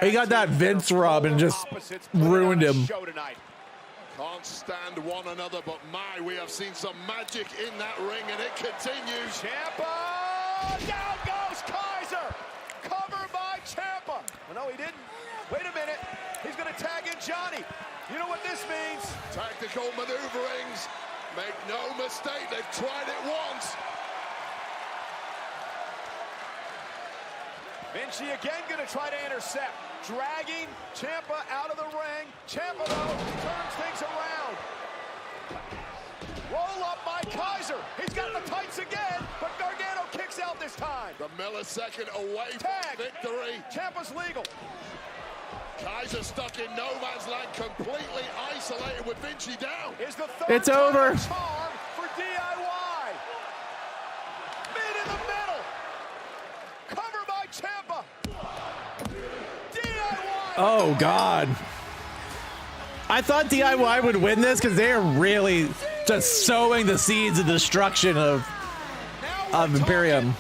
Speaker 1: He got that Vince rub and just ruined him.
Speaker 6: Can't stand one another, but my, we have seen some magic in that ring, and it continues.
Speaker 4: Ciampa, down goes Kaiser. Cover by Ciampa. Well, no, he didn't. Wait a minute. He's going to tag in Johnny. You know what this means?
Speaker 6: Tactical maneuverings. Make no mistake, they've tried it once.
Speaker 4: Vinci again going to try to intercept. Dragging Ciampa out of the ring. Ciampa, though, turns things around. Roll up by Kaiser. He's got the tights again, but Gargano kicks out this time.
Speaker 6: The millisecond away from victory.
Speaker 4: Ciampa's legal.
Speaker 6: Kaiser stuck in no man's land, completely isolated with Vinci down.
Speaker 4: Is the third
Speaker 1: It's over.
Speaker 4: charm for DIY. Mid in the middle. Cover by Ciampa. DIY.
Speaker 1: Oh, God. I thought DIY would win this because they're really just sowing the seeds of destruction of Imperium.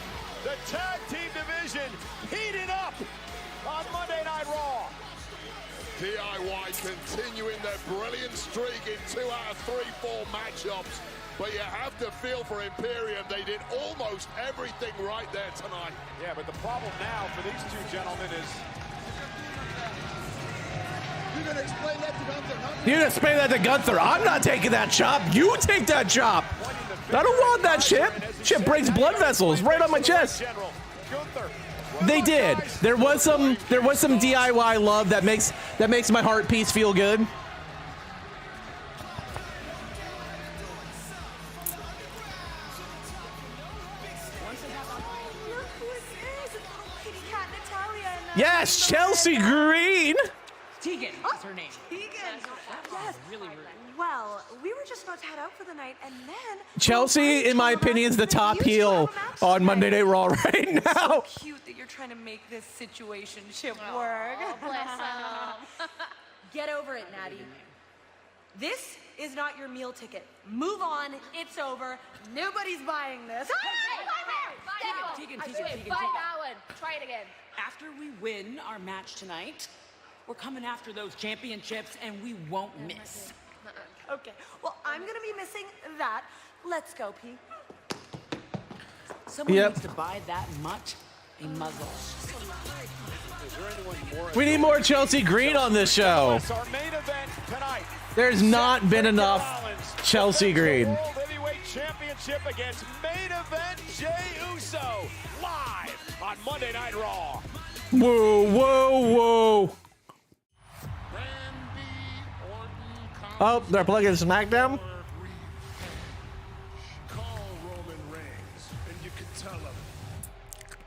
Speaker 4: The tag team division heating up on Monday Night Raw.
Speaker 6: DIY continuing their brilliant streak in 2 out of 3 full matchups. But you have to feel for Imperium. They did almost everything right there tonight.
Speaker 4: Yeah, but the problem now for these two gentlemen is...
Speaker 6: You're going to explain that to Gunther, huh?
Speaker 1: You just explain that to Gunther. I'm not taking that chop. You take that chop. I don't want that shit. Shit breaks blood vessels right on my chest. They did. There was some DIY love that makes my heart piece feel good. Yes, Chelsea Green.
Speaker 5: Tegan is her name. Tegan. Yes.
Speaker 16: Really rude.
Speaker 17: Well, we were just about to head out for the night, and then
Speaker 1: Chelsea, in my opinion, is the top heel on Monday Night Raw right now.
Speaker 17: So cute that you're trying to make this situationship work.
Speaker 13: Oh, bless him.
Speaker 17: Get over it, Natty. This is not your meal ticket. Move on. It's over. Nobody's buying this.
Speaker 16: Tegan,
Speaker 13: Buy that one. Try it again.
Speaker 16: After we win our match tonight, we're coming after those championships, and we won't miss.
Speaker 17: Okay. Well, I'm gonna be missing that. Let's go, P.
Speaker 16: Someone needs to buy that much a muzzle.
Speaker 1: We need more Chelsea Green on this show.
Speaker 4: Our main event tonight.
Speaker 1: There's not been enough Chelsea Green.
Speaker 4: World Heavyweight Championship against main event Jey Uso live on Monday Night Raw.
Speaker 1: Whoa, whoa, whoa. Oh, they're plugging SmackDown?
Speaker 6: Call Roman Reigns, and you can tell him,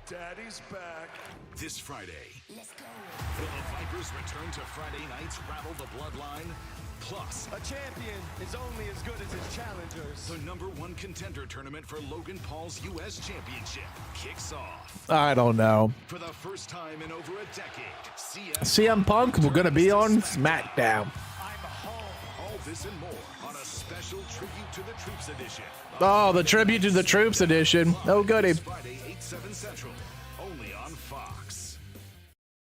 Speaker 6: Daddy's back.
Speaker 12: This Friday, let's go. Will the Vipers return to Friday night's Rattle the Bloodline? Plus,
Speaker 14: a champion is only as good as his challengers.
Speaker 12: The #1 contender tournament for Logan Paul's U.S. Championship kicks off.
Speaker 1: I don't know.
Speaker 12: For the first time in over a decade,
Speaker 1: CM Punk, we're going to be on SmackDown.
Speaker 12: This and more on a special Tribute to the Troops edition.
Speaker 1: Oh, the Tribute to the Troops edition. Oh, goody.
Speaker 12: Friday, 8/7 Central, only on Fox.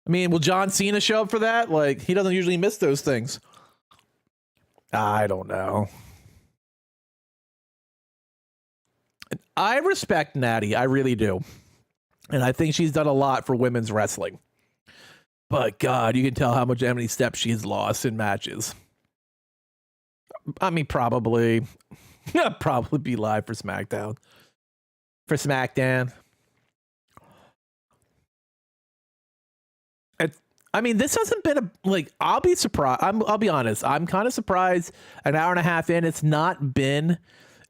Speaker 1: I mean, will John Cena show up for that? Like, he doesn't usually miss those things. I don't know. I respect Natty. I really do. And I think she's done a lot for women's wrestling. But God, you can tell how many steps she's lost in matches. I mean, probably be live for SmackDown. I mean, this hasn't been I'll be surprised. I'll be honest. I'm kind of surprised. An hour and a half in, it's not been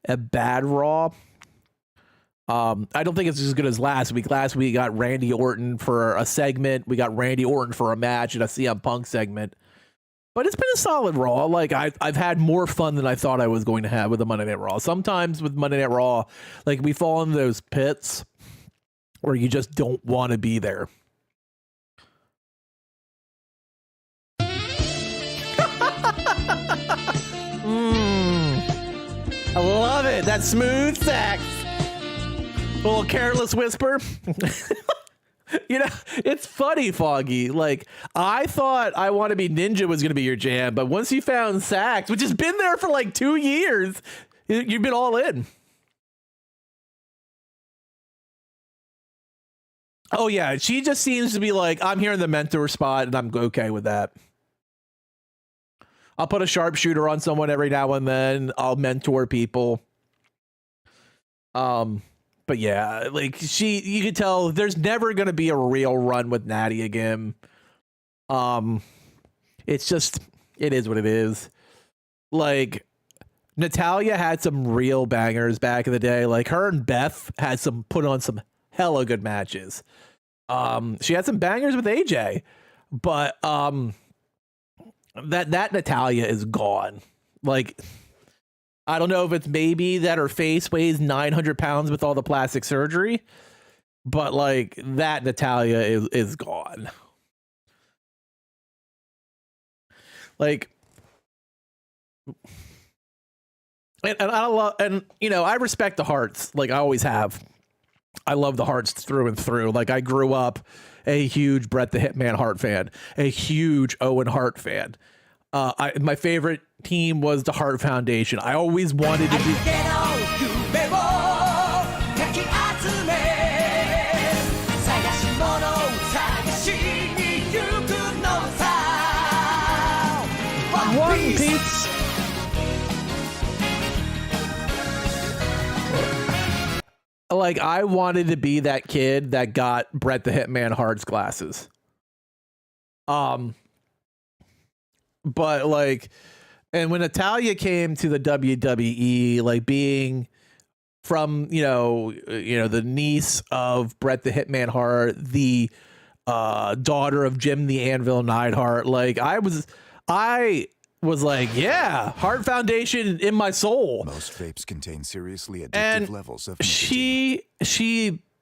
Speaker 1: a bad Raw. I don't think it's as good as last week. Last week, we got Randy Orton for a segment. We got Randy Orton for a match and a CM Punk segment. But it's been a solid Raw. Like, I've had more fun than I thought I was going to have with the Monday Night Raw. Sometimes with Monday Night Raw, like, we fall into those pits where you just don't want to be there. I love it. That smooth sax. A little careless whisper. You know, it's funny, Foggy. Like, I thought I Want to Be Ninja was going to be your jam, but once you found sax, which has been there for like 2 years, you've been all in. Oh, yeah. She just seems to be like, I'm here in the mentor spot, and I'm okay with that. I'll put a sharpshooter on someone every now and then. I'll mentor people. But yeah, like, you could tell there's never going to be a real run with Natty again. It's just, it is what it is. Like, Natalya had some real bangers back in the day. Like, her and Beth had put on some hella good matches. She had some bangers with AJ, but, that Natalya is gone. Like, I don't know if it's maybe that her face weighs 900 pounds with all the plastic surgery, but like, that Natalya is gone. Like, and I love, and you know, I respect the Hearts. Like, I always have. I love the Hearts through and through. Like, I grew up a huge Bret the Hitman Hart fan, a huge Owen Hart fan. My favorite team was the Hart Foundation. I always wanted to be. One Piece. Like, I wanted to be that kid that got Bret the Hitman Hart's glasses. But like, and when Natalya came to the WWE, like, being from, you know, the niece of Bret the Hitman Hart, the daughter of Jim the Anvil Neidhart, like, I was like, yeah, Hart Foundation in my soul.
Speaker 19: Most vapes contain seriously addictive
Speaker 1: and
Speaker 19: levels of
Speaker 1: she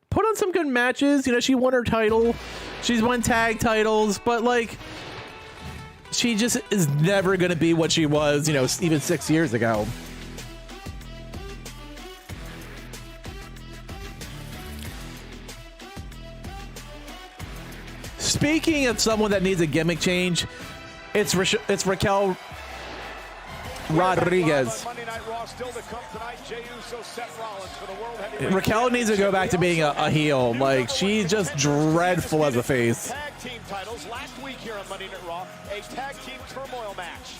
Speaker 1: put on some good matches. You know, she won her title. She's won tag titles, but like, she just is never going to be what she was, you know, even 6 years ago. Speaking of someone that needs a gimmick change, it's Raquel Rodriguez. Raquel needs to go back to being a heel. Like, she's just dreadful as a face.
Speaker 4: Tag team titles last week here on Monday Night Raw, a tag team turmoil match.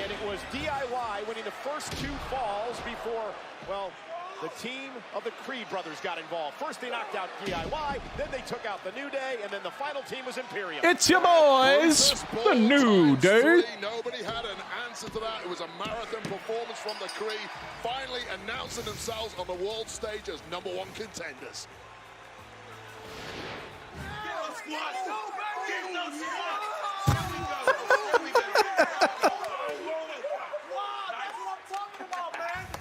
Speaker 4: And it was DIY winning the first 2 falls before, well, the team of the Creed brothers got involved. First they knocked out DIY, then they took out the New Day, and then the final team was Imperium.
Speaker 1: It's your boys, the New Day.
Speaker 6: Nobody had an answer to that. It was a marathon performance from the Creed, finally announcing themselves on the world stage as #1 contenders.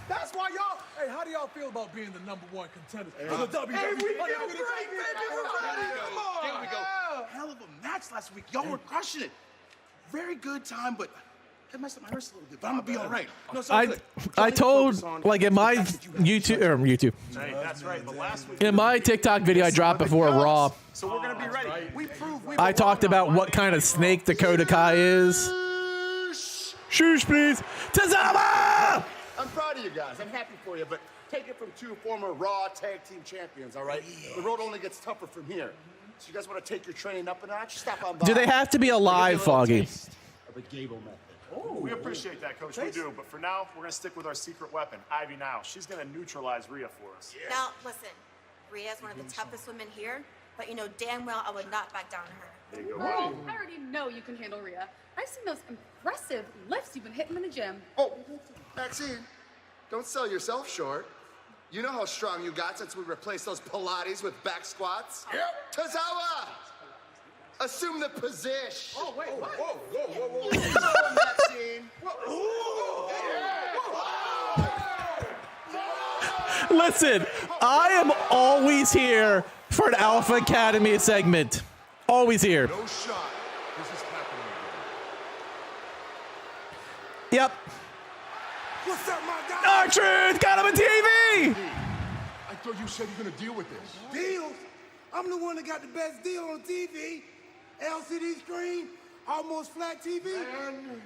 Speaker 20: That's why y'all. Hey, how do y'all feel about being the #1 contenders?
Speaker 14: Hey, we go. Hell of a match last week. Y'all were crushing it. Very good time, but It messed up my wrist a little bit, but I'm gonna be all right. No, it's
Speaker 1: I told, like, in my YouTube,
Speaker 21: Hey, that's right. But last week
Speaker 1: in my TikTok video I dropped before Raw,
Speaker 21: so we're gonna be ready. We proved we
Speaker 1: I talked about what kind of snake Dakota Kai is. Shush, please. Tazama!
Speaker 14: I'm proud of you guys. I'm happy for you, but take it from 2 former Raw Tag Team Champions, all right? The road only gets tougher from here. So you guys want to take your training up a notch? Stop on by.
Speaker 1: Do they have to be alive, Foggy?
Speaker 14: Of a Gable method.
Speaker 21: We appreciate that, Coach. We do. But for now, we're going to stick with our secret weapon, Ivy Now. She's going to neutralize Rhea for us.
Speaker 17: Now, listen, Rhea's one of the toughest women here, but you know damn well I would not back down to her.
Speaker 21: There you go.
Speaker 5: Whoa, I already know you can handle Rhea. I've seen those impressive lifts you've been hitting in the gym.
Speaker 14: Oh, Maxine, don't sell yourself short. You know how strong you got since we replaced those Pilates with back squats? Yep. Tozawa! Assume the position.
Speaker 21: Oh, wait, what?
Speaker 14: Whoa. Maxine.
Speaker 1: Listen, I am always here for an Alpha Academy segment. Always here.
Speaker 6: No shot. This is happening again.
Speaker 1: Yep.
Speaker 20: What's up, my guy?
Speaker 1: R-Truth got him on TV!
Speaker 6: I thought you said you're gonna deal with this.
Speaker 20: Deals? I'm the one that got the best deal on TV. LCD screen, almost flat TV.
Speaker 6: Man,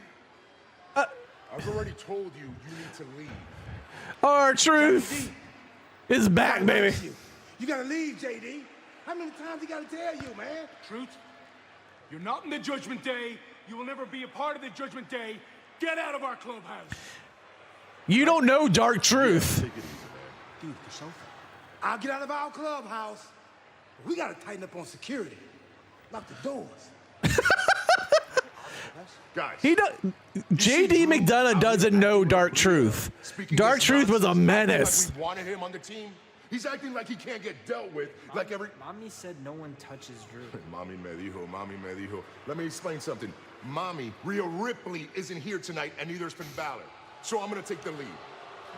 Speaker 6: I've already told you need to leave.
Speaker 1: R-Truth is back, baby.
Speaker 20: You gotta leave, JD. How many times he gotta tell you, man?
Speaker 2: Truth, you're not in the Judgment Day. You will never be a part of the Judgment Day. Get out of our clubhouse.
Speaker 1: You don't know Dark Truth.
Speaker 20: Dude, the sofa. I'll get out of our clubhouse. But we gotta tighten up on security. Lock the doors.
Speaker 6: Guys.
Speaker 1: JD McDonough doesn't know Dark Truth. Dark Truth was a menace.
Speaker 6: Like we wanted him on the team. He's acting like he can't get dealt with. Like every.
Speaker 22: Mommy said no one touches Drew.
Speaker 6: Mommy me dijo. Let me explain something. Mommy, Rhea Ripley isn't here tonight, and neither is Finn Balor. So I'm gonna take the lead,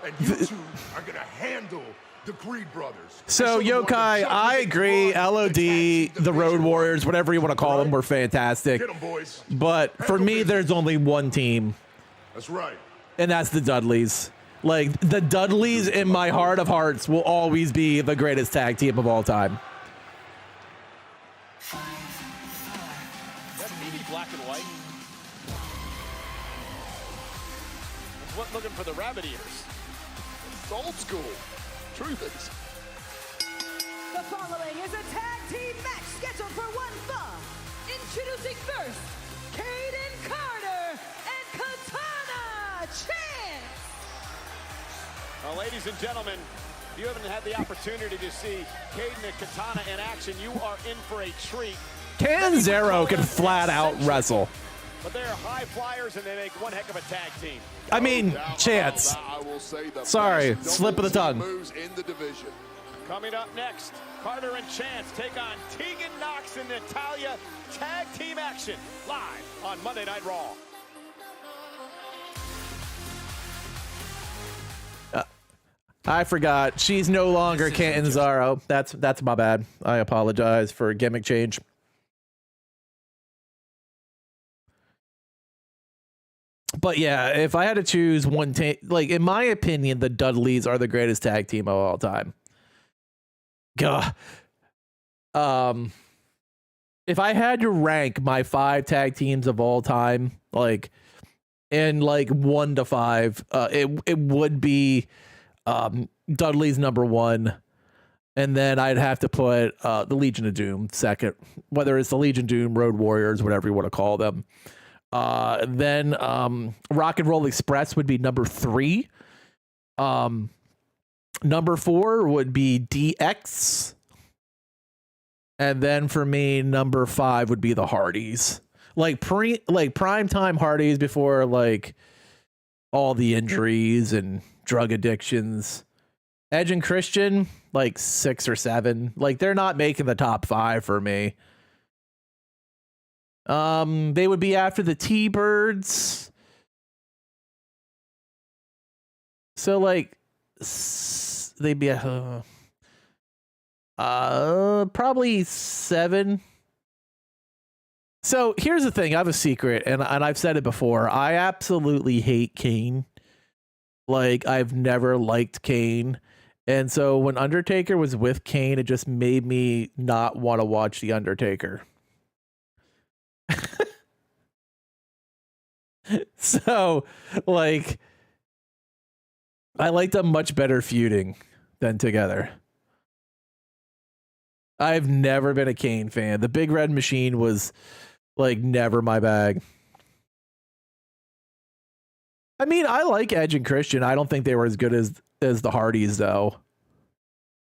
Speaker 6: and you two are gonna handle the Creed brothers.
Speaker 1: So, Yokai, I agree. LOD, the Road Warriors, whatever you want to call them, were fantastic.
Speaker 6: Get 'em, boys.
Speaker 1: But for me, there's only one team.
Speaker 6: That's right.
Speaker 1: And that's the Dudleys. Like, the Dudleys, in my heart of hearts, will always be the greatest tag team of all time.
Speaker 4: That TV black and white. What, looking for the rabbit ears?
Speaker 6: It's old school. Truth is.
Speaker 5: The following is a tag team match scheduled for one fall. Introducing first, Caden Carter and Katana Chance.
Speaker 4: Well, ladies and gentlemen, if you haven't had the opportunity to see Caden and Katana in action, you are in for a treat.
Speaker 1: Canzero can flat out wrestle.
Speaker 4: But they are high flyers, and they make one heck of a tag team.
Speaker 1: I mean, Chance. Sorry, slip of the tongue.
Speaker 6: In the division.
Speaker 4: Coming up next, Carter and Chance take on Tegan Knox and Natalya. Tag team action live on Monday Night Raw.
Speaker 1: I forgot. She's no longer Canzaro. That's my bad. I apologize for a gimmick change. But yeah, if I had to choose one team, like in my opinion, the Dudleys are the greatest tag team of all time. God. If I had to rank my 5 tag teams of all time, like in like 1 to 5, it would be Dudley's number 1, and then I'd have to put the Legion of Doom second, whether it's the Legion of Doom, Road Warriors, whatever you want to call them. Then Rock and Roll Express would be number 3. Number 4 would be DX. And then for me, number 5 would be the Hardys. Like primetime Hardys before like all the injuries and drug addictions. Edge and Christian, like 6 or 7. Like they're not making the top 5 for me. They would be after the T-Birds. So like they'd be probably 7. So here's the thing. I have a secret, and I've said it before. I absolutely hate Kane. Like, I've never liked Kane. And so when Undertaker was with Kane, it just made me not want to watch The Undertaker. So, like, I like them much better feuding than together. I've never been a Kane fan. The Big Red Machine was, like, never my bag. I mean, I like Edge and Christian. I don't think they were as good as the Hardys, though.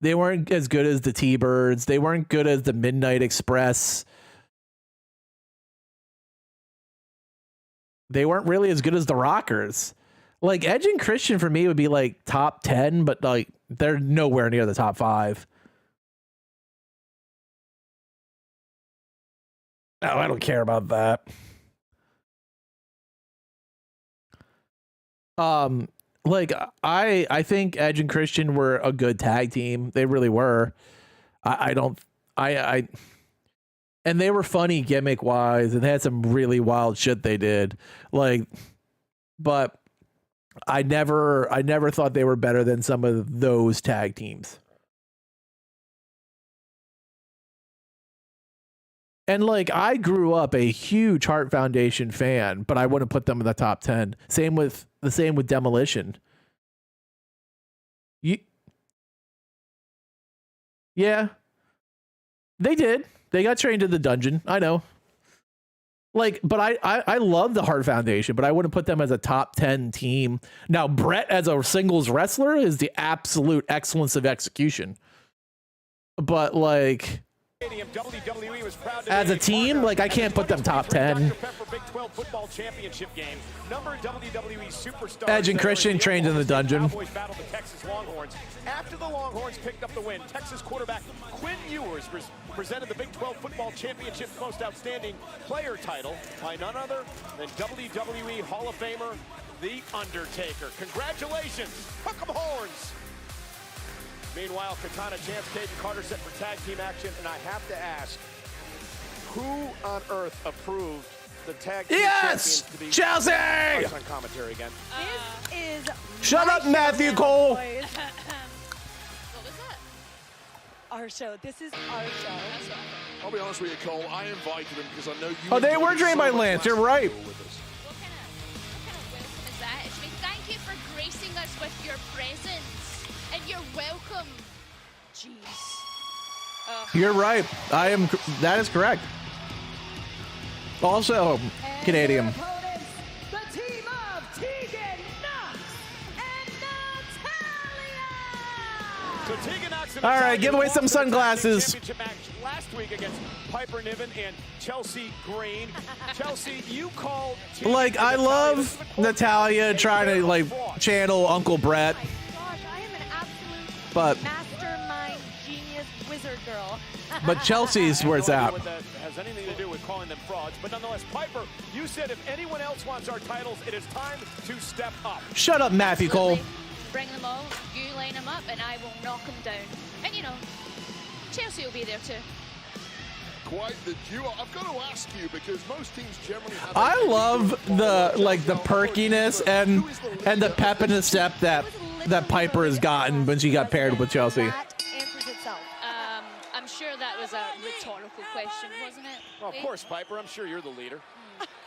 Speaker 1: They weren't as good as the T-Birds. They weren't good as the Midnight Express. They weren't really as good as the Rockers. Like, Edge and Christian for me would be like top 10, but like they're nowhere near the top 5. No, I don't care about that. Like, I think Edge and Christian were a good tag team. They really were. And they were funny gimmick wise, and they had some really wild shit they did. Like, but I never thought they were better than some of those tag teams. And like, I grew up a huge Heart Foundation fan, but I wouldn't put them in the top 10. Same with Demolition. Yeah, they did. They got trained in the dungeon. I know. Like, but I love the Heart Foundation, but I wouldn't put them as a top 10 team. Now, Brett as a singles wrestler is the absolute excellence of execution. But like, as a team, like, I can't put them top 10. Edge and Christian trained in the dungeon.
Speaker 4: After the Longhorns picked up the win, Texas quarterback Quinn Ewers presented the Big 12 Football Championship Most Outstanding Player title by none other than WWE Hall of Famer, The Undertaker. Congratulations, hook 'em horns! Meanwhile, Katana Chance, Caden Carter set for tag team action, and I have to ask, who on earth approved the tag team champions to be
Speaker 1: Chelsea!
Speaker 4: on commentary again?
Speaker 17: This is
Speaker 1: Shut up, Matthew Cole.
Speaker 17: What was that? Our show. This is our show.
Speaker 6: I'll be honest with you, Cole. I invited them because I know you.
Speaker 1: Oh, they were trained by Lance. You're right.
Speaker 13: What kind of welcome is that? It should be thank you for gracing us with your presence. And you're welcome. Jeez.
Speaker 1: You're right. That is correct. Also, Canadian.
Speaker 5: Opponents, the team of Tegan Knox and Natalya.
Speaker 4: So Tegan Knox and
Speaker 1: All right,
Speaker 4: Natalya
Speaker 1: give away
Speaker 4: won
Speaker 1: some
Speaker 4: the
Speaker 1: sunglasses.
Speaker 4: championship match last week against Piper Niven and Chelsea Green. Chelsea, you called Tegan
Speaker 1: Like, I love Natalya trying to like channel Uncle Brett.
Speaker 17: Gosh, I am an absolute
Speaker 1: But
Speaker 17: mastermind genius wizard girl.
Speaker 1: but Chelsea's where it's at.
Speaker 4: What that has anything to do with calling them frauds, but nonetheless, Piper, you said if anyone else wants our titles, it is time to step up.
Speaker 1: Shut up, Matthew Cole.
Speaker 13: Bring them all, you line them up, and I will knock them down. And you know, Chelsea will be there too.
Speaker 6: Quite the duo. I've got to ask you because most teams generally have.
Speaker 1: I love the perkiness and the pep in the step that Piper has gotten when she got paired with Chelsea.
Speaker 17: That answers itself.
Speaker 13: I'm sure that was a rhetorical question, wasn't it?
Speaker 4: Well, of course, Piper. I'm sure you're the leader.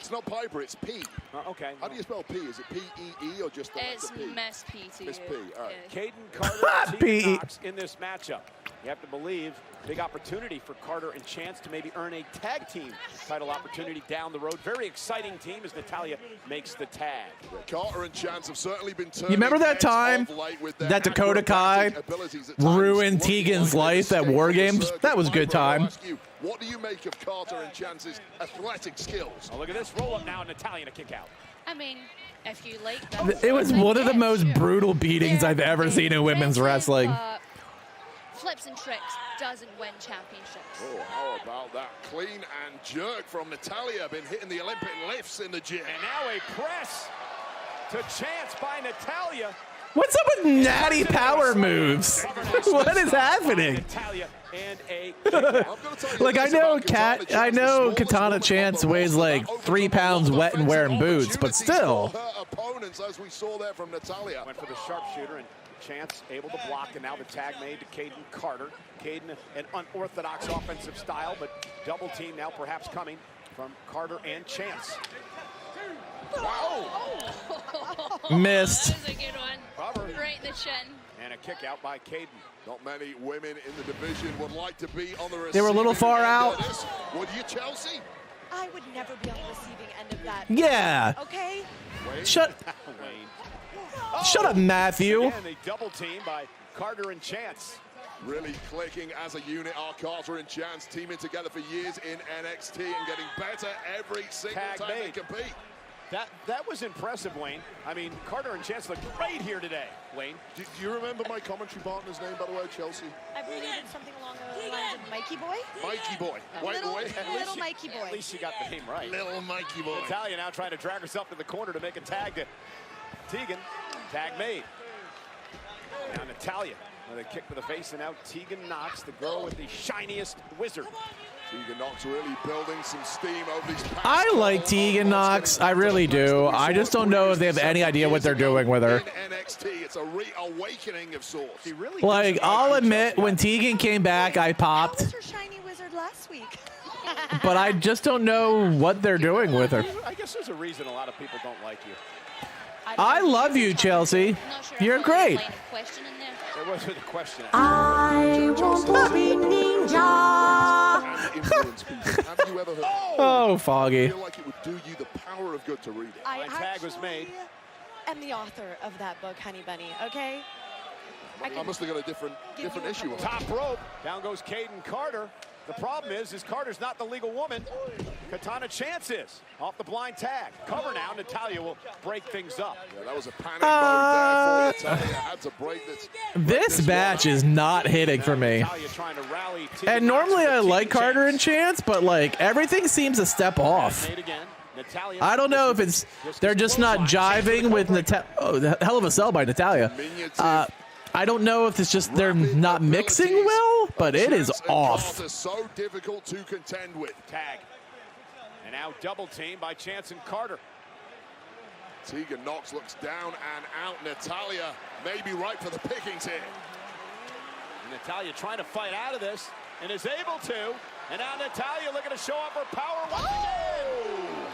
Speaker 6: It's not Piper, it's P.
Speaker 4: Okay.
Speaker 6: How do you spell P? Is it P-E-E or just the
Speaker 13: It's
Speaker 6: letter P?
Speaker 13: Miss P.
Speaker 6: Miss P, all right.
Speaker 4: Caden Carter,
Speaker 1: P.E.
Speaker 4: Tegan Knox in this matchup. You have to believe big opportunity for Carter and Chance to maybe earn a tag team title opportunity down the road. Very exciting team as Natalya makes the tag.
Speaker 6: Carter and Chance have certainly been turning.
Speaker 1: You remember that time that Dakota Kai ruined Tegan's life at War Games? That was a good time.
Speaker 6: What do you make of Carter and Chance's athletic skills?
Speaker 4: Oh, look at this roll up now, Natalya to kick out.
Speaker 13: I mean, if you like that.
Speaker 1: It was one of the most brutal beatings I've ever seen in women's wrestling.
Speaker 13: Flips and tricks doesn't win championships.
Speaker 6: Oh, how about that clean and jerk from Natalya? Been hitting the Olympic lifts in the gym.
Speaker 4: And now a press to Chance by Natalya.
Speaker 1: What's up with natty power moves? What is happening? Like I know Katana Chance weighs like 3 pounds wet and wearing boots, but still.
Speaker 6: Opponents, as we saw there from Natalia.
Speaker 4: Went for the sharpshooter and Chance able to block, and now the tag made to Caden Carter. Caden, an unorthodox offensive style, but double team now perhaps coming from Carter and Chance.
Speaker 13: Wow.
Speaker 1: Missed.
Speaker 13: That was a good one. Right in the chin.
Speaker 4: And a kick out by Caden.
Speaker 6: Not many women in the division would like to be on the receiving
Speaker 1: They were a little far
Speaker 6: end
Speaker 1: out.
Speaker 6: of this. Would you, Chelsea?
Speaker 17: I would never be on the receiving end of that.
Speaker 1: Yeah.
Speaker 17: Okay?
Speaker 1: Shut up, Matthew.
Speaker 4: And a double team by Carter and Chance.
Speaker 6: Really clicking as a unit are Carter and Chance, teaming together for years in NXT and getting better every single time they compete.
Speaker 4: That was impressive, Wayne. I mean, Carter and Chance look great here today, Wayne.
Speaker 6: Do you remember my commentary partner's name, by the way, Chelsea?
Speaker 17: I believe it's something along the lines of Mikey Boy.
Speaker 6: Mikey Boy.
Speaker 17: Little Mikey Boy.
Speaker 4: At least she got the name right.
Speaker 6: Little Mikey Boy.
Speaker 4: Natalia now trying to drag herself to the corner to make a tag to Tegan. Tag made. Now Natalia with a kick to the face, and now Tegan Knox, the girl with the shiniest wizard.
Speaker 6: Tegan Knox really building some steam over these past
Speaker 1: I like Tegan Knox. I really do. I just don't know if they have any idea what they're doing with her.
Speaker 6: In NXT, it's a reawakening of sorts.
Speaker 1: Like, I'll admit, when Tegan came back, I popped.
Speaker 17: Her shiny wizard last week.
Speaker 1: But I just don't know what they're doing with her.
Speaker 4: I guess there's a reason a lot of people don't like you.
Speaker 1: I love you, Chelsea. You're great.
Speaker 4: There wasn't a question.
Speaker 5: I want to be ninja.
Speaker 6: Have you ever heard?
Speaker 1: Oh, Foggy.
Speaker 6: I feel like it would do you the power of good to read it.
Speaker 17: I
Speaker 4: tag was made.
Speaker 17: am the author of that book, Honey Bunny, okay?
Speaker 6: I must have got a different issue.
Speaker 4: Top rope. Down goes Caden Carter. The problem is Carter's not the legal woman. Katana Chance is. Off the blind tag. Cover now. Natalia will break things up.
Speaker 6: Yeah, that was a panic mode there for Natalia. Had to break this.
Speaker 1: This match is not hitting for me. And normally I like Carter and Chance, but like everything seems a step off. I don't know if it's they're just not jiving with Natalia. Oh, the hell of a sell by Natalia. I don't know if it's just they're not mixing well, but it is off.
Speaker 6: So difficult to contend with.
Speaker 4: Tag. And now double team by Chance and Carter.
Speaker 6: Tegan Knox looks down and out. Natalia may be right for the pickings here.
Speaker 4: And Natalia trying to fight out of this and is able to. And now Natalia looking to show off her power once again.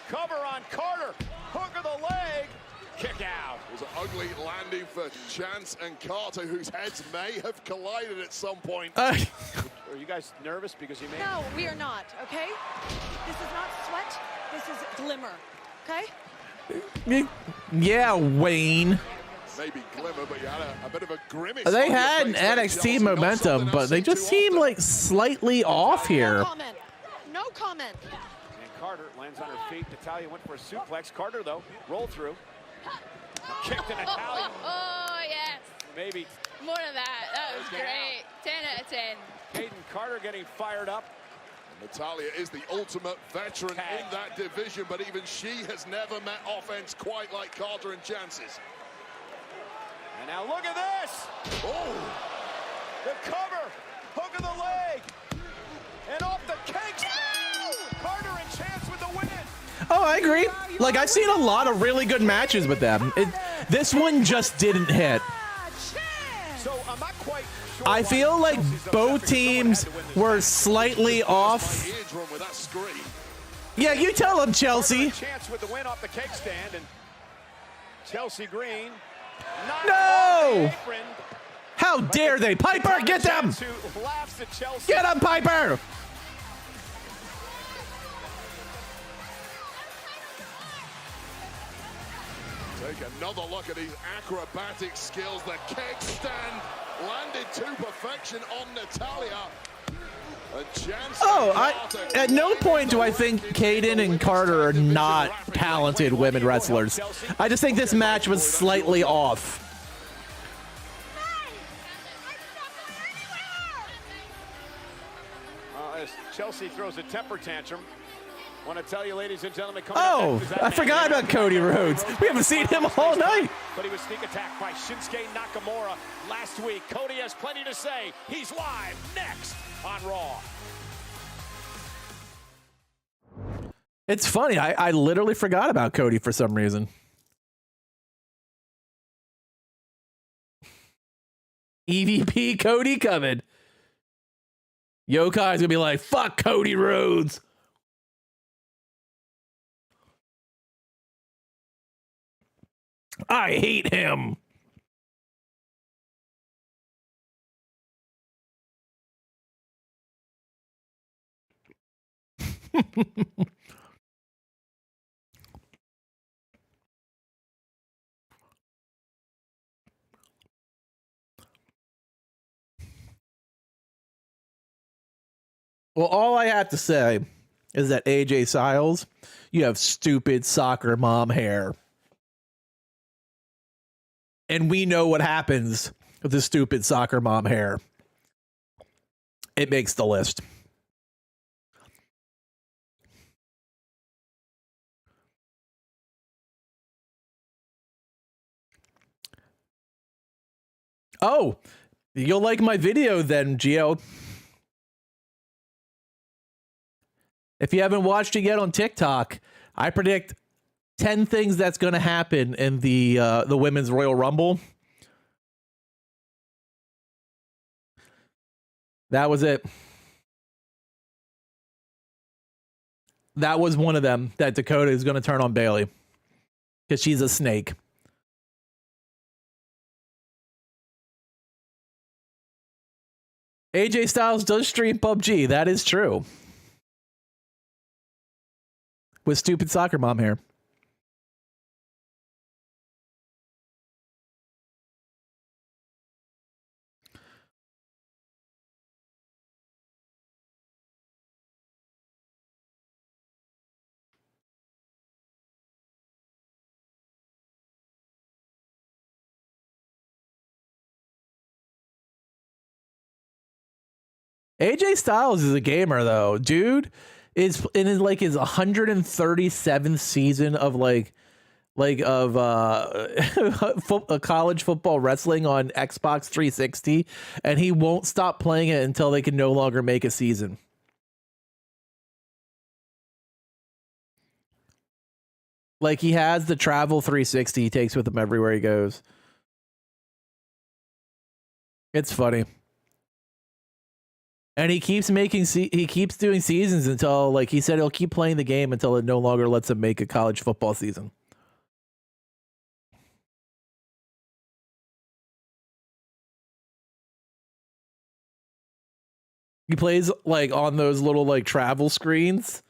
Speaker 4: Cover on Carter. Hook of the leg. Kick out.
Speaker 6: It was an ugly landing for Chance and Carter, whose heads may have collided at some point.
Speaker 4: Are you guys nervous because you made?
Speaker 17: No, we are not, okay? This is not sweat. This is glimmer, okay?
Speaker 1: Yeah, Wayne.
Speaker 6: Maybe glimmer, but you had a bit of a grimace.
Speaker 1: They had an NXT momentum, but they just seem like slightly off here.
Speaker 17: No comment. No comment.
Speaker 4: And Carter lands on her feet. Natalia went for a suplex. Carter, though, roll through. A kick to Natalia.
Speaker 13: Oh, yes.
Speaker 4: Maybe.
Speaker 13: More of that. That was great. 10 out of 10.
Speaker 4: Caden Carter getting fired up.
Speaker 6: Natalia is the ultimate veteran in that division, but even she has never met offense quite like Carter and Chance's.
Speaker 4: And now look at this. Oh, the cover, hook of the leg, and off the cakes. Carter and Chance with the win.
Speaker 1: Oh, I agree. Like, I've seen a lot of really good matches with them. This one just didn't hit.
Speaker 4: So I'm not quite sure.
Speaker 1: I feel like both teams were slightly off. Yeah, you tell them, Chelsea.
Speaker 4: Chance with the win off the cake stand, and Chelsea Green.
Speaker 1: No! How dare they? Piper, get them! Get them, Piper!
Speaker 6: Take another look at these acrobatic skills. The keg stand landed to perfection on Natalia.
Speaker 1: At no point do I think Caden and Carter are not talented women wrestlers. I just think this match was slightly off.
Speaker 4: As Chelsea throws a temper tantrum. Want to tell you, ladies and gentlemen,
Speaker 1: Oh, I forgot about Cody Rhodes. We haven't seen him all night.
Speaker 4: But he was sneak attacked by Shinsuke Nakamura last week. Cody has plenty to say. He's live next on Raw.
Speaker 1: It's funny. I literally forgot about Cody for some reason. EVP Cody coming. Yokai's gonna be like, fuck Cody Rhodes. I hate him. Well, all I have to say is that AJ Styles, you have stupid soccer mom hair. And we know what happens with the stupid soccer mom hair. It makes the list. Oh, you'll like my video then, Gio. If you haven't watched it yet on TikTok, I predict 10 things that's going to happen in the Women's Royal Rumble. That was it. That was one of them, that Dakota is going to turn on Bayley because she's a snake. AJ Styles does stream PUBG. That is true. With stupid soccer mom hair. AJ Styles is a gamer though. Dude is in his 137th season of college football wrestling on Xbox 360, and he won't stop playing it until they can no longer make a season. Like, he has the travel 360 he takes with him everywhere he goes. It's funny. And he keeps doing seasons until, like he said, he'll keep playing the game until it no longer lets him make a college football season. He plays on those little travel screens.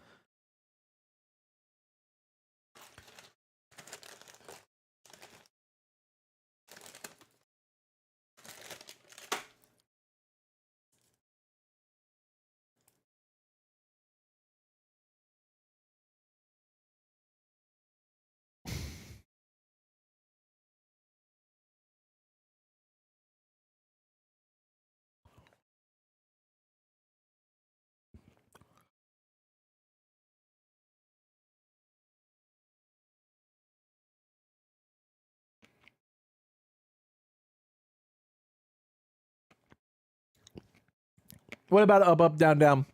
Speaker 1: What about up, up, down, down?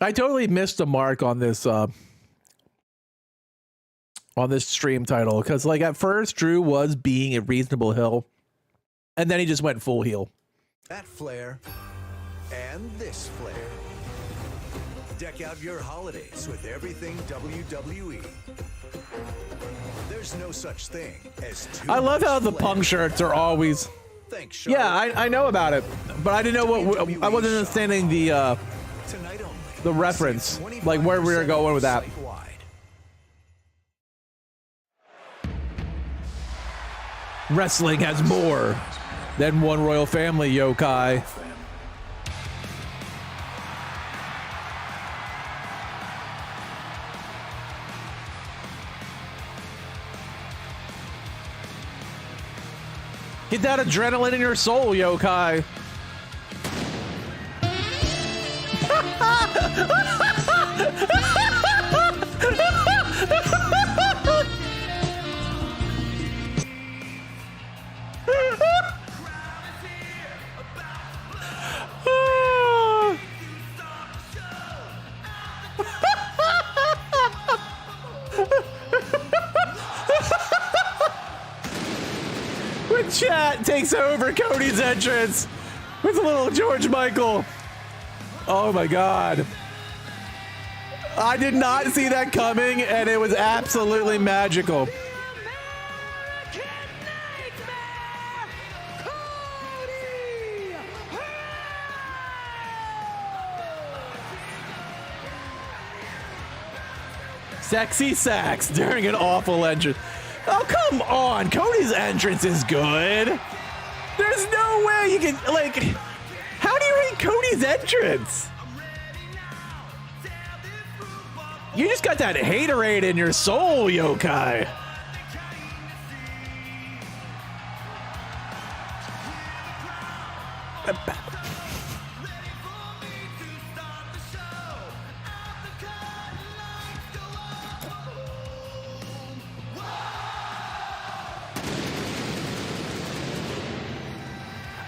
Speaker 1: I totally missed the mark on this stream title because at first Drew was being a reasonable heel, and then he just went full heel.
Speaker 3: That flair and this flair. Deck out your holidays with everything WWE. There's no such thing as too
Speaker 1: I love how
Speaker 3: much
Speaker 1: the
Speaker 3: flair.
Speaker 1: punk shirts are always.
Speaker 3: Thanks, Charlotte.
Speaker 1: Yeah, I know about it, but I didn't know what I wasn't understanding the reference, like where we were going with that. Wrestling has more than one royal family, Yokai. Get that adrenaline in your soul, Yokai. When chat takes over Cody's entrance with a little George Michael. Oh my God. I did not see that coming, and it was absolutely magical. Sexy sax during an awful entrance. Oh, come on. Cody's entrance is good. There's no way you can, like, how do you rate Cody's entrance? You just got that haterade in your soul, Yokai.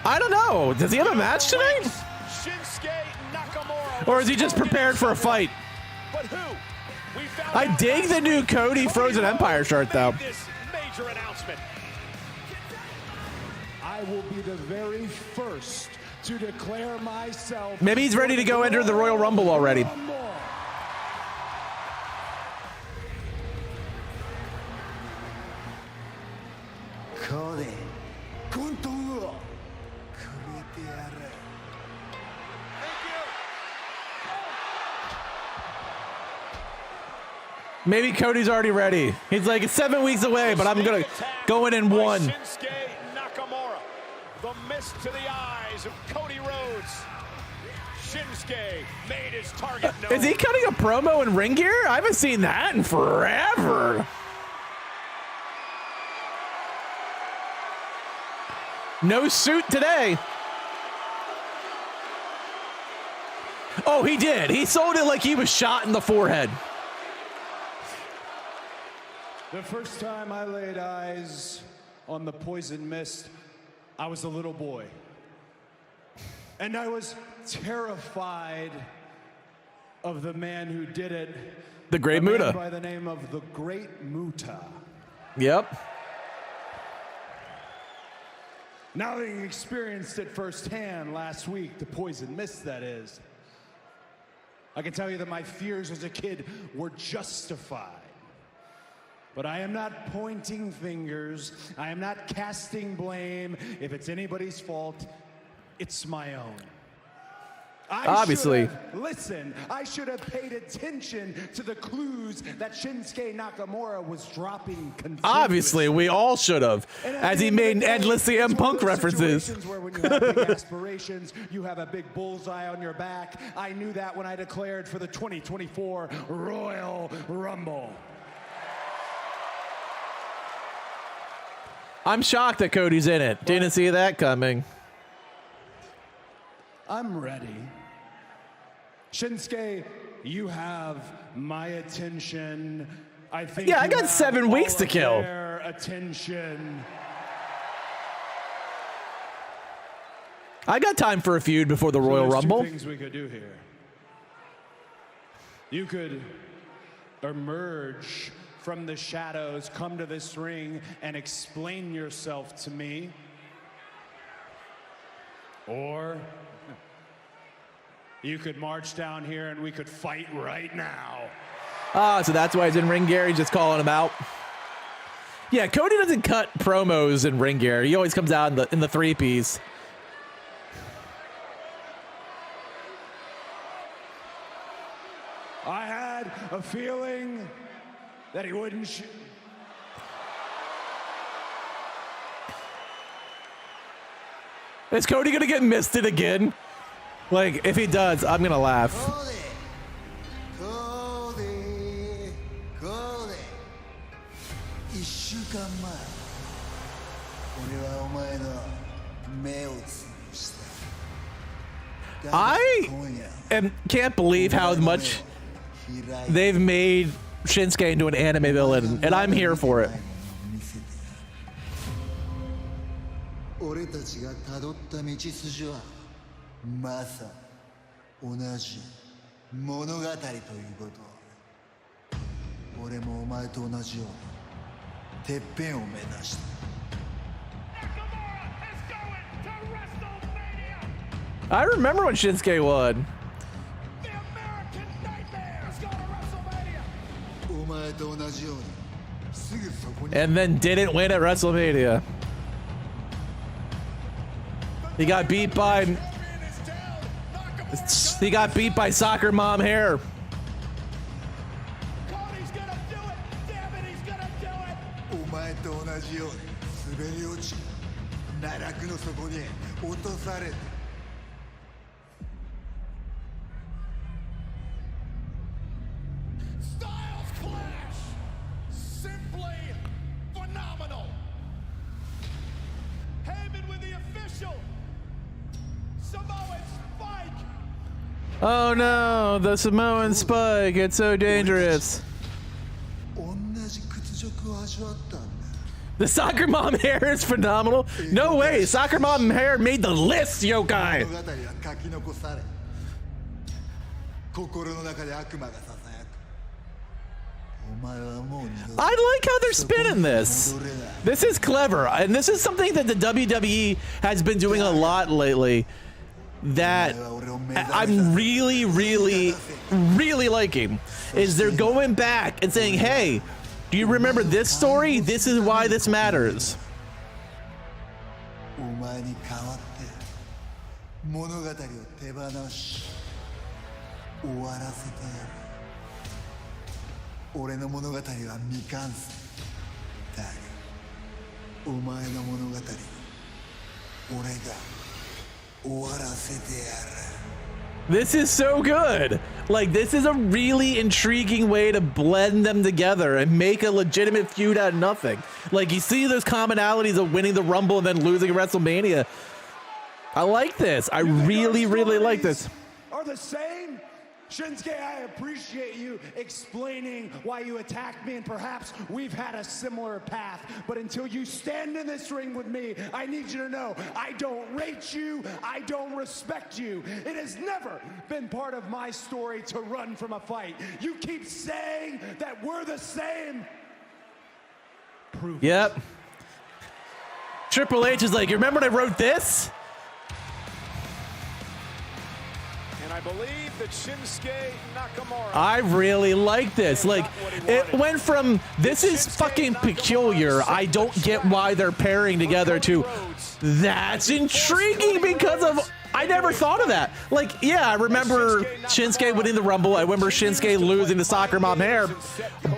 Speaker 1: I don't know. Does he have a match tonight? Or is he just prepared for a fight? I dig the new Cody Frozen Empire shirt, though.
Speaker 2: Major announcement. I will be the very first to declare myself.
Speaker 1: Maybe he's ready to go enter the Royal Rumble already.
Speaker 2: Cody.
Speaker 1: Maybe Cody's already ready. He's like, it's 7 weeks away, but I'm going to go in and one.
Speaker 4: Shinsuke Nakamura. The mist to the eyes of Cody Rhodes. Shinsuke made his target known.
Speaker 1: Is he cutting a promo in ring gear? I haven't seen that in forever. No suit today. Oh, he did. He sold it like he was shot in the forehead.
Speaker 2: The first time I laid eyes on the poison mist, I was a little boy. And I was terrified of the man who did it.
Speaker 1: The Great Muta.
Speaker 2: By the name of the Great Muta.
Speaker 1: Yep.
Speaker 2: Now having experienced it firsthand last week, the poison mist that is, I can tell you that my fears as a kid were justified. But I am not pointing fingers. I am not casting blame. If it's anybody's fault, it's my own.
Speaker 1: Obviously.
Speaker 2: Listen, I should have paid attention to the clues that Shinsuke Nakamura was dropping.
Speaker 1: Obviously, we all should have, as he made endless CM Punk references.
Speaker 2: Where when you have big aspirations, you have a big bullseye on your back. I knew that when I declared for the 2024 Royal Rumble.
Speaker 1: I'm shocked that Cody's in it. Didn't see that coming.
Speaker 2: I'm ready. Shinsuke, you have my attention. I think.
Speaker 1: Yeah, I got 7 weeks to kill.
Speaker 2: Their attention.
Speaker 1: I got time for a feud before the Royal Rumble.
Speaker 2: Two things we could do here. You could emerge from the shadows, come to this ring, and explain yourself to me. Or you could march down here and we could fight right now.
Speaker 1: Ah, so that's why he's in ring gear. He's just calling him out. Yeah, Cody doesn't cut promos in ring gear. He always comes out in the three-piece.
Speaker 2: I had a feeling that he wouldn't
Speaker 1: Is Cody gonna get misted again? Like, if he does, I'm gonna laugh.
Speaker 2: Cody.
Speaker 7: 1週間前俺はお前の
Speaker 1: Can't believe how much they've made Shinsuke into an anime villain, and I'm here for it.
Speaker 7: 俺たちが辿った道筋はまさに同じ物語ということ俺もお前と同じようにてっぺんを目指した
Speaker 1: I remember when Shinsuke won.
Speaker 7: お前と同じようにすぐそこに
Speaker 1: And then didn't win at WrestleMania. He got beat by Soccer Mom Hair.
Speaker 6: Styles clash. Simply phenomenal. Heyman with the official. Samoan Spike.
Speaker 1: Oh no, the Samoan Spike. It's so dangerous. The Soccer Mom Hair is phenomenal. No way, Soccer Mom Hair made the list, Yokai. I like how they're spinning this. This is clever, and this is something that the WWE has been doing a lot lately that I'm really, really, really liking. Is they're going back and saying, hey, do you remember this story? This is why this matters. This is so good. Like, this is a really intriguing way to blend them together and make a legitimate feud out of nothing. Like, you see those commonalities of winning the Rumble and then losing at WrestleMania. I like this. I really, really like this.
Speaker 2: Are the same? Shinsuke, I appreciate you explaining why you attacked me, and perhaps we've had a similar path. But until you stand in this ring with me, I need you to know I don't rate you, I don't respect you. It has never been part of my story to run from a fight. You keep saying that we're the same. Prove
Speaker 1: Yep. Triple H is like, you remember when I wrote this?
Speaker 4: I believe that Shinsuke Nakamura.
Speaker 1: I really like this. Like, it went from this is fucking peculiar, I don't get why they're pairing together, to that's intriguing because of I never thought of that. Like, yeah, I remember Shinsuke winning the Rumble. I remember Shinsuke losing to Soccer Mom Hair,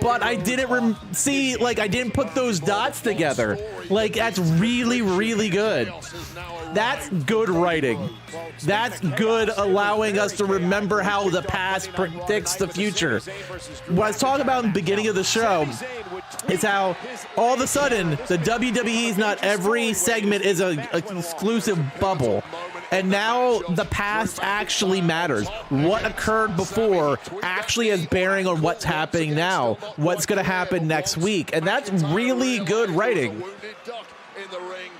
Speaker 1: but I didn't see, like, I didn't put those dots together. Like, that's really, really good. That's good writing. That's good allowing us to remember how the past predicts the future. What I was talking about in the beginning of the show is how all of a sudden the WWE's not every segment is an exclusive bubble. And now the past actually matters. What occurred before actually has bearing on what's happening now, what's going to happen next week. And that's really good writing.
Speaker 6: In the ring,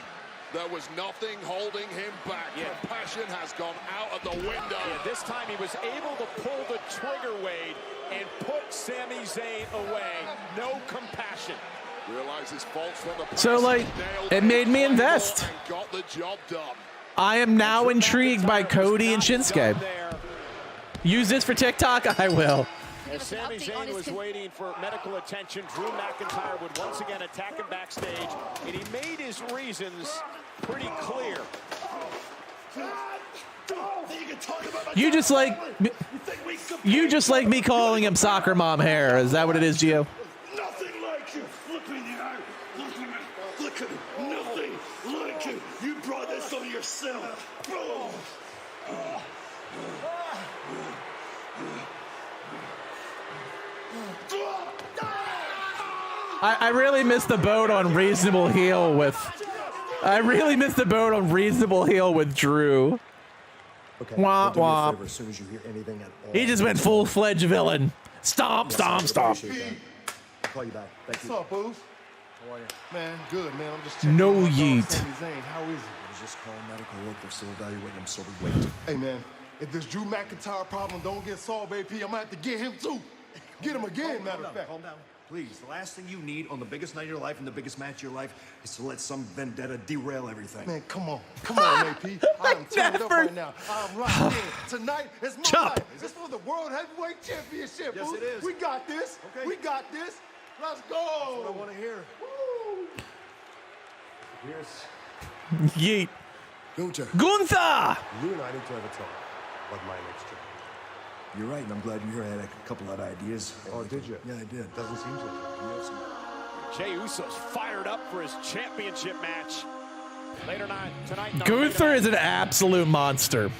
Speaker 6: there was nothing holding him back. Compassion has gone out of the window.
Speaker 4: Yeah, this time he was able to pull the trigger, Wade, and put Sami Zayn away. No compassion.
Speaker 6: Realize his faults from the past.
Speaker 1: So, like, it made me invest.
Speaker 6: Got the job done.
Speaker 1: I am now intrigued by Cody and Shinsuke. Use this for TikTok? I will.
Speaker 4: As Sami Zayn was waiting for medical attention, Drew McIntyre would once again attack him backstage, and he made his reasons pretty clear.
Speaker 1: You just like me calling him Soccer Mom Hair. Is that what it is, Gio?
Speaker 6: Nothing like you. Look me in the eye. Look at me. Look at me. Nothing like you. You brought this on yourself. Boom. I
Speaker 1: really missed the boat on Reasonable Heel with I really missed the boat on reasonable heel with Drew.
Speaker 10: Okay.
Speaker 1: Womp
Speaker 10: do me a
Speaker 1: womp.
Speaker 10: favor, as soon as you hear anything at all.
Speaker 1: He just went full-fledged villain. Stomp, stomp, stomp.
Speaker 10: I'll call you back. Thank you.
Speaker 9: What's up, Booth?
Speaker 10: How are you?
Speaker 9: Man, good, man. I'm just checking
Speaker 1: No
Speaker 9: on my dog,
Speaker 1: yeet.
Speaker 9: Sami Zayn. How is he?
Speaker 10: I was just calling medical work. They're still evaluating him, so we wait.
Speaker 9: Hey, man, if this Drew McIntyre problem don't get solved, AP, I'm gonna have to get him too. Get him again, matter of fact.
Speaker 10: Calm down. Please, the last thing you need on the biggest night of your life and the biggest match of your life is to let some vendetta derail everything.
Speaker 9: Man, come on, AP. I'm turned up right now. I'm right here. Tonight is my night. It's for the World Heavyweight Championship.
Speaker 10: Yes,
Speaker 9: Boo.
Speaker 10: it is.
Speaker 9: We got this.
Speaker 10: Okay.
Speaker 9: We got this. Let's go.
Speaker 10: That's what I want to hear.
Speaker 9: Woo.
Speaker 10: Here's
Speaker 1: Yeet.
Speaker 10: Gunther.
Speaker 1: Gunther!
Speaker 10: You and I need to have a talk about my next trip. You're right, and I'm glad you're here. I had a couple of ideas.
Speaker 9: Oh, did you?
Speaker 10: Yeah, I did.
Speaker 9: Doesn't seem so.
Speaker 10: You have some...
Speaker 4: Jey Uso's fired up for his championship match. Later tonight.
Speaker 1: Gunther is an absolute monster.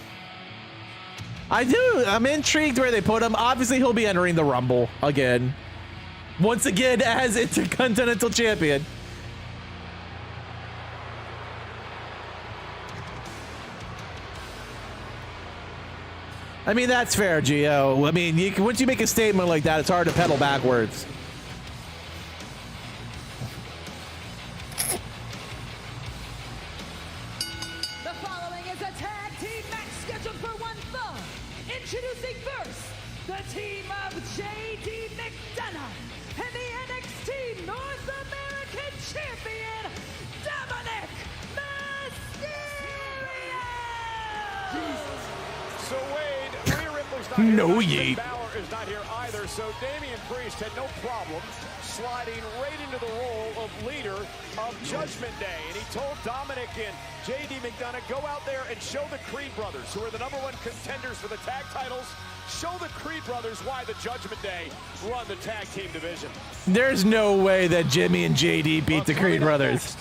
Speaker 1: I'm intrigued where they put him. Obviously, he'll be entering the Rumble again. Once again, as Intercontinental Champion. I mean, that's fair, Gio. I mean, once you make a statement like that, it's hard to pedal backwards.
Speaker 5: The following is a tag team match scheduled for one fall. Introducing first, the team of J.D. McDonough and the NXT North American Champion, Dominic Mysterio!
Speaker 4: So Wade, Rhea Ripley's not
Speaker 1: No
Speaker 4: here.
Speaker 1: yeet.
Speaker 4: Balor is not here either, so Damian Priest had no problem sliding right into the role of leader of Judgment Day. And he told Dominic and J.D. McDonough, go out there and show the Creed brothers, who are the #1 contenders for the tag titles, show the Creed brothers why the Judgment Day run the tag team division.
Speaker 1: There's no way that Jimmy and JD beat the Creed brothers.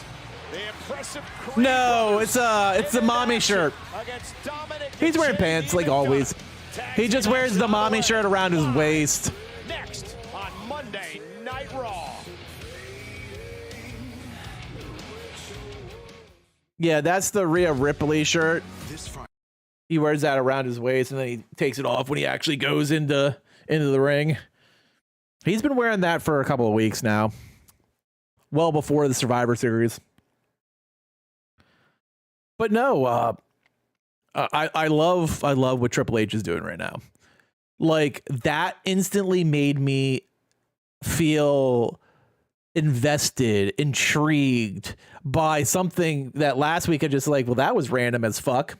Speaker 4: The impressive Creed
Speaker 1: No,
Speaker 4: brothers
Speaker 1: it's the mommy shirt.
Speaker 4: against Dominic
Speaker 1: He's
Speaker 4: and
Speaker 1: wearing
Speaker 4: J.D.
Speaker 1: pants like
Speaker 4: McDonough.
Speaker 1: always. He just wears the mommy shirt around his waist.
Speaker 4: Next on Monday Night Raw.
Speaker 1: Yeah, that's the Rhea Ripley shirt. He wears that around his waist and then he takes it off when he actually goes into the ring. He's been wearing that for a couple of weeks now. Well before the Survivor Series. But no, I love what Triple H is doing right now. Like, that instantly made me feel invested, intrigued by something that last week I just like, well, that was random as fuck.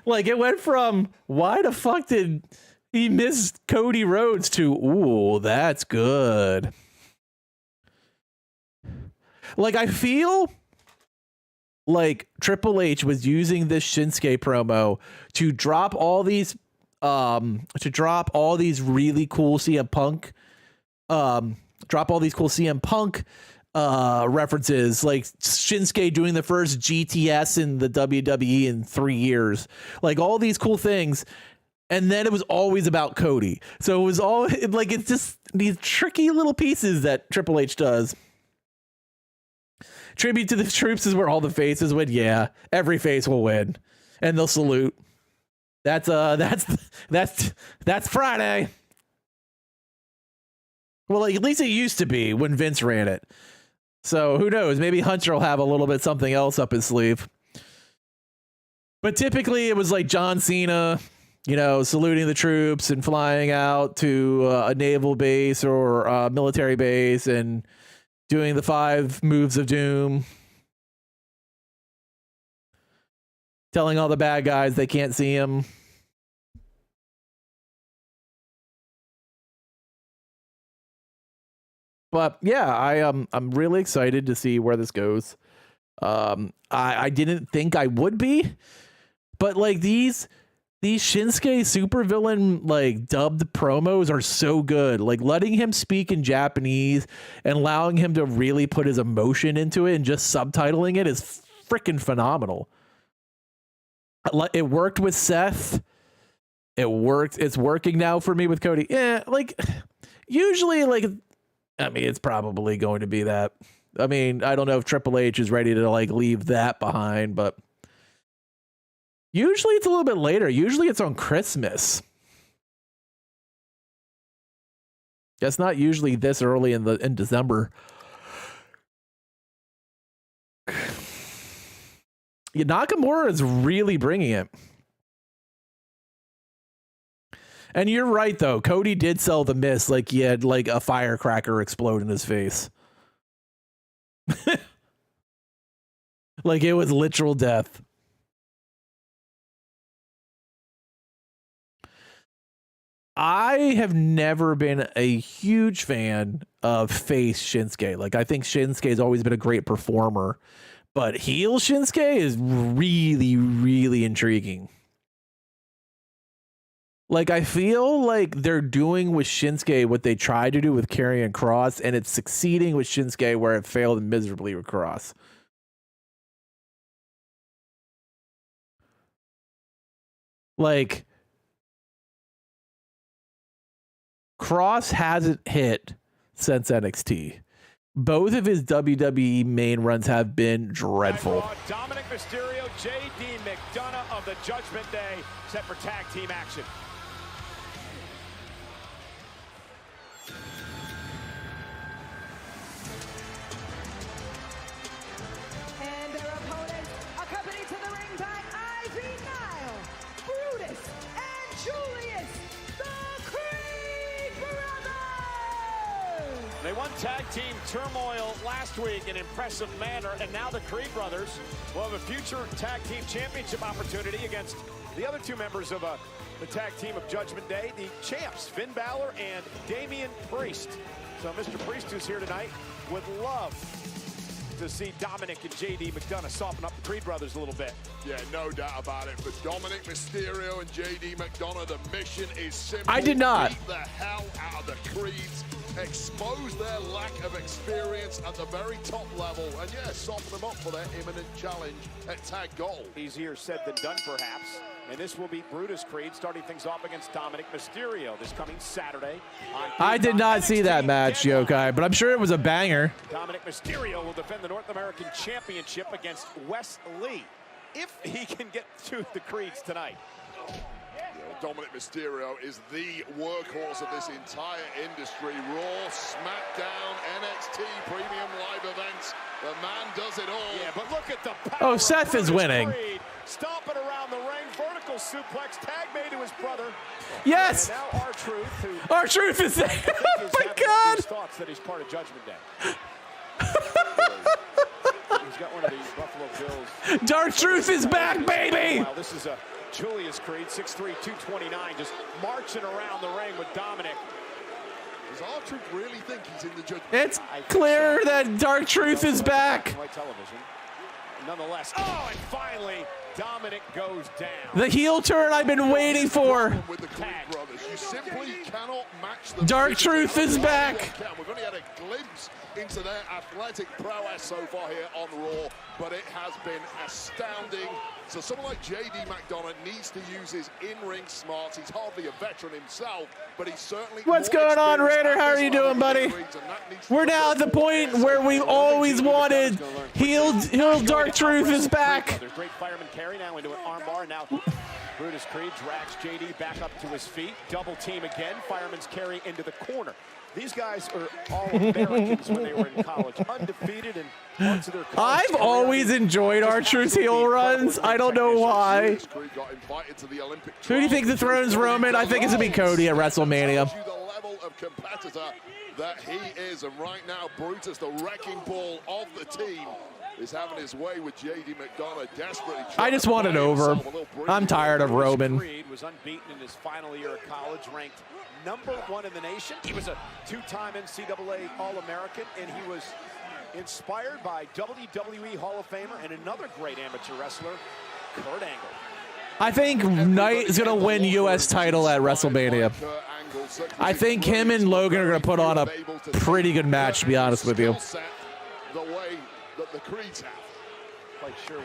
Speaker 1: Like, it went from why the fuck did he miss Cody Rhodes to, ooh, that's good. Like, I feel like Triple H was using this Shinsuke promo to drop all these really cool CM Punk references, like Shinsuke doing the first GTS in the WWE in 3 years, like all these cool things. And then it was always about Cody. So it was all like, it's just these tricky little pieces that Triple H does. Tribute to the troops is where all the faces win. Yeah, every face will win, and they'll salute. That's Friday. Well, like, at least it used to be when Vince ran it. So who knows? Maybe Hunter will have a little bit something else up his sleeve. But typically, it was like John Cena, you know, saluting the troops and flying out to a naval base or a military base and doing the 5 moves of doom. Telling all the bad guys they can't see him. But yeah, I'm really excited to see where this goes. I didn't think I would be, but like these Shinsuke supervillain like dubbed promos are so good. Like letting him speak in Japanese and allowing him to really put his emotion into it and just subtitling it is freaking phenomenal. It worked with Seth. It worked. It's working now for me with Cody. Yeah, like usually, like, I mean, it's probably going to be that I mean, I don't know if Triple H is ready to like leave that behind, but usually it's a little bit later. Usually it's on Christmas. It's not usually this early in December. Yeah, Nakamura is really bringing it. And you're right, though. Cody did sell the Miz like he had like a firecracker explode in his face. Like it was literal death. I have never been a huge fan of face Shinsuke. Like, I think Shinsuke has always been a great performer, but heel Shinsuke is really, really intriguing. Like, I feel like they're doing with Shinsuke what they tried to do with Karrion Kross, and it's succeeding with Shinsuke where it failed miserably with Kross. Like, Kross hasn't hit since NXT. Both of his WWE main runs have been dreadful.
Speaker 4: Dominic Mysterio, J.D. McDonough of the Judgment Day set for tag team action.
Speaker 5: And their opponents, accompanied to the ring by Ivy Nile, Brutus, and Julius, the Creed Brothers!
Speaker 4: They won tag team turmoil last week in impressive manner, and now the Creed Brothers will have a future tag team championship opportunity against the other two members of the tag team of Judgment Day, the champs, Finn Balor and Damian Priest. So Mr. Priest, who's here tonight, would love to see Dominic and J.D. McDonough soften up the Creed Brothers a little bit.
Speaker 6: Yeah, no doubt about it. For Dominic Mysterio and J.D. McDonough, the mission is simple.
Speaker 1: I did not.
Speaker 6: Beat the hell out of the Creeds, expose their lack of experience at the very top level, and yeah, soften them up for their imminent challenge at Tag Gold.
Speaker 4: Easier said than done, perhaps. And this will be Brutus Creed starting things off against Dominic Mysterio this coming Saturday.
Speaker 1: I did not see that match, Yokai, but I'm sure it was a banger.
Speaker 4: Dominic Mysterio will defend the North American Championship against Wes Lee, if he can get to the Creeds tonight.
Speaker 6: Dominic Mysterio is the workhorse of this entire industry. Raw, SmackDown, NXT, Premium Live Events. The man does it all.
Speaker 4: Yeah, but look at the power.
Speaker 1: Oh, Seth is winning.
Speaker 4: Creed, stomping around the ring, vertical suplex, tag made to his brother.
Speaker 1: Yes.
Speaker 4: And now R-Truth.
Speaker 1: R-Truth is there. Oh my God.
Speaker 4: His thoughts that he's part of Judgment Day. He's got one of these Buffalo Bills.
Speaker 1: Dark Truth is back, baby.
Speaker 4: Wow, this is a Julius Creed, 6'3", 229, just marching around the ring with Dominic.
Speaker 6: Does R-Truth really think he's in the Judgment?
Speaker 1: It's clear that Dark Truth is back.
Speaker 4: Television. Nonetheless, oh, and finally, Dominic goes down.
Speaker 1: The heel turn I've been waiting for.
Speaker 6: With the Creed brothers, you simply cannot match them.
Speaker 1: Dark Truth is back.
Speaker 6: We've only had a glimpse into their athletic prowess so far here on Raw, but it has been astounding. So someone like J.D. McDonough needs to use his in-ring smarts. He's hardly a veteran himself, but he's certainly...
Speaker 1: What's going on, Raider? How are you doing, buddy? We're now at the point where we always wanted. Heel Dark Truth is back.
Speaker 4: There's great fireman carry now into an armbar, and now Brutus Creed drags J.D. back up to his feet. Double team again. Fireman's carry into the corner. These guys are all Americans when they were in college, undefeated in parts of their college
Speaker 1: I've always enjoyed R-Truth's heel runs. I don't know why. Who do you think the throne's Roman? I think it's going to be Cody at WrestleMania.
Speaker 6: The level of competitor that he is, and right now Brutus, the wrecking ball of the team, is having his way with J.D. McDonough desperately.
Speaker 1: I just want it over. I'm tired of Roman.
Speaker 4: Creed was unbeaten in his final year of college, ranked #1 in the nation. He was a two-time NCAA All-American, and he was inspired by WWE Hall of Famer and another great amateur wrestler, Kurt Angle.
Speaker 1: I think Knight is going to win U.S. title at WrestleMania. I think him and Logan are going to put on a pretty good match, to be honest with you.
Speaker 6: The way that the Creeds have.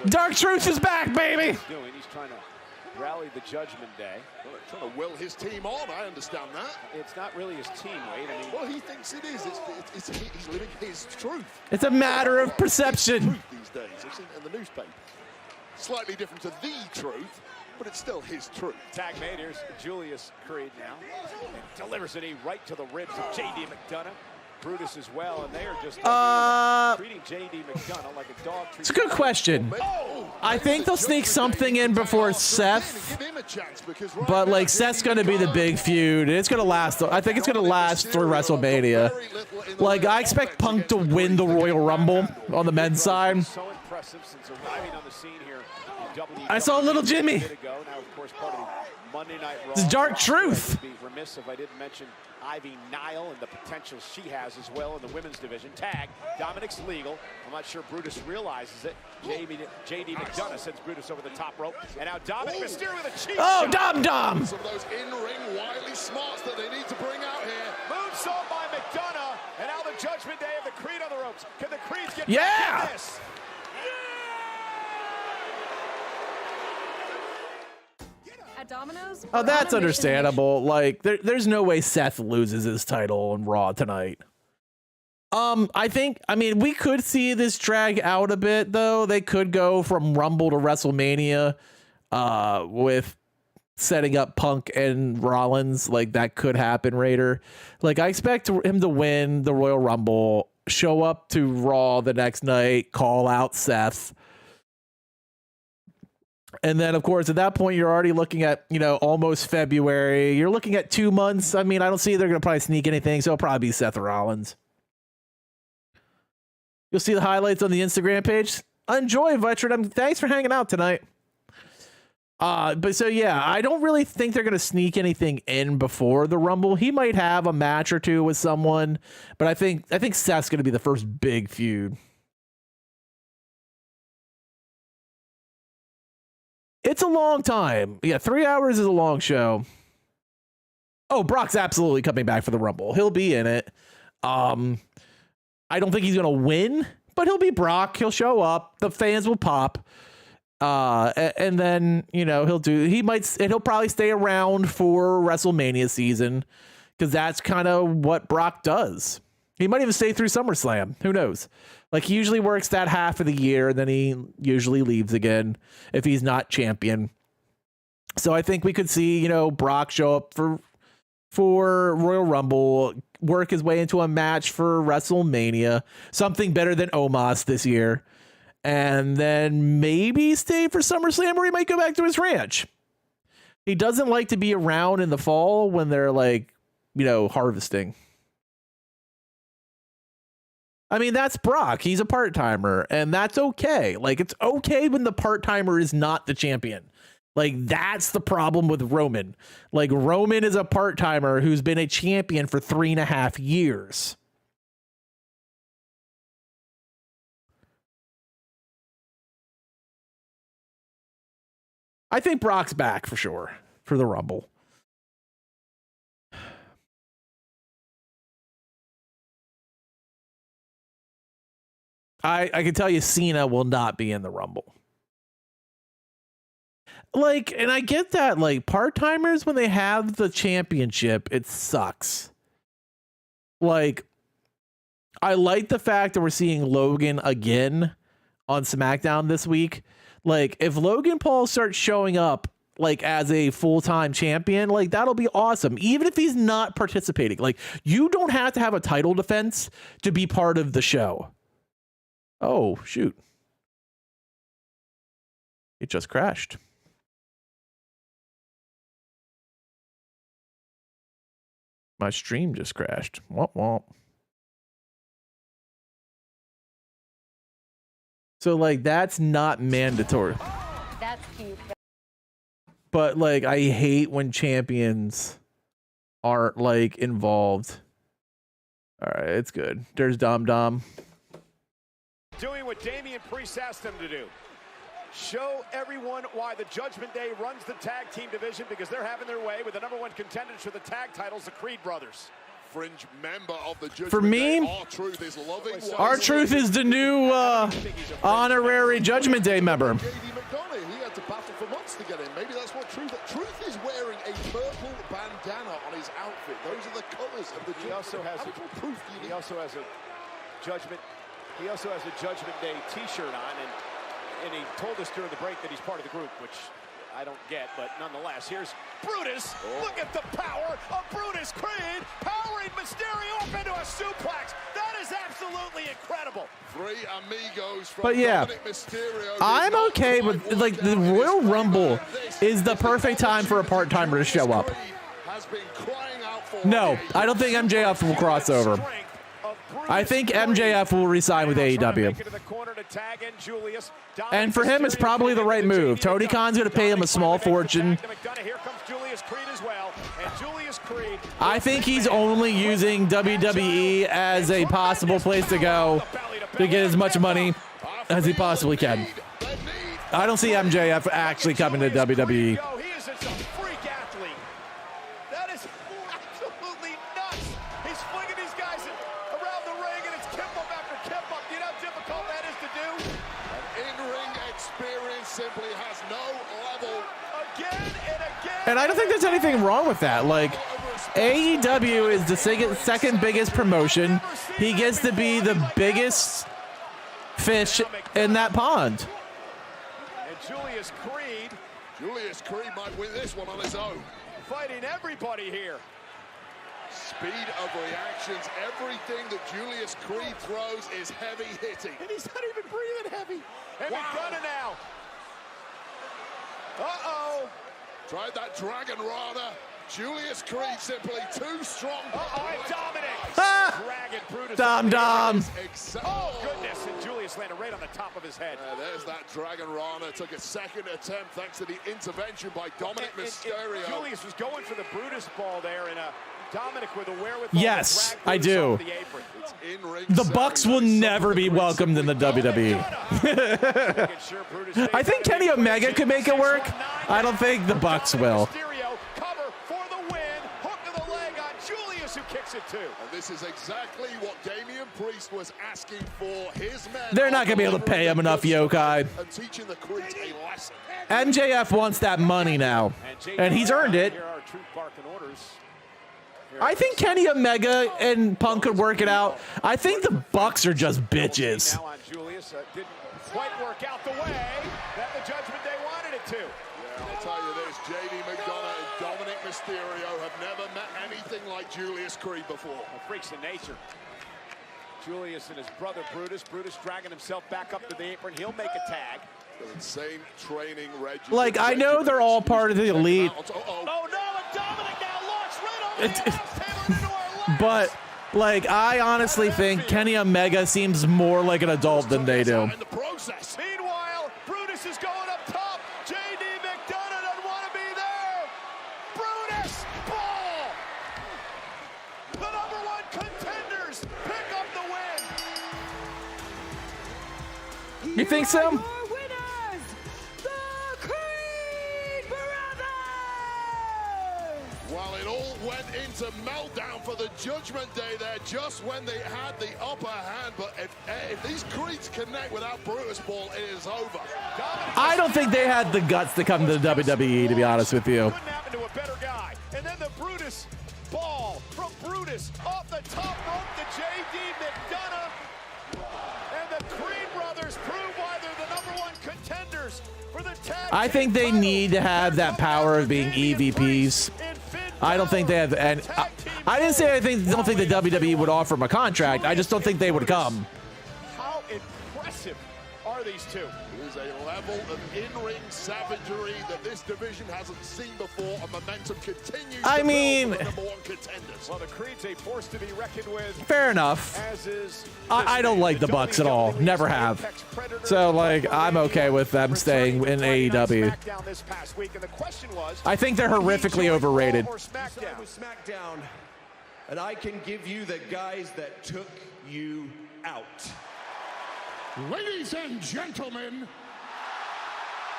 Speaker 1: Dark Truth is back, baby.
Speaker 4: He's trying to rallied the Judgment Day.
Speaker 6: Well, they're trying to will his team on. I understand that.
Speaker 4: It's not really his team, Wade. I mean,
Speaker 6: well, he thinks it is. He's living his truth.
Speaker 1: It's a matter of perception.
Speaker 6: Truth these days. I've seen it in the newspaper. Slightly different to the truth, but it's still his truth.
Speaker 4: Tag made. Here's Julius Creed now. And delivers a knee right to the ribs of J.D. McDonough. Brutus as well, and they are just treating J.D. McDonough like a dog.
Speaker 1: It's a good question. I think they'll sneak something in before Seth, but like Seth's going to be the big feud. It's going to last. I think it's going to last through WrestleMania. Like I expect Punk to win the Royal Rumble on the men's side.
Speaker 4: So impressive since arriving on the scene here.
Speaker 1: I saw little Jimmy.
Speaker 4: Now, of course, part of the Monday Night Raw.
Speaker 1: It's Dark Truth.
Speaker 4: I'd be remiss if I didn't mention Ivy Nile and the potential she has as well in the women's division. Tag. Dominic's legal. I'm not sure Brutus realizes it. J.D. McDonough sends Brutus over the top rope. And now Dominic Mysterio with a cheap shot.
Speaker 1: Dom.
Speaker 6: Some of those in-ring wily smarts that they need to bring out here.
Speaker 4: Moonsault by McDonough. And now the Judgment Day of the Creed on the ropes. Can the Creeds get
Speaker 1: back
Speaker 4: in this?
Speaker 17: At Domino's?
Speaker 1: Oh, that's understandable. Like, there's no way Seth loses his title on Raw tonight. I mean, we could see this drag out a bit, though. They could go from Rumble to WrestleMania with setting up Punk and Rollins. Like, that could happen, Raider. Like, I expect him to win the Royal Rumble, show up to Raw the next night, call out Seth. And then, of course, at that point, you're already looking at, almost February. You're looking at 2 months. I mean, I don't see they're going to probably sneak anything, so it'll probably be Seth Rollins. You'll see the highlights on the Instagram page. Enjoy, Veteran. Thanks for hanging out tonight. But so, yeah, I don't really think they're going to sneak anything in before the Rumble. He might have a match or two with someone, but I think Seth's going to be the first big feud. It's a long time. Yeah, 3 hours is a long show. Oh, Brock's absolutely coming back for the Rumble. He'll be in it. I don't think he's going to win, but he'll be Brock. He'll show up. The fans will pop. And then, he'll probably stay around for WrestleMania season because that's kind of what Brock does. He might even stay through SummerSlam. Who knows? Like, he usually works that half of the year, and then he usually leaves again if he's not champion. So I think we could see, Brock show up for Royal Rumble, work his way into a match for WrestleMania, something better than Omos this year, and then maybe stay for SummerSlam, or he might go back to his ranch. He doesn't like to be around in the fall when they're harvesting. I mean, that's Brock. He's a part-timer, and that's okay. Like, it's okay when the part-timer is not the champion. Like, that's the problem with Roman. Like, Roman is a part-timer who's been a champion for 3.5 years. I think Brock's back for sure for the Rumble. I can tell you Cena will not be in the Rumble. Like, and I get that, like, part-timers, when they have the championship, it sucks. Like, I like the fact that we're seeing Logan again on SmackDown this week. Like, if Logan Paul starts showing up, like, as a full-time champion, like, that'll be awesome. Even if he's not participating. Like, you don't have to have a title defense to be part of the show. Oh, shoot. It just crashed. My stream just crashed. Womp womp. So, like, that's not mandatory.
Speaker 17: That's cute.
Speaker 1: But, like, I hate when champions aren't, like, involved. All right, it's good. There's Dom.
Speaker 4: Doing what Damian Priest asked him to do. Show everyone why the Judgment Day runs the tag team division, because they're having their way with the #1 contenders for the tag titles, the Creed brothers.
Speaker 6: Fringe member of the Judgment
Speaker 1: For me,
Speaker 6: Day, R-Truth is loving
Speaker 1: R-Truth is the new honorary Judgment Day member.
Speaker 6: He had to battle for months wants to get in. Maybe that's what Truth is wearing a purple bandana on his outfit. Those are the colors of the
Speaker 4: He also has a Judgment Day T-shirt on, and he told us during the break that he's part of the group, which I don't get, but nonetheless, here's Brutus. Look at the power of Brutus Creed powering Mysterio up into a suplex. That is absolutely incredible.
Speaker 6: Three amigos from
Speaker 1: But yeah,
Speaker 6: Dominic Mysterio.
Speaker 1: I'm okay with, like, the Royal Rumble is the perfect time for a part-timer to show up. No, I don't think MJF will cross over. I think MJF will resign with AEW. And for him, it's probably the right move. Tony Khan's going to pay him a small fortune. I think he's only using WWE as a possible place to go to get as much money as he possibly can. I don't see MJF actually coming to WWE. And I don't think there's anything wrong with that. Like, AEW is the second biggest promotion. He gets to be the biggest fish in that pond.
Speaker 4: And Julius Creed
Speaker 6: might win this one on his own.
Speaker 4: Fighting everybody here.
Speaker 6: Speed of reactions. Everything that Julius Creed throws is heavy hitting.
Speaker 4: And he's not even breathing heavy. And McDonough now. Uh-oh.
Speaker 6: Tried that Dragon Rana. Julius Creed simply too strong.
Speaker 4: Dominic. Dragon Brutus.
Speaker 1: Dom.
Speaker 4: Oh, goodness. And Julius landed right on the top of his head.
Speaker 6: There's that Dragon Rana. Took a second attempt thanks to the intervention by Dominic Mysterio.
Speaker 4: Julius was going for the Brutus ball there, and Dominic with a wherewithal.
Speaker 1: Yes, I do. The Bucks will never be welcomed in the WWE. I think Kenny Omega could make it work. I don't think the Bucks will.
Speaker 4: Cover for the win. Hook to the leg on Julius, who kicks it too.
Speaker 6: And this is exactly what Damian Priest was asking for. His men.
Speaker 1: They're not going to be able to pay him enough, yokai.
Speaker 6: And teaching the Creed a lesson.
Speaker 1: MJF wants that money now, and he's earned it.
Speaker 4: Here are Truth barking orders.
Speaker 1: I think Kenny Omega and Punk could work it out. I think the Bucks are just bitches.
Speaker 4: Now on Julius, didn't quite work out the way that the Judgment Day wanted it to.
Speaker 6: Yeah, I'll tell you this, JD McDonough and Dominic Mysterio have never met anything like Julius Creed before.
Speaker 4: Freaks of nature. Julius and his brother Brutus. Brutus dragging himself back up to the apron. He'll make a tag.
Speaker 6: The insane training regimen.
Speaker 1: Like, I know they're all part of the elite.
Speaker 4: Oh no, and Dominic now launched right over the table into our legs.
Speaker 1: But, like, I honestly think Kenny Omega seems more like an adult than they do.
Speaker 6: In the process.
Speaker 4: Meanwhile, Brutus is going up top. JD McDonough doesn't want to be there. Brutus, ball. The #1 contenders pick up the win.
Speaker 1: You think so?
Speaker 6: Well, it all went into meltdown for the Judgment Day there just when they had the upper hand. But if these Creeds connect without Brutus Ball, it is over.
Speaker 1: I don't think they had the guts to come to the WWE, to be honest with you.
Speaker 4: Couldn't happen to a better guy. And then the Brutus ball from Brutus off the top rope to JD McDonough. And the Creed brothers prove why they're the #1 contenders for the tag.
Speaker 1: I think they need to have that power of being EVPs. I don't think they have, and I didn't say I don't think the WWE would offer them a contract. I just don't think they would come.
Speaker 4: How impressive are these two?
Speaker 6: It is a level of in-ring savagery that this division hasn't seen before, and momentum continues.
Speaker 1: I mean,
Speaker 6: to build for the #1 contenders.
Speaker 4: Well, the Creed's a force to be reckoned with.
Speaker 1: Fair enough.
Speaker 4: As is
Speaker 1: I don't like the Bucks at all. Never have. So, like, I'm okay with them staying in AEW. I think they're horrifically overrated.
Speaker 11: SmackDown, and I can give you the guys that took you out.
Speaker 15: Ladies and gentlemen,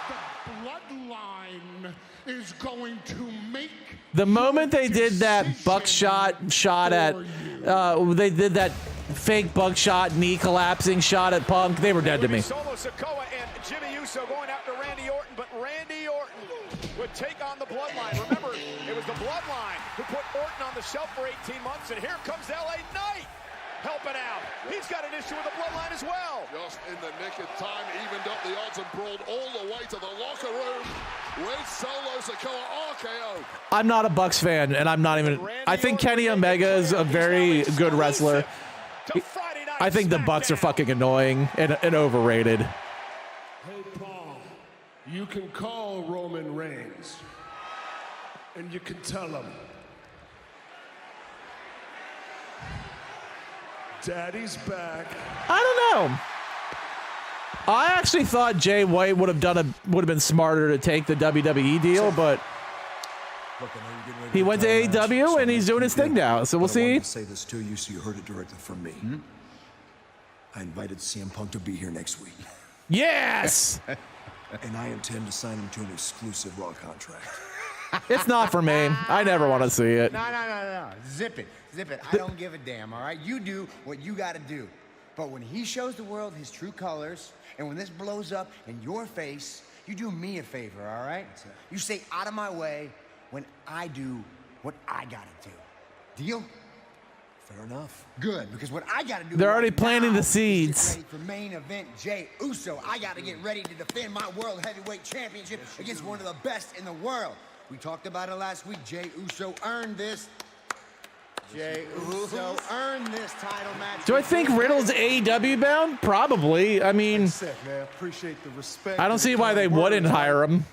Speaker 15: the bloodline is going to make...
Speaker 1: The moment they did that buckshot shot at, they did that fake buckshot knee collapsing shot at Punk, they were dead to me.
Speaker 4: Solo Sikoa and Jimmy Uso going after Randy Orton, but Randy Orton would take on the Bloodline. Remember, it was the Bloodline who put Orton on the shelf for 18 months, and here comes LA Knight helping out. He's got an issue with the Bloodline as well.
Speaker 6: Just in the nick of time, evened up the odds and brawled all the way to the locker room with Solo Sikoa RKO.
Speaker 1: I'm not a Bucks fan, and I'm not even. I think Kenny Omega is a very good wrestler. I think the Bucks are fucking annoying and overrated.
Speaker 15: Hey, Paul, you can call Roman Reigns, and you can tell him, Daddy's back.
Speaker 1: I don't know. I actually thought Jay White would have been smarter to take the WWE deal, but he went to AEW and he's doing his thing now. So we'll see.
Speaker 10: I wanted to say this to you, so you heard it directly from me. I invited CM Punk to be here next week.
Speaker 1: Yes.
Speaker 10: And I intend to sign him to an exclusive Raw contract.
Speaker 1: It's not for me. I never want to see it.
Speaker 8: No. Zip it. I don't give a damn, all right? You do what you got to do. But when he shows the world his true colors, and when this blows up in your face, you do me a favor, all right? You stay out of my way when I do what I got to do. Deal?
Speaker 10: Fair enough.
Speaker 8: Good, because what I got to do
Speaker 1: They're already
Speaker 8: right
Speaker 1: planting
Speaker 8: now
Speaker 1: the seeds.
Speaker 8: is get ready for main event Jey Uso. I got to get ready to defend my World Heavyweight Championship against one of the best in the world. We talked about it last week. Jey Uso earned this. Jey Uso earned this title match.
Speaker 1: Do I think Riddle's AEW bound? Probably. I mean,
Speaker 9: Man, appreciate the respect.
Speaker 1: I don't see why they wouldn't hire him.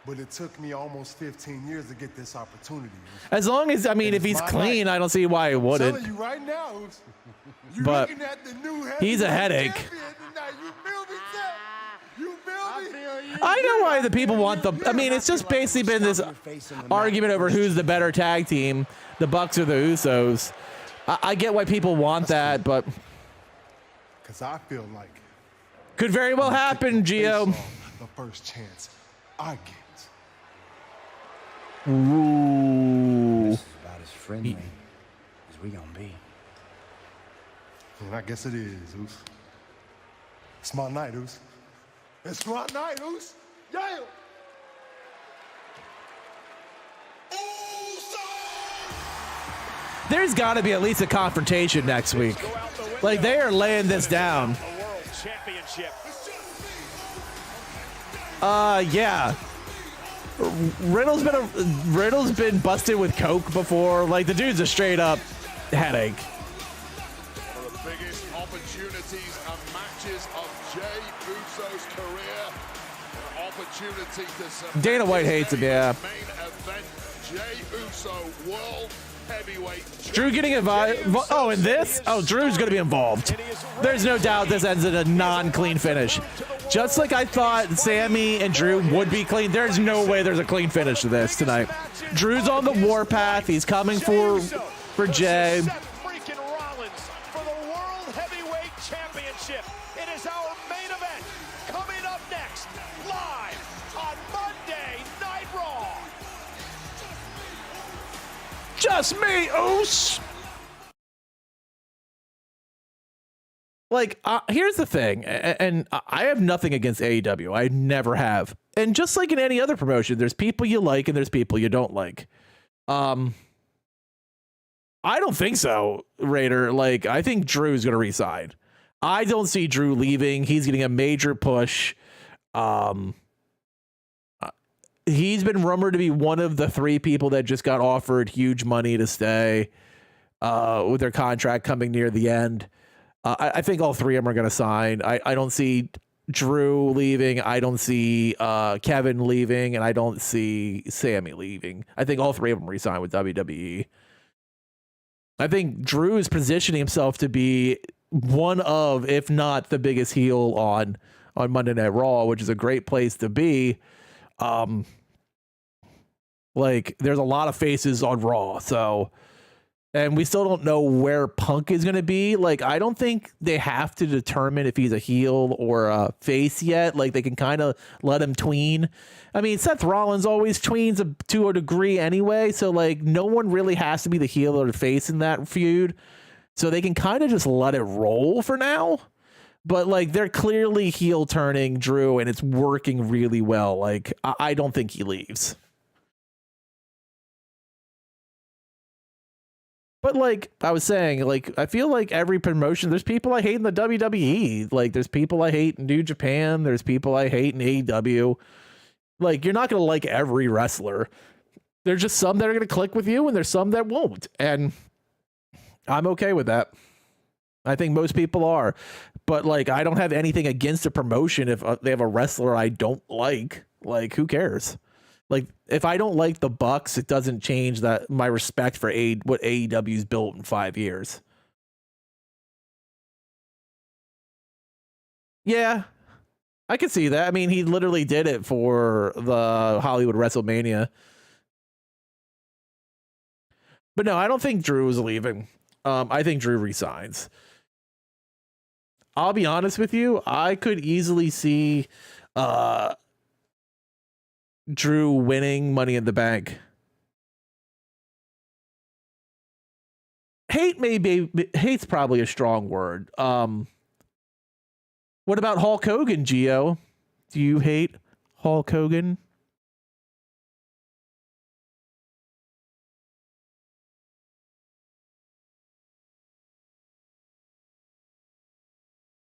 Speaker 9: But it took me almost 15 years to get this opportunity.
Speaker 1: As long as, I mean, if he's clean, I don't see why he
Speaker 9: I'm
Speaker 1: wouldn't.
Speaker 9: telling you right now, you're
Speaker 1: But
Speaker 9: looking at the new
Speaker 1: he's a headache.
Speaker 9: champion tonight. You feel me, Seth? You feel me?
Speaker 1: I know why the people want the. I mean, it's just basically been this argument over who's the better tag team, the Bucks or the Usos. I get why people want that, but
Speaker 9: Because I feel like
Speaker 1: could very well happen, Gio.
Speaker 9: the first chance I get.
Speaker 1: Ooh.
Speaker 8: This is about as friendly as we gonna be.
Speaker 9: And I guess it is, Oos. It's my night, Oos. It's my night, Oos. Yeah.
Speaker 1: There's got to be at least a confrontation next week. Like, they are laying this down. Yeah. Riddle's been busted with coke before. Like, the dude's a straight up headache.
Speaker 6: One of the biggest opportunities and matches of Jey Uso's career. An opportunity to submit
Speaker 1: Dana White hates him, yeah.
Speaker 6: main event. Jey Uso, world heavyweight.
Speaker 1: Drew getting involved. Oh, in this? Oh, Drew's going to be involved. There's no doubt this ends in a non-clean finish. Just like I thought Sami and Drew would be clean, there's no way there's a clean finish to this tonight. Drew's on the warpath. He's coming for Jey.
Speaker 4: Freaking Rollins for the World Heavyweight Championship. It is our main event coming up next, live on Monday Night Raw.
Speaker 1: Just me, Oos. Like, here's the thing, and I have nothing against AEW. I never have. And just like in any other promotion, there's people you like and there's people you don't like. I don't think so, Raider. Like, I think Drew's going to resign. I don't see Drew leaving. He's getting a major push. He's been rumored to be one of the 3 people that just got offered huge money to stay with their contract coming near the end. I think all 3 of them are going to sign. I don't see Drew leaving. I don't see Kevin leaving. And I don't see Sami leaving. I think all 3 of them resign with WWE. I think Drew is positioning himself to be one of, if not the biggest heel on Monday Night Raw, which is a great place to be. Like, there's a lot of faces on Raw, so, and we still don't know where Punk is going to be. Like, I don't think they have to determine if he's a heel or a face yet. Like, they can kind of let him tween. I mean, Seth Rollins always tweens to a degree anyway, so, like, no one really has to be the heel or the face in that feud. So they can kind of just let it roll for now. But like they're clearly heel turning Drew and it's working really well. Like I don't think he leaves. But like I was saying, like I feel like every promotion, there's people I hate in the WWE. Like there's people I hate in New Japan. There's people I hate in AEW. Like you're not going to like every wrestler. There's just some that are going to click with you and there's some that won't. And I'm okay with that. I think most people are. But like I don't have anything against a promotion if they have a wrestler I don't like. Like who cares? Like if I don't like the Bucks, it doesn't change that my respect for what AEW's built in 5 years. Yeah, I can see that. I mean, he literally did it for the Hollywood WrestleMania. But no, I don't think Drew is leaving. I think Drew resigns. I'll be honest with you. I could easily see Drew winning Money in the Bank. Hate's probably a strong word. What about Hulk Hogan, Gio? Do you hate Hulk Hogan?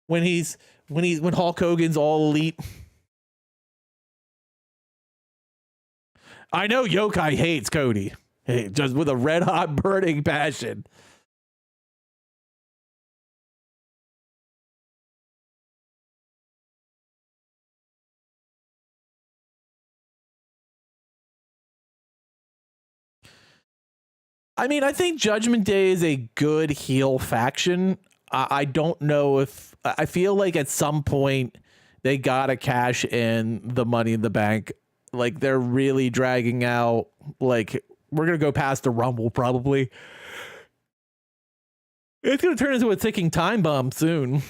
Speaker 1: When Hulk Hogan's all elite. I know Yokai hates Cody. Hey, just with a red hot burning passion. I mean, I think Judgment Day is a good heel faction. I don't know if I feel like at some point they gotta cash in the Money in the Bank. Like they're really dragging out. Like we're gonna go past the Rumble probably. It's gonna turn into a ticking time bomb soon.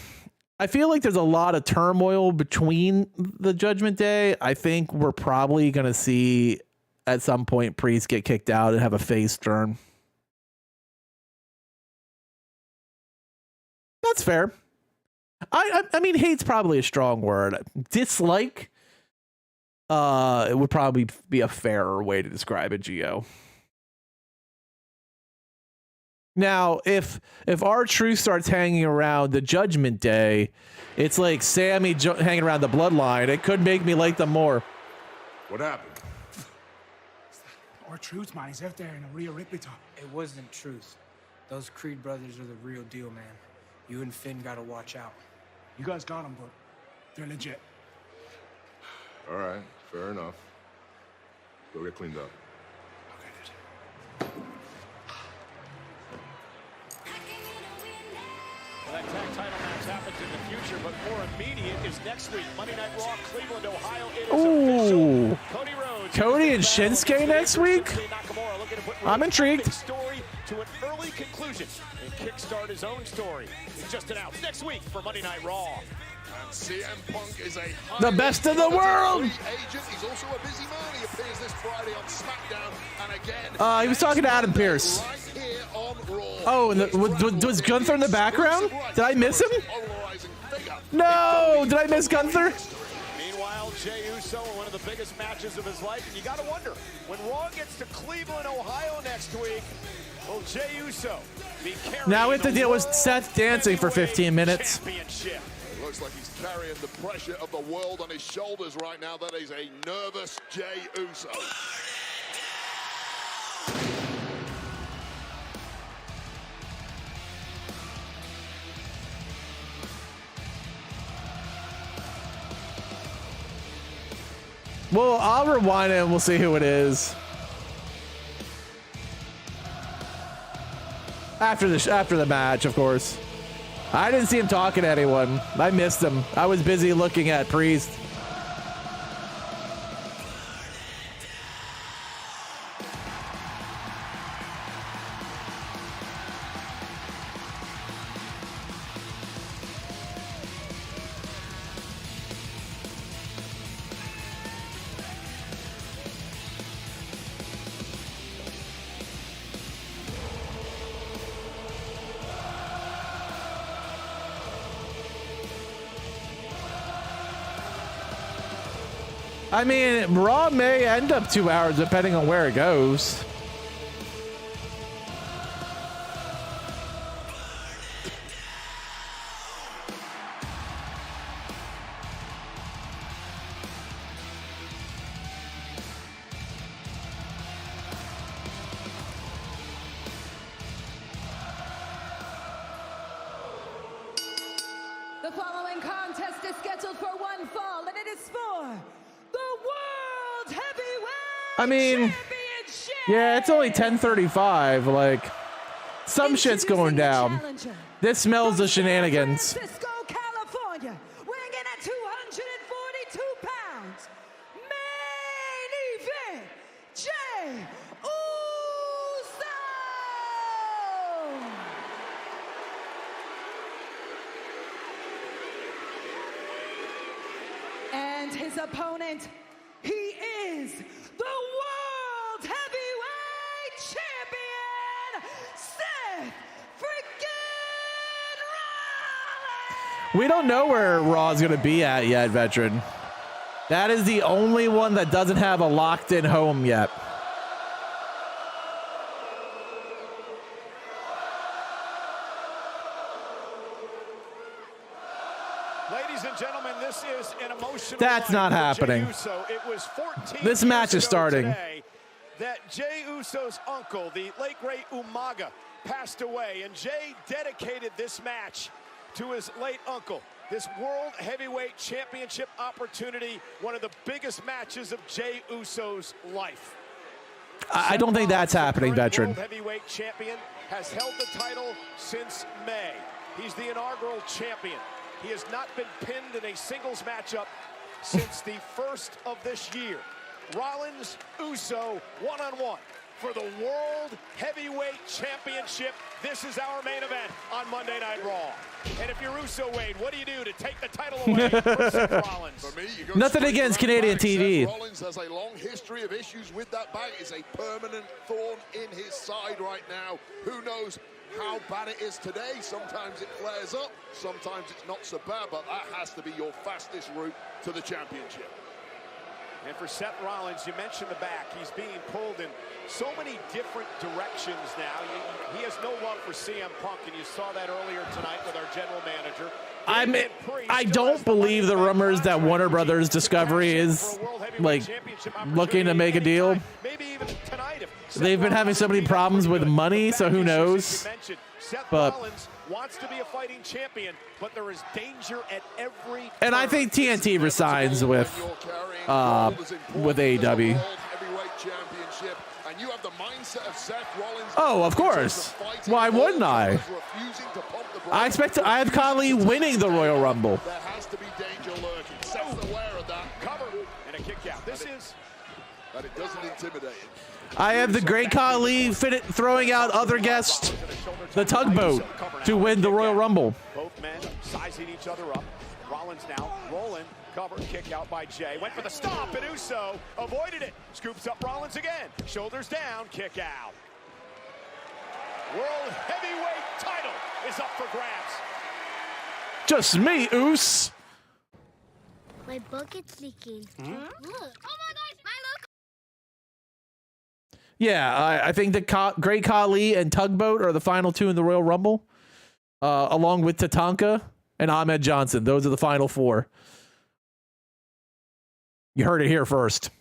Speaker 1: I feel like there's a lot of turmoil between the Judgment Day. I think we're probably gonna see at some point Priest get kicked out and have a face turn. That's fair. I mean, hate's probably a strong word. Dislike, it would probably be a fairer way to describe it, Gio. Now, if R-Truth starts hanging around the Judgment Day, it's like Sami hanging around the Bloodline. It could make me like them more.
Speaker 6: What happened?
Speaker 20: R-Truth, man. He's out there in a Rhea Ripley top.
Speaker 22: It wasn't Truth. Those Creed brothers are the real deal, man. You and Finn gotta watch out.
Speaker 20: You guys got them, but they're legit.
Speaker 6: All right, fair enough. Go get cleaned up.
Speaker 4: Well, that tag title match happens in the future, but more immediate is next week. Monday Night Raw, Cleveland, Ohio. It is
Speaker 1: Ooh.
Speaker 4: official. Cody Rhodes.
Speaker 1: Cody and Shinsuke next week? I'm intrigued.
Speaker 4: Story to an early conclusion and kickstart his own story. It's just announced next week for Monday Night Raw.
Speaker 6: And CM Punk is
Speaker 1: the best in the world.
Speaker 6: Agent. He's also a busy man. He appears this Friday on SmackDown, and again,
Speaker 1: He was talking to Adam Pearce.
Speaker 6: right here on Raw.
Speaker 1: Oh, and was Gunther in the background? Did I miss him? No, did I miss Gunther?
Speaker 4: Meanwhile, Jey Uso in one of the biggest matches of his life, and you got to wonder, when Raw gets to Cleveland, Ohio next week, will Jey Uso be carrying
Speaker 1: Now we have to
Speaker 4: the
Speaker 1: deal with
Speaker 4: World
Speaker 1: Seth dancing for 15 minutes.
Speaker 4: Championship?
Speaker 6: It looks like he's carrying the pressure of the world on his shoulders right now. That is a nervous Jey Uso.
Speaker 1: Well, I'll rewind it and we'll see who it is. After the match, of course. I didn't see him talking to anyone. I missed him. I was busy looking at Priest. I mean, Raw may end up 2 hours depending on where it goes.
Speaker 5: The following contest is scheduled for one fall, and it is for the World Heavyweight
Speaker 1: I mean, yeah, it's only 10:35. Like, some shit's going down. This smells the shenanigans.
Speaker 5: Francisco, California, weighing in at 242 pounds. Main event, Jey Uso. And his opponent, he is the World Heavyweight Champion, Seth freaking Rollins!
Speaker 1: We don't know where Raw's going to be at yet, veteran. That is the only one that doesn't have a locked-in home yet.
Speaker 4: Ladies and gentlemen, this is an emotional
Speaker 1: That's not
Speaker 4: night for Jey
Speaker 1: happening.
Speaker 4: Uso. It was 14
Speaker 1: This match
Speaker 4: years
Speaker 1: is
Speaker 4: ago
Speaker 1: starting.
Speaker 4: today that Jey Uso's uncle, the late great Umaga, passed away, and Jey dedicated this match to his late uncle. This World Heavyweight Championship opportunity, one of the biggest matches of Jey Uso's life.
Speaker 1: I don't think that's happening, veteran.
Speaker 4: World Heavyweight Champion has held the title since May. He's the inaugural champion. He has not been pinned in a singles matchup since the first of this year. Rollins, Uso, one-on-one for the World Heavyweight Championship. This is our main event on Monday Night Raw. And if you're Uso, Wade, what do you do to take the title away from Seth Rollins?
Speaker 6: For me, you go
Speaker 1: Nothing
Speaker 6: straight
Speaker 1: against
Speaker 6: to that
Speaker 1: Canadian
Speaker 6: back.
Speaker 1: TV.
Speaker 6: Seth Rollins has a long history of issues with that back. It's a permanent thorn in his side right now. Who knows how bad it is today? Sometimes it flares up, sometimes it's not so bad, but that has to be your fastest route to the championship.
Speaker 4: And for Seth Rollins, you mentioned the back. He's being pulled in so many different directions now. He has no love for CM Punk, and you saw that earlier tonight with our general manager.
Speaker 1: I don't believe the rumors that Warner Brothers Discovery is like looking to make a deal. They've been having so many problems with money, so who knows? But
Speaker 4: wants to be a fighting champion, but there is danger at every
Speaker 1: and I think TNT resigns with AEW. Oh, of course. Why wouldn't I? I have Khali winning the Royal Rumble.
Speaker 6: There has to be danger lurking. Seth's aware of that.
Speaker 4: Cover and a kick out. This is
Speaker 6: but it doesn't intimidate him.
Speaker 1: I have the great Khali throwing out other guests, the tugboat, to win the Royal Rumble.
Speaker 4: Both men sizing each other up. Rollins now rolling, cover, kick out by Jey. Went for the stop, and Uso avoided it. Scoops up Rollins again. Shoulders down, kick out. World Heavyweight title is up for grabs.
Speaker 1: Just me, Oos.
Speaker 16: My bucket's leaking. Look. Oh my gosh, my look.
Speaker 1: Yeah, I think the Great Khali and Tugboat are the final two in the Royal Rumble, along with Tatanka and Ahmed Johnson. Those are the final four. You heard it here first.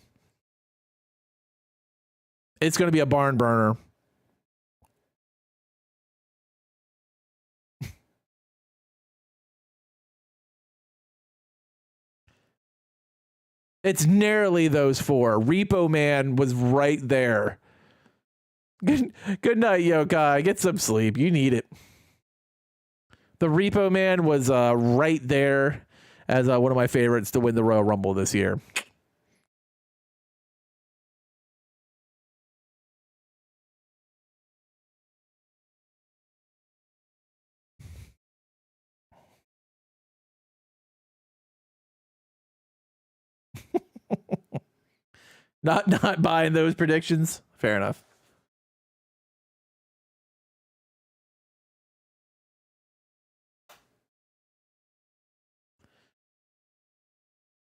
Speaker 1: It's going to be a barn burner. It's narrowly those four. Repo Man was right there. Good night, Yokai. Get some sleep. You need it. The Repo Man was right there as one of my favorites to win the Royal Rumble this year. Not buying those predictions. Fair enough.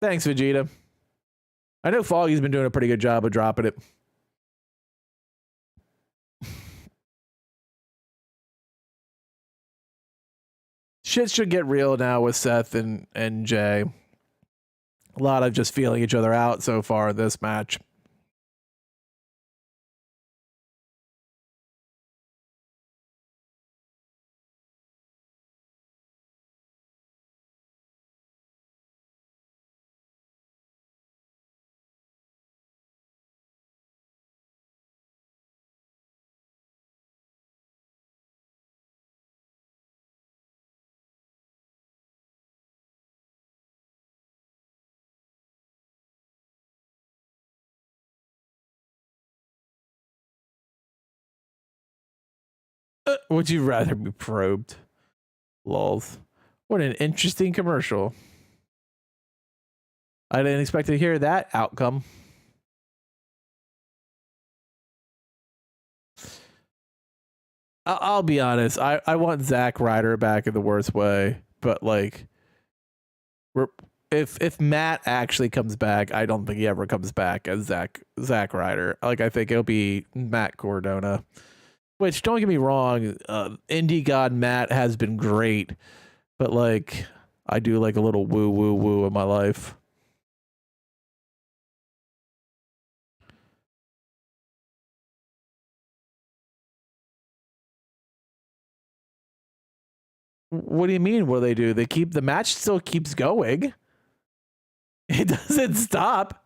Speaker 1: Thanks, Vegeta. I know Foggy's been doing a pretty good job of dropping it. Shit should get real now with Seth and Jey. A lot of just feeling each other out so far in this match. Would you rather be probed? Lols. What an interesting commercial. I didn't expect to hear that outcome. I'll be honest. I want Zack Ryder back in the worst way, but like, if Matt actually comes back, I don't think he ever comes back as Zack Ryder. Like, I think it'll be Matt Cardona. Which, don't get me wrong, Indie God Matt has been great, but like, I do like a little woo woo woo in my life. What do you mean? What do they do? They keep the match still keeps going. It doesn't stop.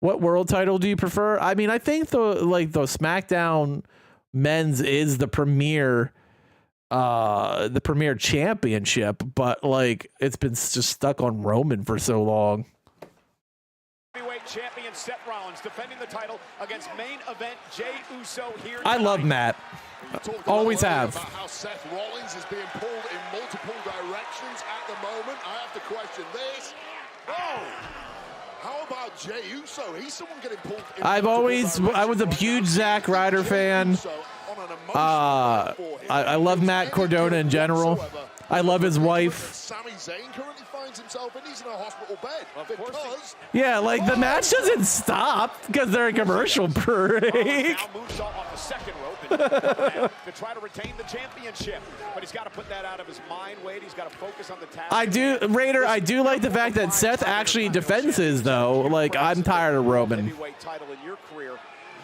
Speaker 1: What world title do you prefer? I mean, I think the SmackDown Men's is the premier championship, but like it's been just stuck on Roman for so long.
Speaker 4: Heavyweight champion Seth Rollins defending the title against main event Jey Uso here.
Speaker 1: I love Matt. Always have.
Speaker 6: About how Seth Rollins is being pulled in multiple directions at the moment. I have to question this. Oh. How about Jey Uso? He's someone getting pulled in
Speaker 1: I was a huge Zack Ryder fan. I love Matt Cardona in general. I love his wife.
Speaker 6: Sami Zayn currently finds himself in. He's in a hospital bed because
Speaker 1: yeah, like the match doesn't stop because they're a commercial break.
Speaker 4: Now moves off the second rope to try to retain the championship, but he's got to put that out of his mind. Wade, he's got to focus on the task.
Speaker 1: I do like the fact that Seth actually defends his though. Like, I'm tired of Roman.
Speaker 4: Heavyweight title in your career.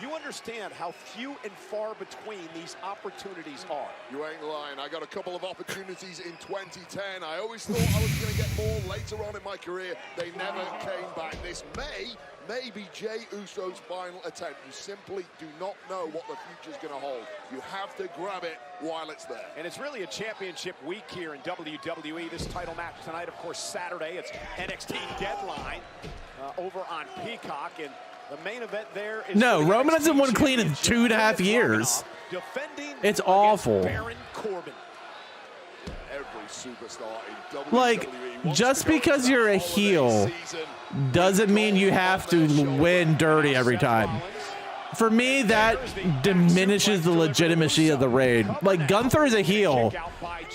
Speaker 4: You understand how few and far between these opportunities are.
Speaker 6: You ain't lying. I got a couple of opportunities in 2010. I always thought I was going to get more later on in my career. They never came back. This may be Jey Uso's final attempt. You simply do not know what the future's going to hold. You have to grab it while it's there.
Speaker 4: And it's really a championship week here in WWE. This title match tonight, of course, Saturday. It's NXT Deadline over on Peacock. And the main event there is
Speaker 1: Roman hasn't won clean in 2.5 years. It's awful.
Speaker 4: Baron Corbin.
Speaker 6: Every superstar in WWE
Speaker 1: like, just because you're a heel doesn't mean you have to win dirty every time. For me, that diminishes the legitimacy of the reign. Like, Gunther is a heel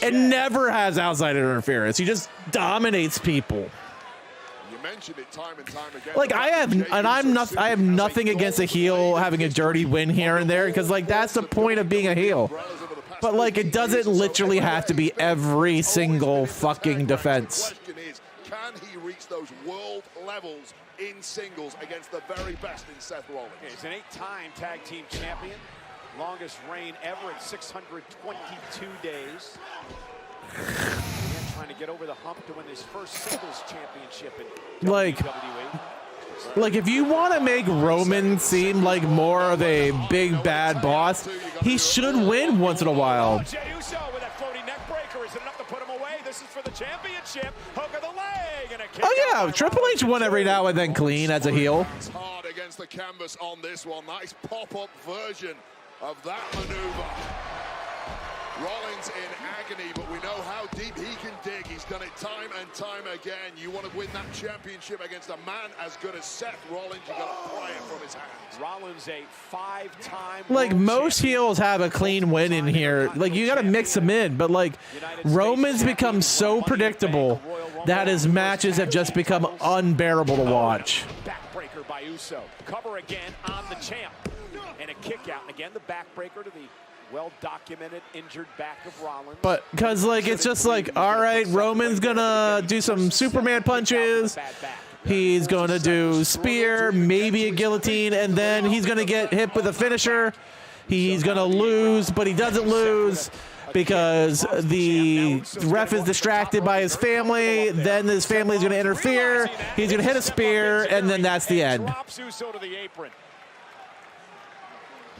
Speaker 1: and never has outside interference. He just dominates people.
Speaker 6: Mentioned it time and time again.
Speaker 1: Like, I have nothing against a heel having a dirty win here and there, because like that's the point of being a heel. But like, it doesn't literally have to be every single fucking defense.
Speaker 6: The question is, can he reach those world levels in singles against the very best in Seth Rollins?
Speaker 4: He's an 8-time tag team champion, longest reign ever at 622 days. Trying to get over the hump to win his first singles championship in WWE.
Speaker 1: Like, if you want to make Roman seem like more of a big bad boss, he should win once in a while.
Speaker 4: Jey Uso with that floating neck breaker. Is it enough to put him away? This is for the championship. Hook of the leg and a kick.
Speaker 1: Oh yeah, Triple H won every now and then clean as a heel.
Speaker 6: It's hard against the canvas on this one. Nice pop-up version of that maneuver. Rollins in agony, but we know how deep he can dig. He's done it time and time again. You want to win that championship against a man as good as Seth Rollins, you got to pry it from his hands.
Speaker 4: Rollins, a 5-time
Speaker 1: Like, most heels have a clean win in here. Like, you got to mix them in. But, like, Roman's become so predictable that his matches have just become unbearable to watch.
Speaker 4: Backbreaker by Uso. Cover again on the champ. And a kick out. And again, the backbreaker to the well-documented injured back of Rollins.
Speaker 1: But, because, like, it's just like, all right, Roman's going to do some Superman punches. He's going to do spear, maybe a guillotine, and then he's going to get hit with a finisher. He's going to lose, but he doesn't lose because the ref is distracted by his family. Then his family is going to interfere. He's going to hit a spear, and then that's the end.
Speaker 4: Drops Uso to the apron.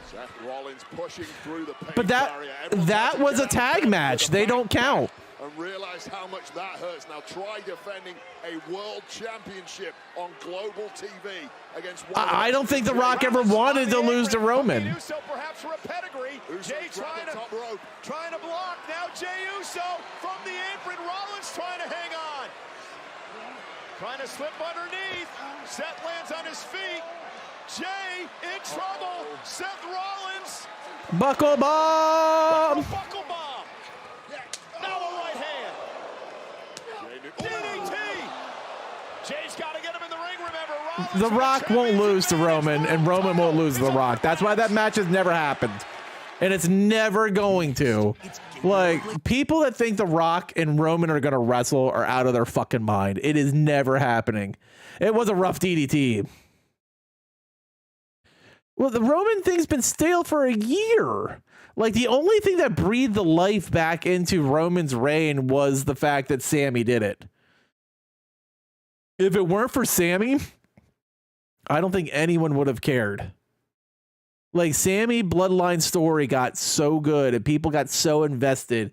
Speaker 6: Seth Rollins pushing through the pain
Speaker 1: But that was a tag match. They don't count.
Speaker 6: And realize how much that hurts. Now try defending a world championship on global TV against one
Speaker 1: I don't think The Rock ever wanted to lose to Roman.
Speaker 4: Uso perhaps for a pedigree. Jey trying to block. Now Jey Uso from the apron. Rollins trying to hang on. Trying to slip underneath. Seth lands on his feet. Jey in trouble. Seth Rollins.
Speaker 1: Buckle bomb.
Speaker 4: Buckle bomb. Now a right hand. DDT. Jey's got to get him in the ring. Remember, Rollins.
Speaker 1: The Rock won't lose to Roman, and Roman won't lose to The Rock. That's why that match has never happened. And it's never going to. Like, people that think The Rock and Roman are going to wrestle are out of their fucking mind. It is never happening. It was a rough DDT. Well, the Roman thing's been stale for a year. Like, the only thing that breathed the life back into Roman's reign was the fact that Sami did it. If it weren't for Sami, I don't think anyone would have cared. Like, Sami bloodline story got so good and people got so invested,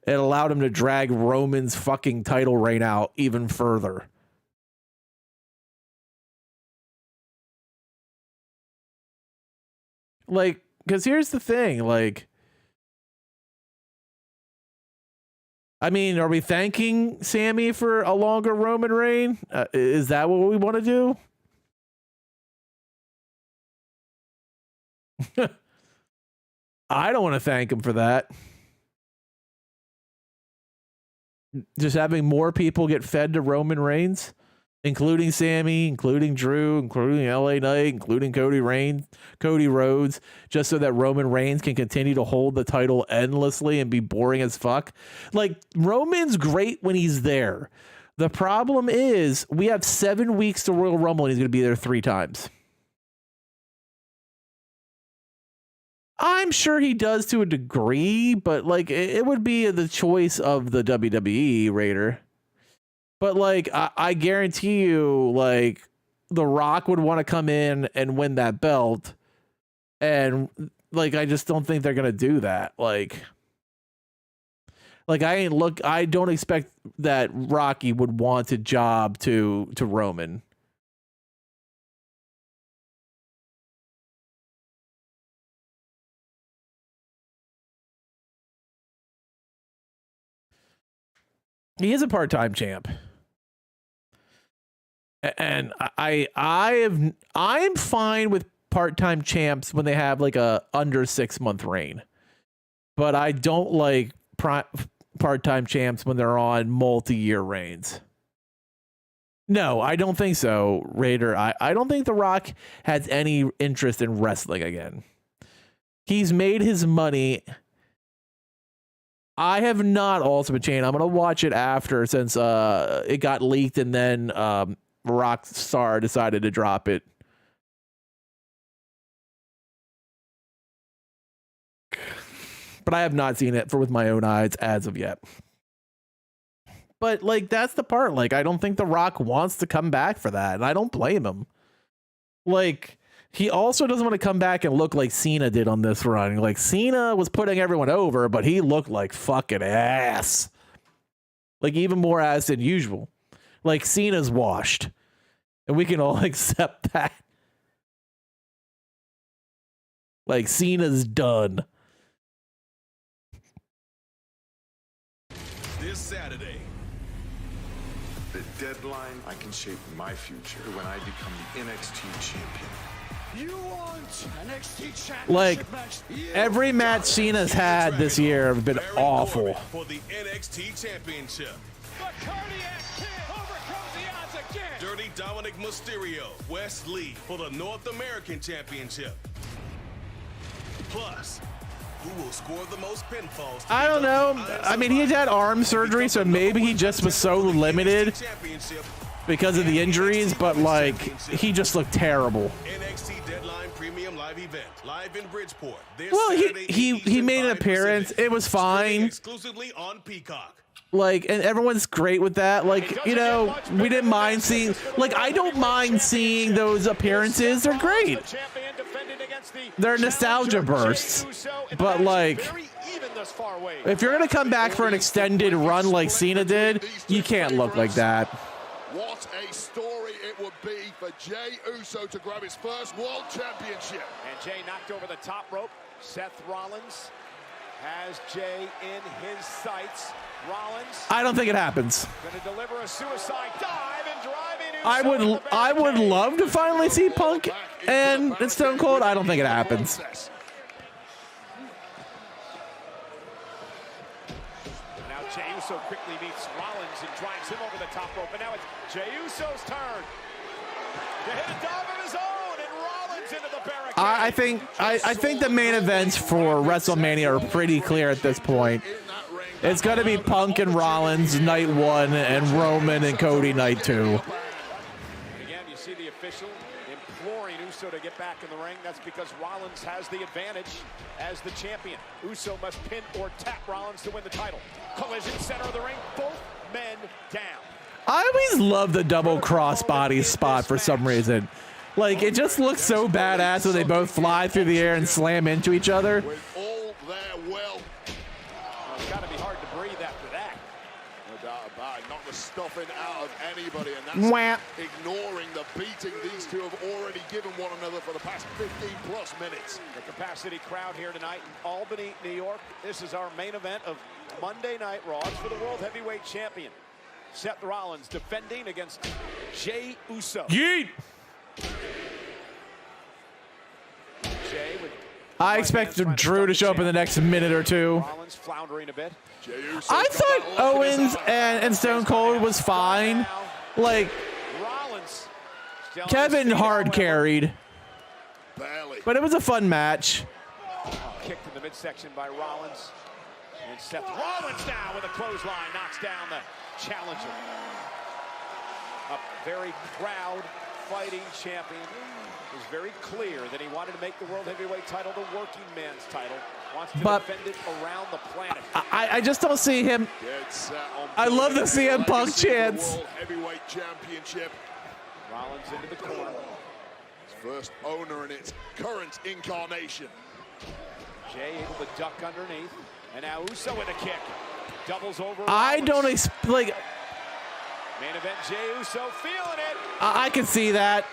Speaker 1: it allowed him to drag Roman's fucking title reign out even further. Like, because here's the thing, like, I mean, are we thanking Sami for a longer Roman reign? Is that what we want to do? I don't want to thank him for that. Just having more people get fed to Roman Reigns, including Sami, including Drew, including LA Knight, including Cody Rhodes, just so that Roman Reigns can continue to hold the title endlessly and be boring as fuck. Like, Roman's great when he's there. The problem is we have 7 weeks to Royal Rumble and he's going to be there 3 times. I'm sure he does to a degree, but like it would be the choice of the WWE, Raider. But like I guarantee you, like The Rock would want to come in and win that belt, and like I just don't think they're gonna do that. Like I don't expect that Rocky would want a job to Roman. He is a part-time champ. And I'm fine with part-time champs when they have like a under 6 month reign. But I don't like part-time champs when they're on multi-year reigns. No, I don't think so, Raider. I don't think The Rock has any interest in wrestling again. He's made his money. I have not Ultimate Chain. I'm going to watch it after, since it got leaked and then Rockstar decided to drop it. But I have not seen it with my own eyes as of yet. But like, that's the part. Like, I don't think The Rock wants to come back for that, and I don't blame him. Like, he also doesn't want to come back and look like Cena did on this run. Like, Cena was putting everyone over, but he looked like fucking ass. Like, even more ass than usual. Like, Cena's washed. And we can all accept that. Like, Cena's done.
Speaker 6: this Saturday.
Speaker 12: The deadline, I can shape my future when I become the NXT champion.
Speaker 2: You want NXT championship
Speaker 1: Like,
Speaker 2: match?
Speaker 1: every match Cena's had this year have been awful.
Speaker 6: For the NXT championship.
Speaker 2: The Cardiac Kid overcomes the odds again.
Speaker 6: Dirty Dominic Mysterio, Wes Lee for the North American championship. Plus, who will score the most pinfalls?
Speaker 1: I don't know. I mean, he had arm surgery, so maybe he just was so limited because of the injuries, but like, he just looked terrible.
Speaker 6: NXT Deadline Premium Live event, live in Bridgeport. This
Speaker 1: Well,
Speaker 6: Saturday,
Speaker 1: he made an appearance. It was fine.
Speaker 6: exclusively on Peacock.
Speaker 1: Like, and everyone's great with that. Like, you know, we didn't mind seeing, like, I don't mind seeing those appearances. They're great. They're nostalgia bursts. But like, if you're gonna come back for an extended run like Cena did, you can't look like that.
Speaker 6: What a story it would be for Jey Uso to grab his first world championship.
Speaker 4: And Jey knocked over the top rope. Seth Rollins has Jey in his sights. Rollins.
Speaker 1: I don't think it happens.
Speaker 4: Gonna deliver a suicide dive and driving Uso.
Speaker 1: I would love to finally see Punk and Stone Cold. I don't think it happens.
Speaker 4: Now Jey Uso quickly meets Rollins and drives him over the top rope. And now it's Jey Uso's turn to hit a dive of his own, and Rollins into the barricade.
Speaker 1: I think the main events for WrestleMania are pretty clear at this point. It's going to be Punk and Rollins night 1 and Roman and Cody night 2.
Speaker 4: Again, you see the official imploring Uso to get back in the ring. That's because Rollins has the advantage as the champion. Uso must pin or tap Rollins to win the title. Collision, center of the ring, both men down.
Speaker 1: I always love the double crossbody spot for some reason. Like, it just looks so badass when they both fly through the air and slam into each other.
Speaker 6: All their will.
Speaker 4: It's got to be hard to breathe after that.
Speaker 6: No doubt about it. Not the stuffing out of anybody, and that's
Speaker 1: Mwah.
Speaker 6: ignoring the beating these two have already given one another for the past 15+ minutes.
Speaker 4: The capacity crowd here tonight in Albany, New York. This is our main event of Monday Night Raw. It's for the World Heavyweight Champion. Seth Rollins defending against Jey Uso.
Speaker 1: Yeet!
Speaker 4: Jey with
Speaker 1: I expect Drew to show up in the next minute or two.
Speaker 4: Rollins floundering a bit.
Speaker 1: I thought Owens and Stone Cold was fine. Like,
Speaker 4: Rollins
Speaker 1: Kevin hard carried. But it was a fun match.
Speaker 4: Kicked in the midsection by Rollins. And Seth Rollins now with a clothesline knocks down the challenger. A very proud fighting champion. It was very clear that he wanted to make the World Heavyweight title the working man's title. Wants to defend it around the planet.
Speaker 1: I just don't see him. I love the CM Punk chants.
Speaker 6: World Heavyweight Championship.
Speaker 4: Rollins into the corner.
Speaker 6: His first owner in its current incarnation.
Speaker 4: Jey able to duck underneath. And now Uso with a kick. Doubles over.
Speaker 1: I don't like.
Speaker 4: Main event, Jey Uso feeling it.
Speaker 1: I can see that.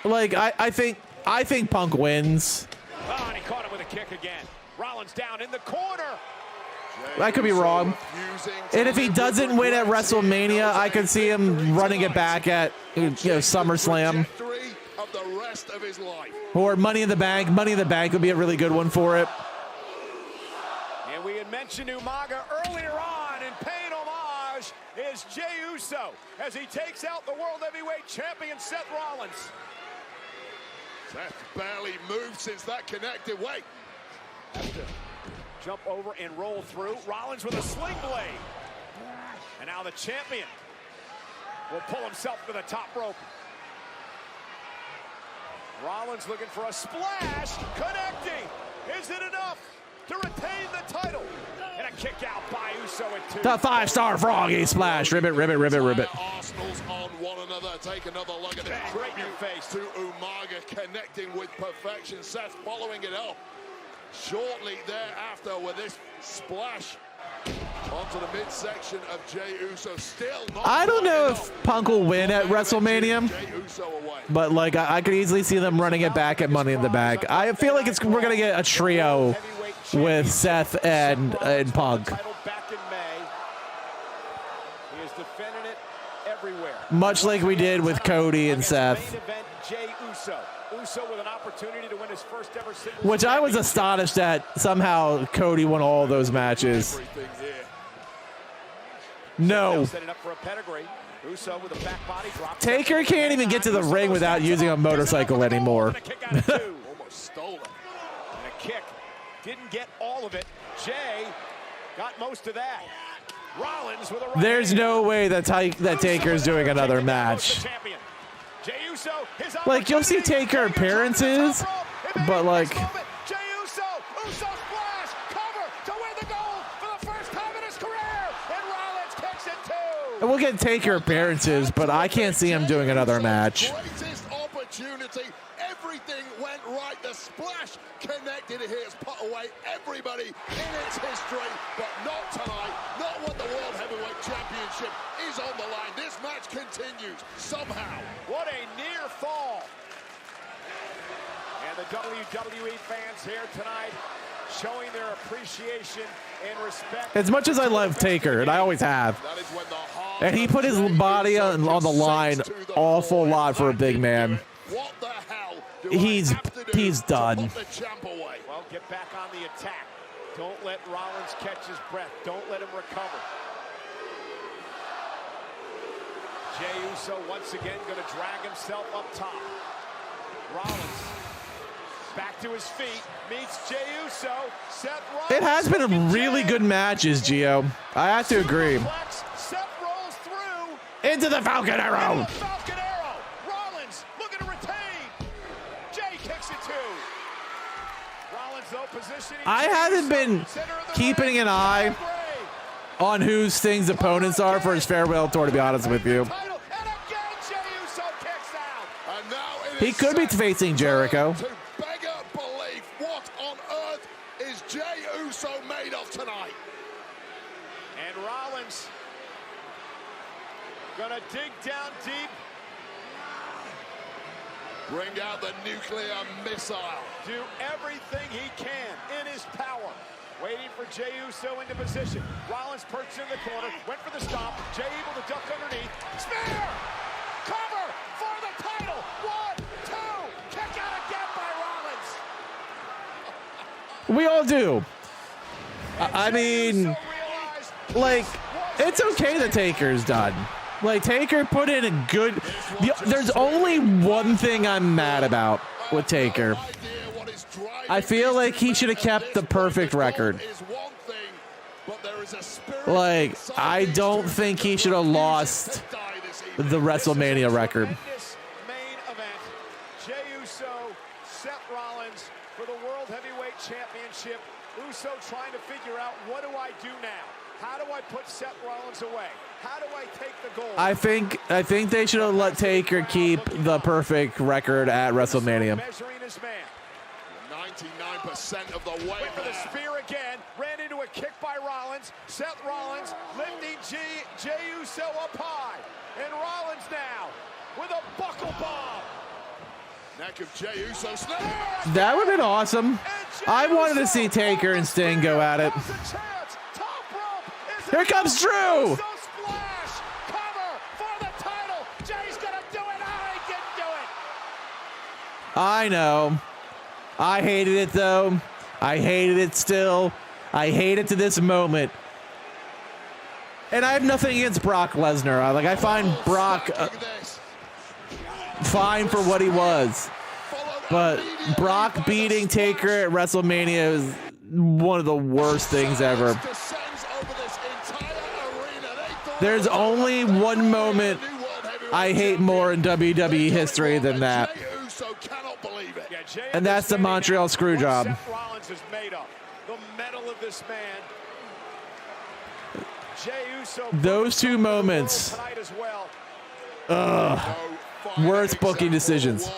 Speaker 1: Like, I think Punk wins.
Speaker 4: Oh, and he caught him with a kick again. Rollins down in the corner.
Speaker 1: I could be wrong. And if he doesn't win at WrestleMania, I could see him running it back at SummerSlam.
Speaker 6: Of the rest of his life.
Speaker 1: Or Money in the Bank. Money in the Bank would be a really good one for it.
Speaker 4: And we had mentioned Umaga earlier on, and paying homage is Jey Uso as he takes out the World Heavyweight Champion Seth Rollins.
Speaker 6: Seth barely moved since that connected. Wait.
Speaker 4: Has to jump over and roll through. Rollins with a sling blade. And now the champion will pull himself to the top rope. Rollins looking for a splash, connecting. Is it enough to retain the title? And a kick out by Uso at 2.
Speaker 1: The 5-star froggy splash. Ribbit, ribbit, ribbit, ribbit.
Speaker 6: Arsenals on one another. Take another look at this.
Speaker 4: Right in your face.
Speaker 6: To Umaga connecting with perfection. Seth following it up shortly thereafter with this splash onto the midsection of Jey Uso. Still not.
Speaker 1: I don't know if Punk will win at WrestleMania, but like I could easily see them running it back at Money in the Bank. I feel like we're gonna get a trio with Seth and Punk. much like we did with Cody and Seth.
Speaker 4: Main event, Jey Uso. Uso with an opportunity to win his first ever singles
Speaker 1: Which I was astonished that somehow Cody won all those matches. No.
Speaker 4: Setting up for a pedigree. Uso with a back body drop.
Speaker 1: Taker can't even get to the ring without using a motorcycle anymore.
Speaker 4: Almost stolen. And a kick. Didn't get all of it. Jey got most of that. Rollins with a right
Speaker 1: There's no way that Taker's doing another match.
Speaker 4: Jey Uso, his
Speaker 1: Like, you'll see Taker appearances, but like...
Speaker 4: Jey Uso, Uso splash, cover to win the gold for the first time in his career, and Rollins kicks it too.
Speaker 1: We'll get Taker appearances, but I can't see him doing another match.
Speaker 6: Greatest opportunity. Everything went right. The splash connected. Here's put away everybody in its history, but not tonight. Not when the World Heavyweight Championship is on the line. This match continues somehow.
Speaker 4: What a near fall. And the WWE fans here tonight showing their appreciation and respect.
Speaker 1: As much as I love Taker, and I always have, and he put his body on the line awful lot for a big man. He's done.
Speaker 4: Well, get back on the attack. Don't let Rollins catch his breath. Don't let him recover. Jey Uso once again going to drag himself up top. Rollins back to his feet, meets Jey Uso. Seth Rollins.
Speaker 1: It has been really good matches, Gio. I have to agree.
Speaker 4: Seth rolls through.
Speaker 1: Into the Falcon Arrow.
Speaker 4: Falcon Arrow. Rollins looking to retain. Jey kicks it too. Rollins though positioning.
Speaker 1: I haven't been keeping an eye on who Sting's opponents are for his farewell tour, to be honest with you. He could be facing Jericho.
Speaker 6: To beggar belief, what on earth is Jey Uso made of tonight?
Speaker 4: And Rollins gonna dig down deep.
Speaker 6: Bring out the nuclear missile.
Speaker 4: Do everything he can in his power. Waiting for Jey Uso into position. Rollins perched in the corner, went for the stomp. Jey able to duck underneath. Spear! Cover for the title. 1, 2, kick out again by Rollins.
Speaker 1: We all do. I mean, like, it's okay that Taker's done. Like, Taker put in a good... There's only one thing I'm mad about with Taker. I feel like he should have kept the perfect record. Like, I don't think he should have lost the WrestleMania record.
Speaker 4: Main event. Jey Uso, Seth Rollins for the World Heavyweight Championship. Uso trying to figure out, what do I do now? How do I put Seth Rollins away? How do I take the gold?
Speaker 1: I think they should have let Taker keep the perfect record at WrestleMania.
Speaker 4: Measuring his man.
Speaker 6: 99% of the way.
Speaker 4: Went for the spear again. Ran into a kick by Rollins. Seth Rollins lifting Jey Uso up high. And Rollins now with a buckle bomb.
Speaker 6: Neck of Jey Uso snap.
Speaker 1: That would have been awesome. I wanted to see Taker and Sting go at it. Here comes Drew.
Speaker 4: Splash. Cover for the title. Jey's gonna do it. Oh, he didn't do it.
Speaker 1: I know. I hated it, though. I hated it still. I hate it to this moment. And I have nothing against Brock Lesnar. I find Brock fine for what he was. But Brock beating Taker at WrestleMania is one of the worst things ever. There's only one moment I hate more in WWE history than that. And that's the Montreal Screwjob.
Speaker 4: Seth Rollins is made up. The metal of this man. Jey Uso.
Speaker 1: Those two moments. Ugh. Worst booking decisions.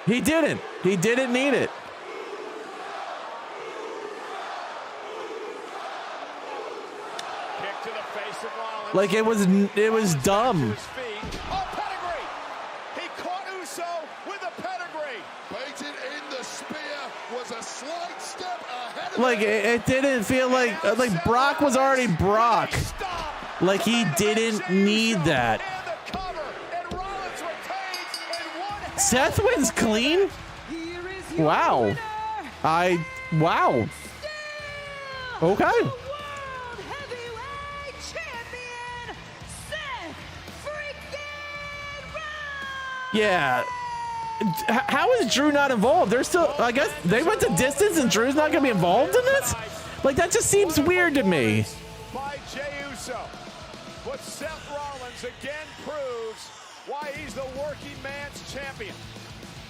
Speaker 1: He didn't. He didn't need it.
Speaker 4: Kick to the face of Rollins.
Speaker 1: Like it was dumb.
Speaker 4: Oh, pedigree. He caught Uso with a pedigree.
Speaker 6: Baited in the spear was a slight step ahead of
Speaker 1: Like it didn't feel like Brock was already Brock. Like, he didn't need that. Seth wins clean? Wow. Wow. Okay. Yeah. How is Drew not involved? They're still, I guess they went to distance and Drew's not going to be involved in this? Like, that just seems weird to me.
Speaker 4: By Jey Uso. But Seth Rollins again proves why he's the working man's champion.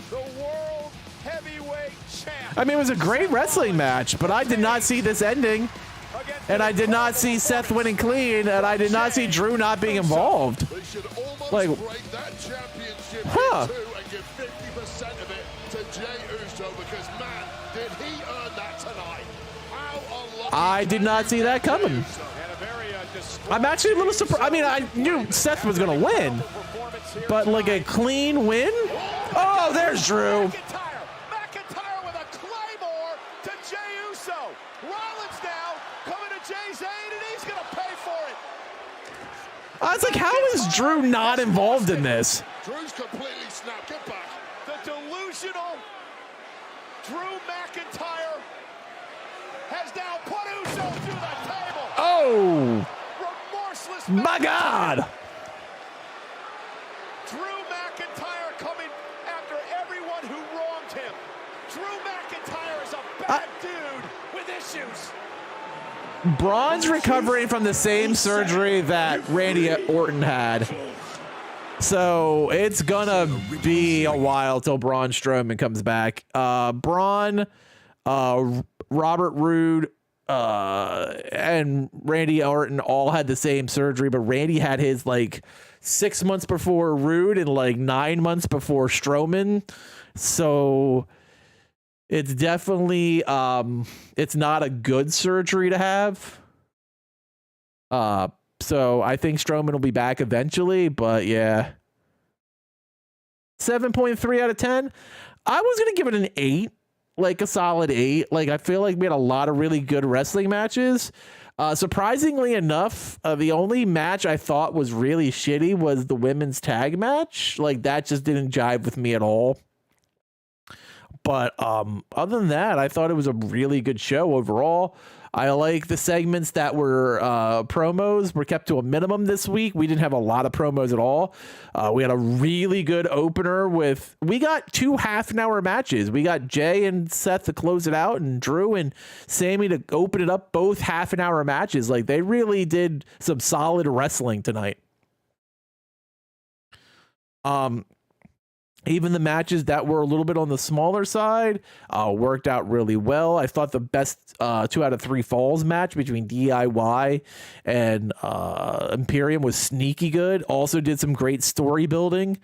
Speaker 4: The world heavyweight champ.
Speaker 1: I mean, it was a great wrestling match, but I did not see this ending. And I did not see Seth winning clean, and I did not see Drew not being involved. Like, huh.
Speaker 6: And give 50% of it to Jey Uso because, man, did he earn that tonight? How unlucky.
Speaker 1: I did not see that coming. I'm actually a little surprised. I mean, I knew Seth was going to win, but like a clean win? Oh, there's Drew.
Speaker 4: McIntyre with a claymore to Jey Uso. Rollins now coming to Jey's aid, and he's going to pay for it.
Speaker 1: I was like, how is Drew not involved in this?
Speaker 6: Drew's completely snapped. Get back.
Speaker 4: The delusional Drew McIntyre has now put Uso through the table.
Speaker 1: Oh,
Speaker 4: remorseless.
Speaker 1: My God.
Speaker 4: Drew McIntyre coming after everyone who wronged him. Drew McIntyre is a bad dude with issues.
Speaker 1: Braun's recovering from the same surgery that Randy Orton had. So it's gonna be a while till Braun Strowman comes back. Braun, Robert Roode, and Randy Orton all had the same surgery, but Randy had his like 6 months before Roode and like 9 months before Strowman. So it's definitely it's not a good surgery to have. So I think Strowman will be back eventually, but yeah. 7.3 out of 10. I was going to give it an 8, like a solid 8. Like, I feel like we had a lot of really good wrestling matches. Surprisingly enough, the only match I thought was really shitty was the women's tag match. Like, that just didn't jive with me at all. But other than that, I thought it was a really good show overall. I like the segments that were promos were kept to a minimum this week. We didn't have a lot of promos at all. We had a really good opener we got 2 half-an-hour matches. We got Jey and Seth to close it out and Drew and Sami to open it up, both half-an-hour matches. Like, they really did some solid wrestling tonight. Even the matches that were a little bit on the smaller side worked out really well. I thought the best 2 out of 3 falls match between DIY and Imperium was sneaky good. Also did some great story building.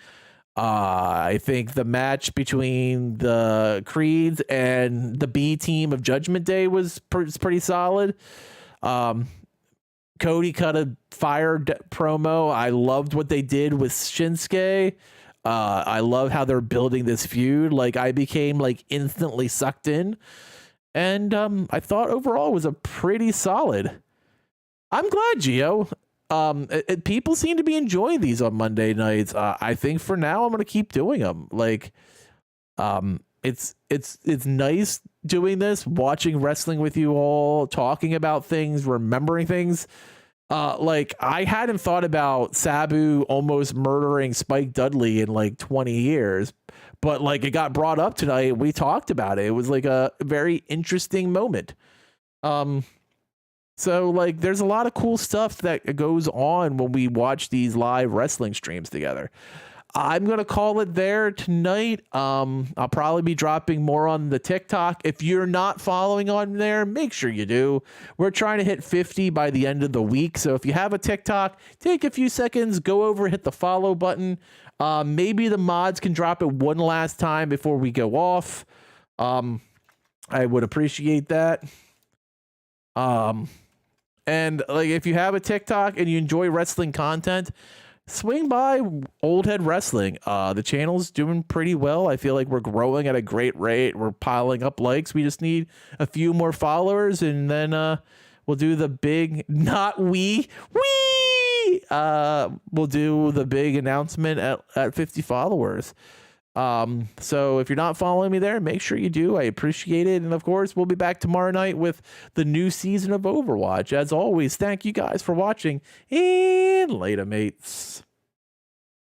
Speaker 1: I think the match between the Creeds and the B team of Judgment Day was pretty solid. Cody cut a fire promo. I loved what they did with Shinsuke. I love how they're building this feud. Like, I became like instantly sucked in, and I thought overall it was a pretty solid. I'm glad, Gio. People seem to be enjoying these on Monday nights. I think for now I'm gonna keep doing them. Like, it's nice doing this, watching wrestling with you all, talking about things, remembering things. Like, I hadn't thought about Sabu almost murdering Spike Dudley in like 20 years, but like it got brought up tonight. We talked about it. It was like a very interesting moment. So like there's a lot of cool stuff that goes on when we watch these live wrestling streams together. I'm going to call it there tonight. I'll probably be dropping more on the TikTok. If you're not following on there, make sure you do. We're trying to hit 50 by the end of the week. So if you have a TikTok, take a few seconds, go over, hit the follow button. Maybe the mods can drop it one last time before we go off. I would appreciate that. And like, if you have a TikTok and you enjoy wrestling content, swing by Old Head Wrestling. The channel's doing pretty well. I feel like we're growing at a great rate. We're piling up likes. We just need a few more followers, and then we'll do the big, not we night, we'll do the big announcement at 50 followers. So if you're not following me there, make sure you do. I appreciate it. And of course, we'll be back tomorrow night with the new season of Overwatch. As always, thank you guys for watching, and later, mates.